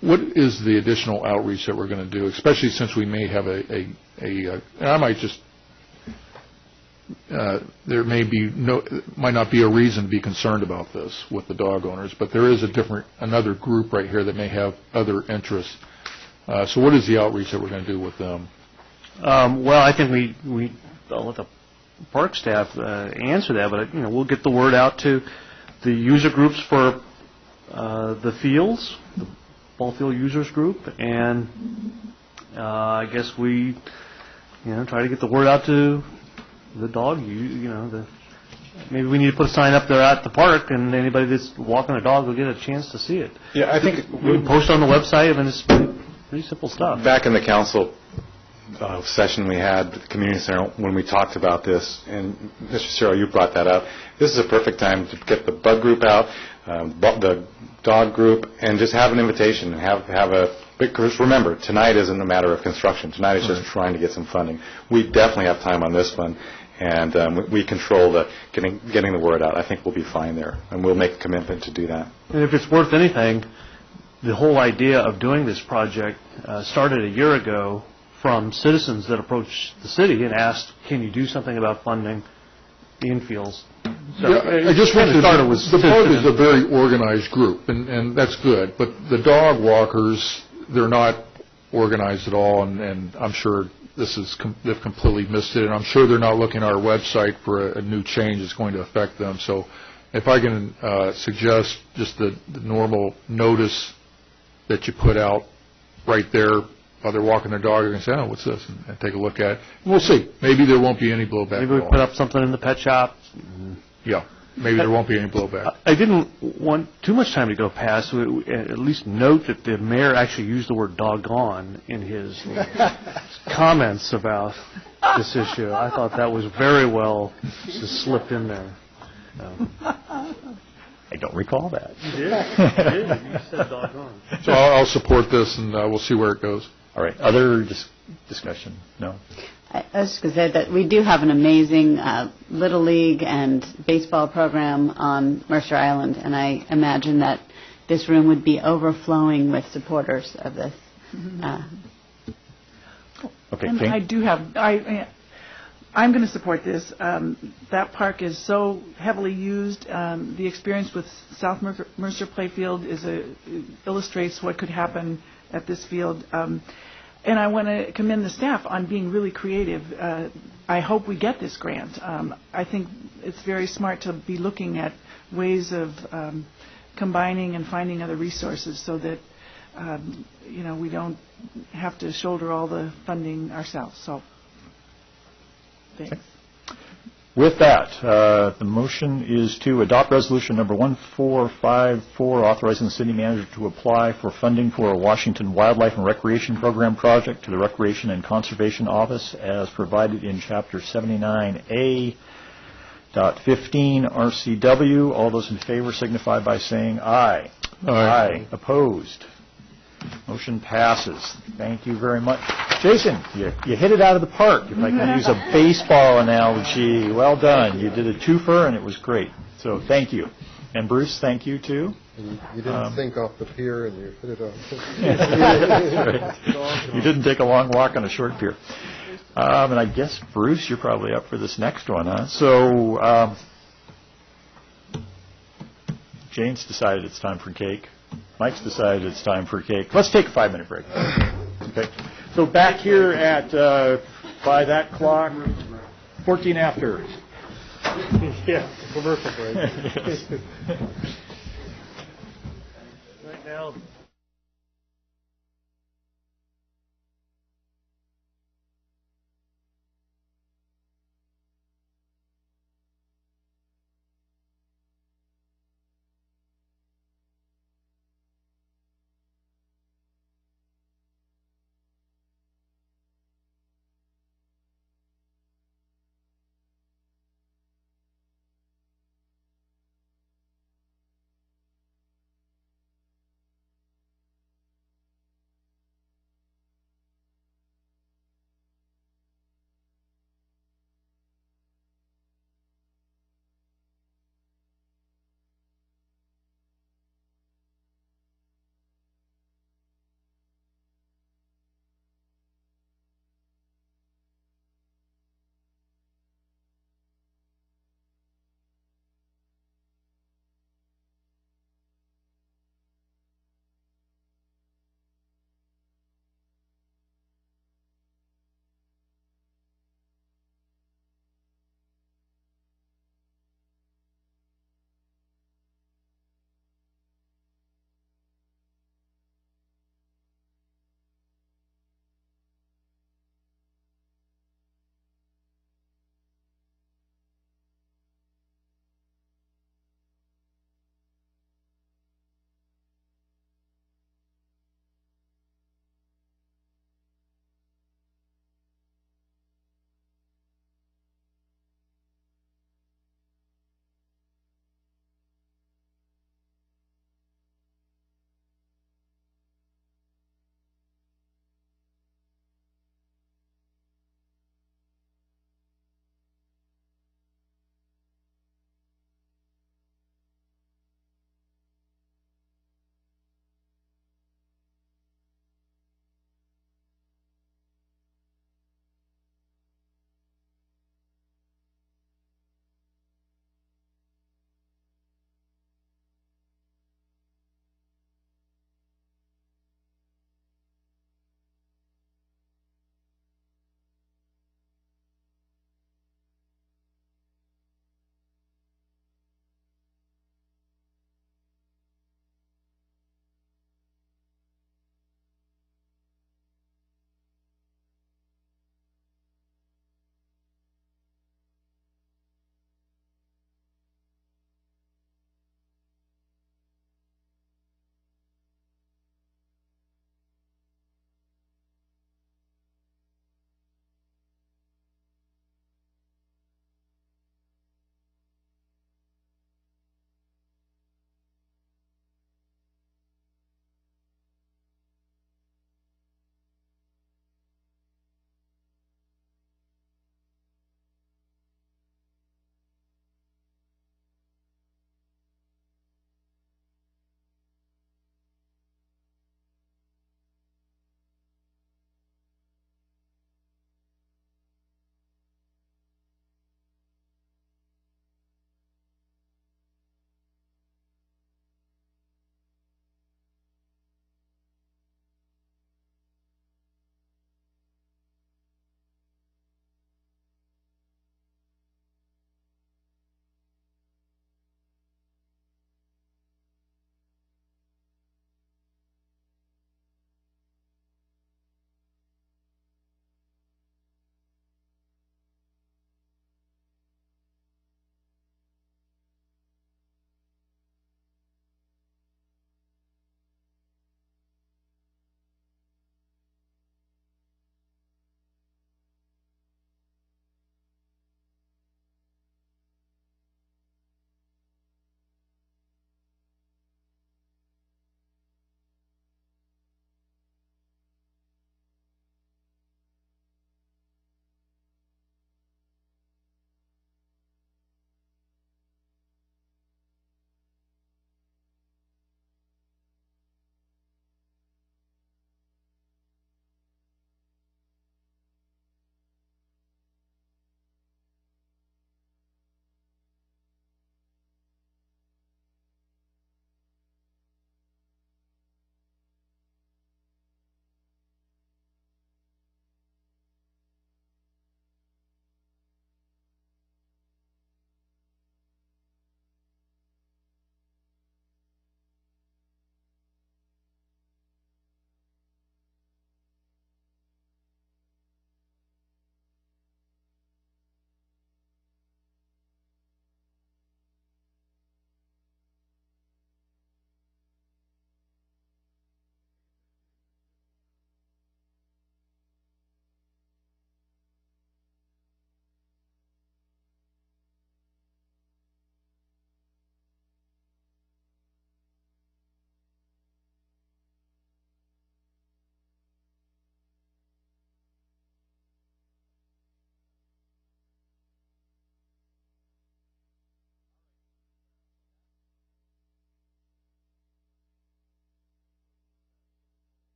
what is the additional outreach that we're going to do, especially since we may have and I might just, there might not be a reason to be concerned about this with the dog owners, but there is another group right here that may have other interests. So what is the outreach that we're going to do with them? Well, I think I'll let the park staff answer that, but we'll get the word out to the user groups for the fields, the ball field users group, and I guess we try to get the word out to the dog, the maybe we need to put a sign up there at the park, and anybody that's walking a dog will get a chance to see it. Yeah, I think we post on the website. I mean, it's pretty simple stuff. Back in the council session we had at the community center when we talked about this, and Mr. Cyril, you brought that up. This is a perfect time to get the bug group out, the dog group, and just have an invitation and have a. Because remember, tonight isn't a matter of construction. Tonight is just trying to get some funding. We definitely have time on this one, and we control the getting the word out. I think we'll be fine there, and we'll make a commitment to do that. And if it's worth anything, the whole idea of doing this project started a year ago from citizens that approached the city and asked, "Can you do something about funding the infields?" So yeah, I just wanted to start. The park is a very organized group, and that's good. But the dog walkers, they're not organized at all, and I'm sure they've completely missed it, and I'm sure they're not looking at our website for a new change that's going to affect them. So if I can suggest just the normal notice that you put out right there while they're walking their dog, they're going to say, "Oh, what's this?" and take a look at it. And we'll see. Maybe there won't be any blowback. Maybe we put up something in the pet shop. Yeah. Maybe there won't be any blowback. I didn't want too much time to go past. At least note that the mayor actually used the word "doggone" in his comments about this issue. I thought that was very well just slipped in there. I don't recall that. You did. You did. You said "doggone." So I'll support this, and we'll see where it goes. All right. Other discussion? No? I was just going to say that we do have an amazing Little League and baseball program on Mercer Island, and I imagine that this room would be overflowing with supporters of this. Okay. And I do have. I'm going to support this. That park is so heavily used. The experience with South Mercer Playfield illustrates what could happen at this field. And I want to commend the staff on being really creative. I hope we get this grant. I think it's very smart to be looking at ways of combining and finding other resources so that we don't have to shoulder all the funding ourselves. So, thanks. With that, the motion is to adopt resolution number 1454, authorizing the city manager to apply for funding for a Washington Wildlife and Recreation Program project to the Recreation and Conservation Office as provided in Chapter 79A.15 RCW. All those in favor signify by saying aye. Aye. Opposed? Motion passes. Thank you very much. Jason, you hit it out of the park, if I can use a baseball analogy. Well done. You did a twofer, and it was great. So thank you. And Bruce, thank you, too. And you didn't sink off the pier, and you hit it off. Right. You didn't take a long walk on a short pier. And I guess, Bruce, you're probably up for this next one, huh? So Jane's decided it's time for cake. Mike's decided it's time for cake. Let's take a 5-minute break. Okay. So back here at, by that clock, 14 after. Yeah, commercial break. Yes. Right now.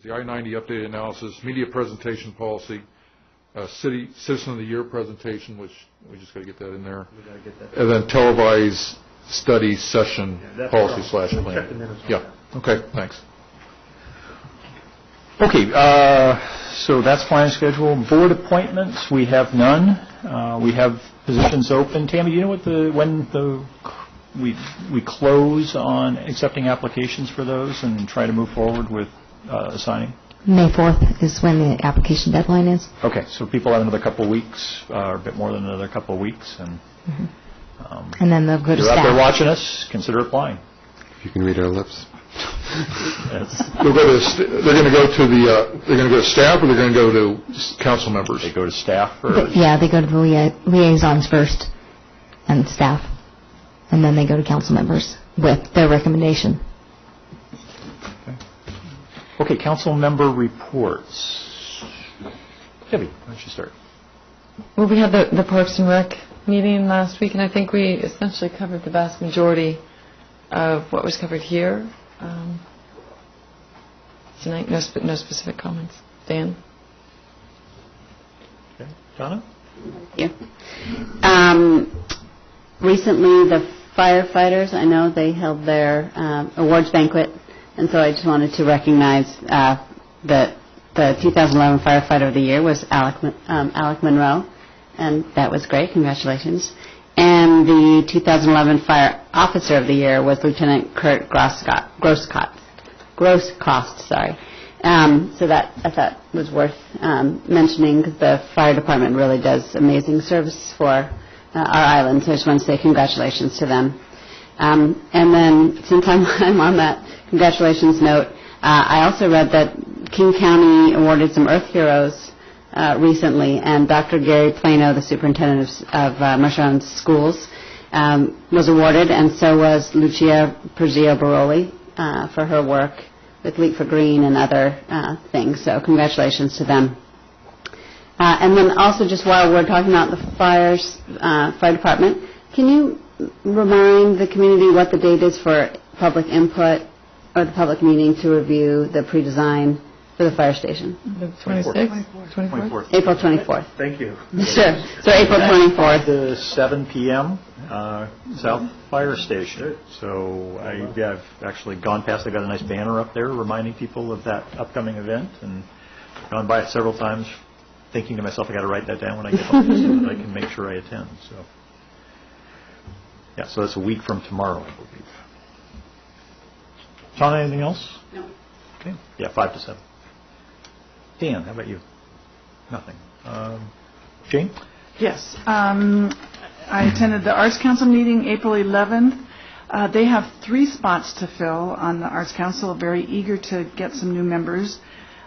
the I-90 updated analysis, media presentation policy, Citizen of the Year presentation, which we just got to get that in there, and then televised study session policy / plan. Yeah. Okay. Thanks. Okay. So that's plan schedule. Board appointments, we have none. We have positions open. Tammy, do you know when we close on accepting applications for those and try to move forward with assigning? May 4th is when the application deadline is. Okay, so people have another couple of weeks, or a bit more than another couple of weeks, and and then they'll go to if you're staff. out there watching us, consider applying. If you can read our lips. They're going to go to staff, or they're going to go to council members. They go to staff first. Yeah, they go to the liaisons first, and staff, and then they go to council members with their recommendation. Okay, council member reports. Debbie, why don't you start? Well, we had the Parks and Rec meeting last week, and I think we essentially covered the vast majority of what was covered here tonight. No specific comments. Dan? Okay. Donna? Thank you. Recently, the firefighters, I know they held their awards banquet, and so I just wanted to recognize that the 2011 Firefighter of the Year was Alec Monroe, and that was great. Congratulations. And the 2011 Fire Officer of the Year was Lieutenant Kurt Grosskost. Sorry. So that I thought was worth mentioning, because the fire department really does amazing service for our island. So I just want to say congratulations to them. And then, since I'm on that congratulations note, I also read that King County awarded some Earth Heroes recently, and Dr. Gary Plano, the superintendent of Mercer Island Schools, was awarded, and so was Lucia Perzio Baroli for her work with Leap for Green and other things. So congratulations to them. And then also, just while we're talking about the fire department, can you remind the community what the date is for public input or the public meeting to review the pre-design for the fire station? The 26th? 24th? April 24th. Thank you. Sure. So April 24th. The 7 p.m. South Fire Station. So I've actually gone past. I got a nice banner up there reminding people of that upcoming event, and gone by it several times, thinking to myself, I got to write that down when I get home so that I can make sure I attend. So yeah, so that's a week from tomorrow, I believe. Shauna, anything else? No. Okay. Yeah, 5 to 7. Dan, how about you? Nothing. Jane? Yes. I attended the Arts Council meeting April 11th. They have 3 spots to fill on the Arts Council, very eager to get some new members.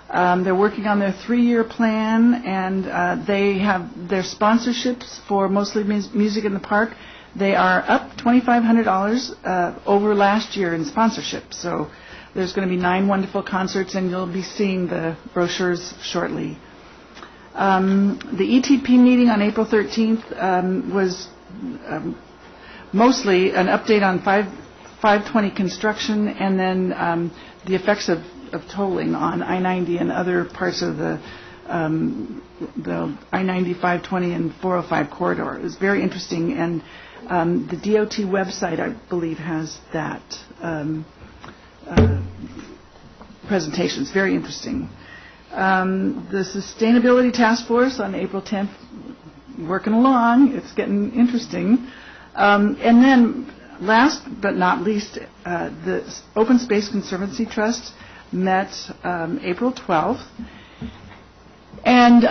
They're working on their 3-year plan, and they have their sponsorships for mostly music in the park. They are up $2,500 over last year in sponsorship. So there's going to be 9 wonderful concerts, and you'll be seeing the brochures shortly. The ETP meeting on April 13th was mostly an update on 520 construction, and then the effects of tolling on I-90 and other parts of the I-90, 520, and 405 corridor. It was very interesting, and the DOT website, I believe, has that presentation. It's very interesting. The Sustainability Task Force on April 10th, working along. It's getting interesting. And then, last but not least, the Open Space Conservancy Trust met April 12th. And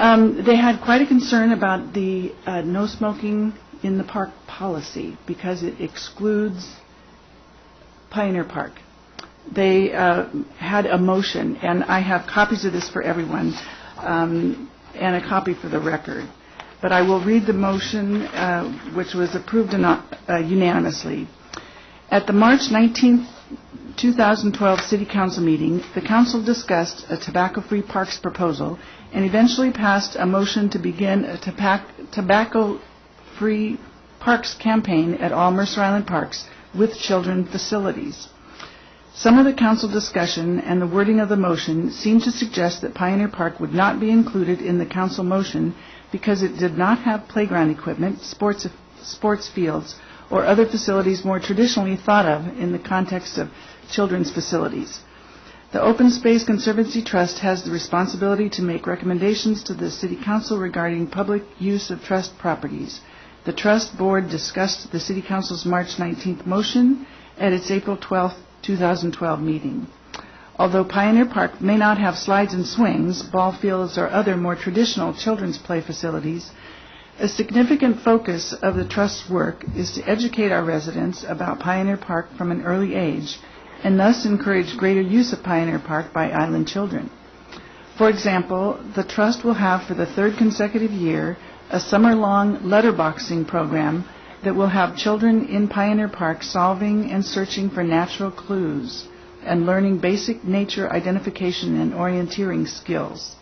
they had quite a concern about the no smoking in the park policy, because it excludes Pioneer Park. They had a motion, and I have copies of this for everyone, and a copy for the record. But I will read the motion, which was approved unanimously. At the March 19th, 2012 City Council meeting, the Council discussed a tobacco-free parks proposal and eventually passed a motion to begin a tobacco-free parks campaign at all Mercer Island parks with children facilities. Some of the council discussion and the wording of the motion seem to suggest that Pioneer Park would not be included in the council motion because it did not have playground equipment, sports fields, or other facilities more traditionally thought of in the context of children's facilities. The Open Space Conservancy Trust has the responsibility to make recommendations to the City Council regarding public use of trust properties. The Trust Board discussed the City Council's March 19th motion at its April 12th, 2012 meeting. Although Pioneer Park may not have slides and swings, ball fields, or other more traditional children's play facilities, a significant focus of the Trust's work is to educate our residents about Pioneer Park from an early age and thus encourage greater use of Pioneer Park by island children. For example, the Trust will have for the third consecutive year a summer-long letterboxing program that will have children in Pioneer Park solving and searching for natural clues and learning basic nature identification and orienteering skills.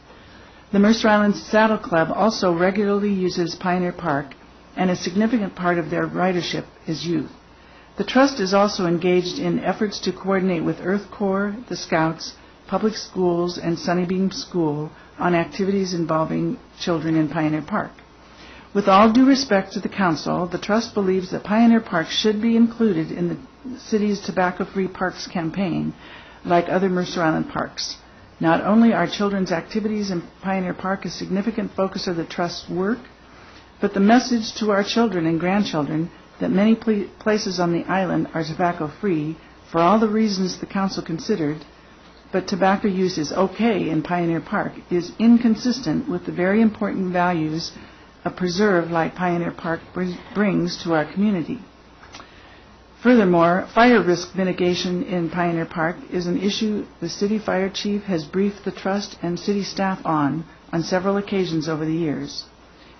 The Mercer Island Saddle Club also regularly uses Pioneer Park, and a significant part of their ridership is youth. The Trust is also engaged in efforts to coordinate with Earth Corps, the Scouts, public schools, and Sunnybeam School on activities involving children in Pioneer Park. With all due respect to the Council, the Trust believes that Pioneer Park should be included in the city's Tobacco-Free Parks campaign, like other Mercer Island parks. Not only are children's activities in Pioneer Park a significant focus of the Trust's work, but the message to our children and grandchildren that many places on the island are tobacco-free for all the reasons the Council considered, but tobacco use is okay in Pioneer Park, is inconsistent with the very important values a preserve like Pioneer Park brings to our community. Furthermore, fire risk mitigation in Pioneer Park is an issue the City Fire Chief has briefed the Trust and City staff on several occasions over the years.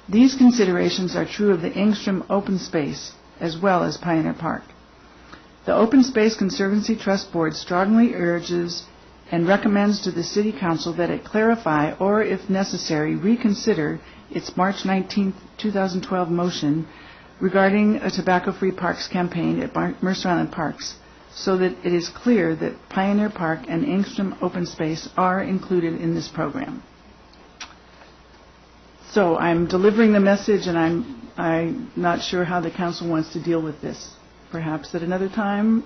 These considerations are true of the Engstrom Open Space as well as Pioneer Park. The Open Space Conservancy Trust Board strongly urges and recommends to the City Council that it clarify or, if necessary, reconsider its March 19, 2012 motion regarding a tobacco-free parks campaign at Mercer Island Parks so that it is clear that Pioneer Park and Engstrom Open Space are included in this program. So I'm delivering the message, and I'm not sure how the Council wants to deal with this. Perhaps at another time.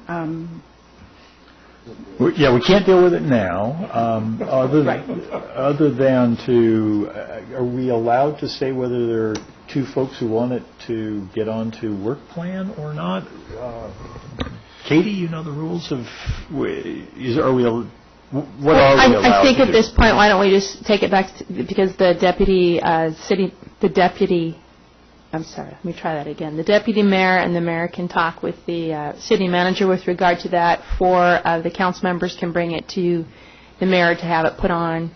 Yeah, we can't deal with it now. Other than to, are we allowed to say whether there are two folks who want it to get onto work plan or not? Katie, you know the rules of. Are we? What are we allowed I think to at do? this point, why don't we just take it back because the let me try that again. The deputy mayor and the mayor can talk with the city manager with regard to that. The council members can bring it to the mayor to have it put on.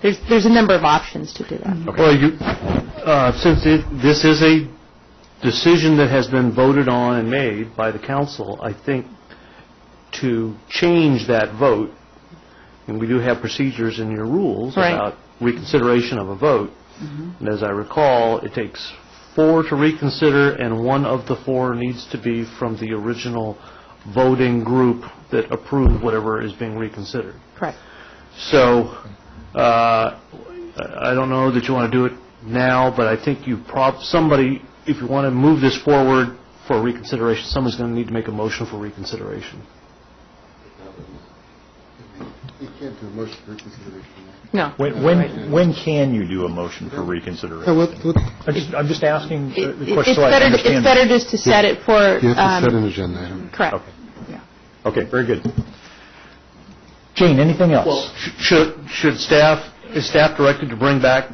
There's a number of options to do that. Okay. Well, since this is a decision that has been voted on and made by the council, I think to change that vote, and we do have procedures in your rules about reconsideration of a vote, and as I recall, it takes 4 to reconsider, and 1 of the 4 needs to be from the original voting group that approved whatever is being reconsidered. Correct. So I don't know that you want to do it now, but I think if you want to move this forward for reconsideration, someone's going to need to make a motion for reconsideration. You can't do a motion for reconsideration. No. When can you do a motion for reconsideration? I'm just asking the question so I understand. It's better just to set it for. You have to set an agenda item. Correct. Okay. Yeah. Okay. Very good. Jane, anything else? Well, is staff directed to bring back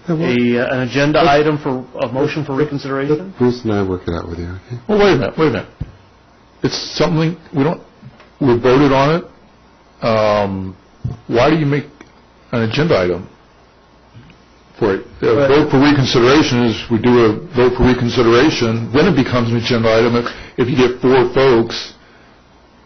an agenda item for a motion for reconsideration? Bruce and I work it out with you. Okay. Well, wait a minute. It's something we voted on it. Why do you make an agenda item for it? A vote for reconsideration is we do a vote for reconsideration, then it becomes an agenda item if you get 4 folks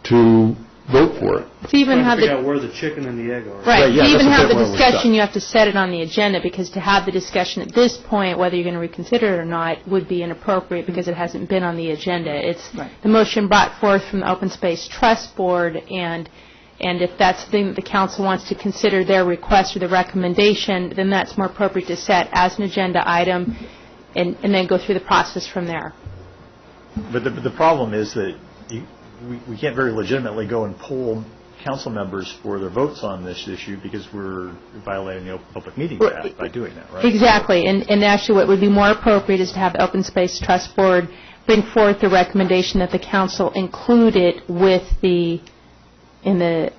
to vote for it. To even have figure out the where the chicken and the egg are. right, yeah, to even that's a have bit the where we're discussion, stuck. you have to set it on the agenda, because to have the discussion at this point, whether you're going to reconsider it or not, would be inappropriate because it hasn't been on the agenda. It's the motion brought forth from the Open Space Trust Board, and if that's the thing that the council wants to consider their request or the recommendation, then that's more appropriate to set as an agenda item and then go through the process from there. But the problem is that we can't very legitimately go and poll council members for their votes on this issue because we're violating the Public Meetings Act by doing that, right? Exactly. And actually what would be more appropriate is to have the Open Space Trust Board bring forth the recommendation that the council include it with in the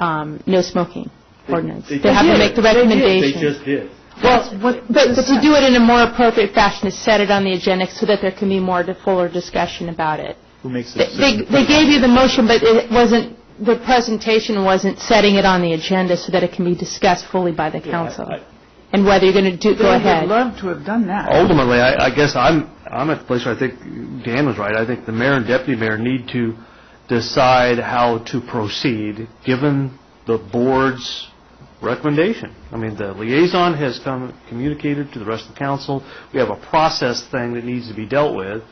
no smoking ordinance. They have to make the recommendation. They just did. Well, but to do it in a more appropriate fashion, to set it on the agenda so that there can be more fuller discussion about it. Who makes the They decision? gave you the motion, but it wasn't. The presentation wasn't setting it on the agenda so that it can be discussed fully by the council. And whether you're going to go ahead. I'd love to have done that. Ultimately, I guess I'm at the place where I think Dan was right. I think the mayor and deputy mayor need to decide how to proceed given the board's recommendation. I mean, the liaison has communicated to the rest of the council. We have a process thing that needs to be dealt with.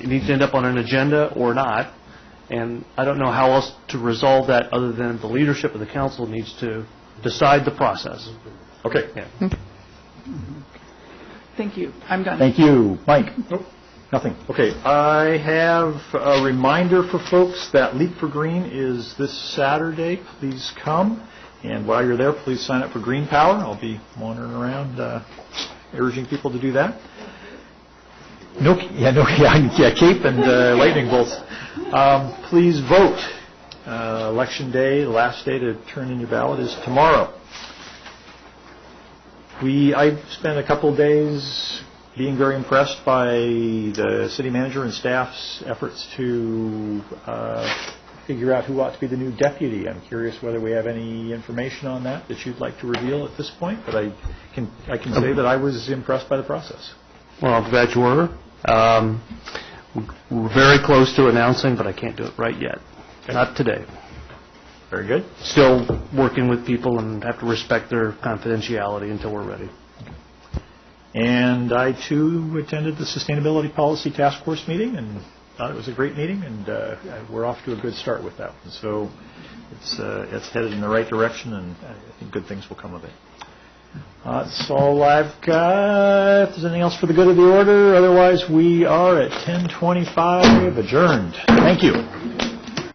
It needs to end up on an agenda or not. And I don't know how else to resolve that other than the leadership of the council needs to decide the process. Okay. Yeah. Thank you. I'm done. Thank you. Mike? Nope. Nothing. Okay. I have a reminder for folks that Leap for Green is this Saturday. Please come. And while you're there, please sign up for Green Power. I'll be wandering around urging people to do that. Cape and lightning bolts. Please vote. Election day, the last day to turn in your ballot is tomorrow. I spent a couple of days being very impressed by the city manager and staff's efforts to figure out who ought to be the new deputy. I'm curious whether we have any information on that you'd like to reveal at this point, but I can say that I was impressed by the process. Well, I'm glad you were. We're very close to announcing, but I can't do it right yet. Not today. Very good. Still working with people and have to respect their confidentiality until we're ready. And I, too, attended the Sustainability Policy Task Force meeting and thought it was a great meeting, and we're off to a good start with that one. So it's headed in the right direction, and I think good things will come of it. That's all I've got. If there's anything else for the good of the order, otherwise we are at 10:25 adjourned. Thank you.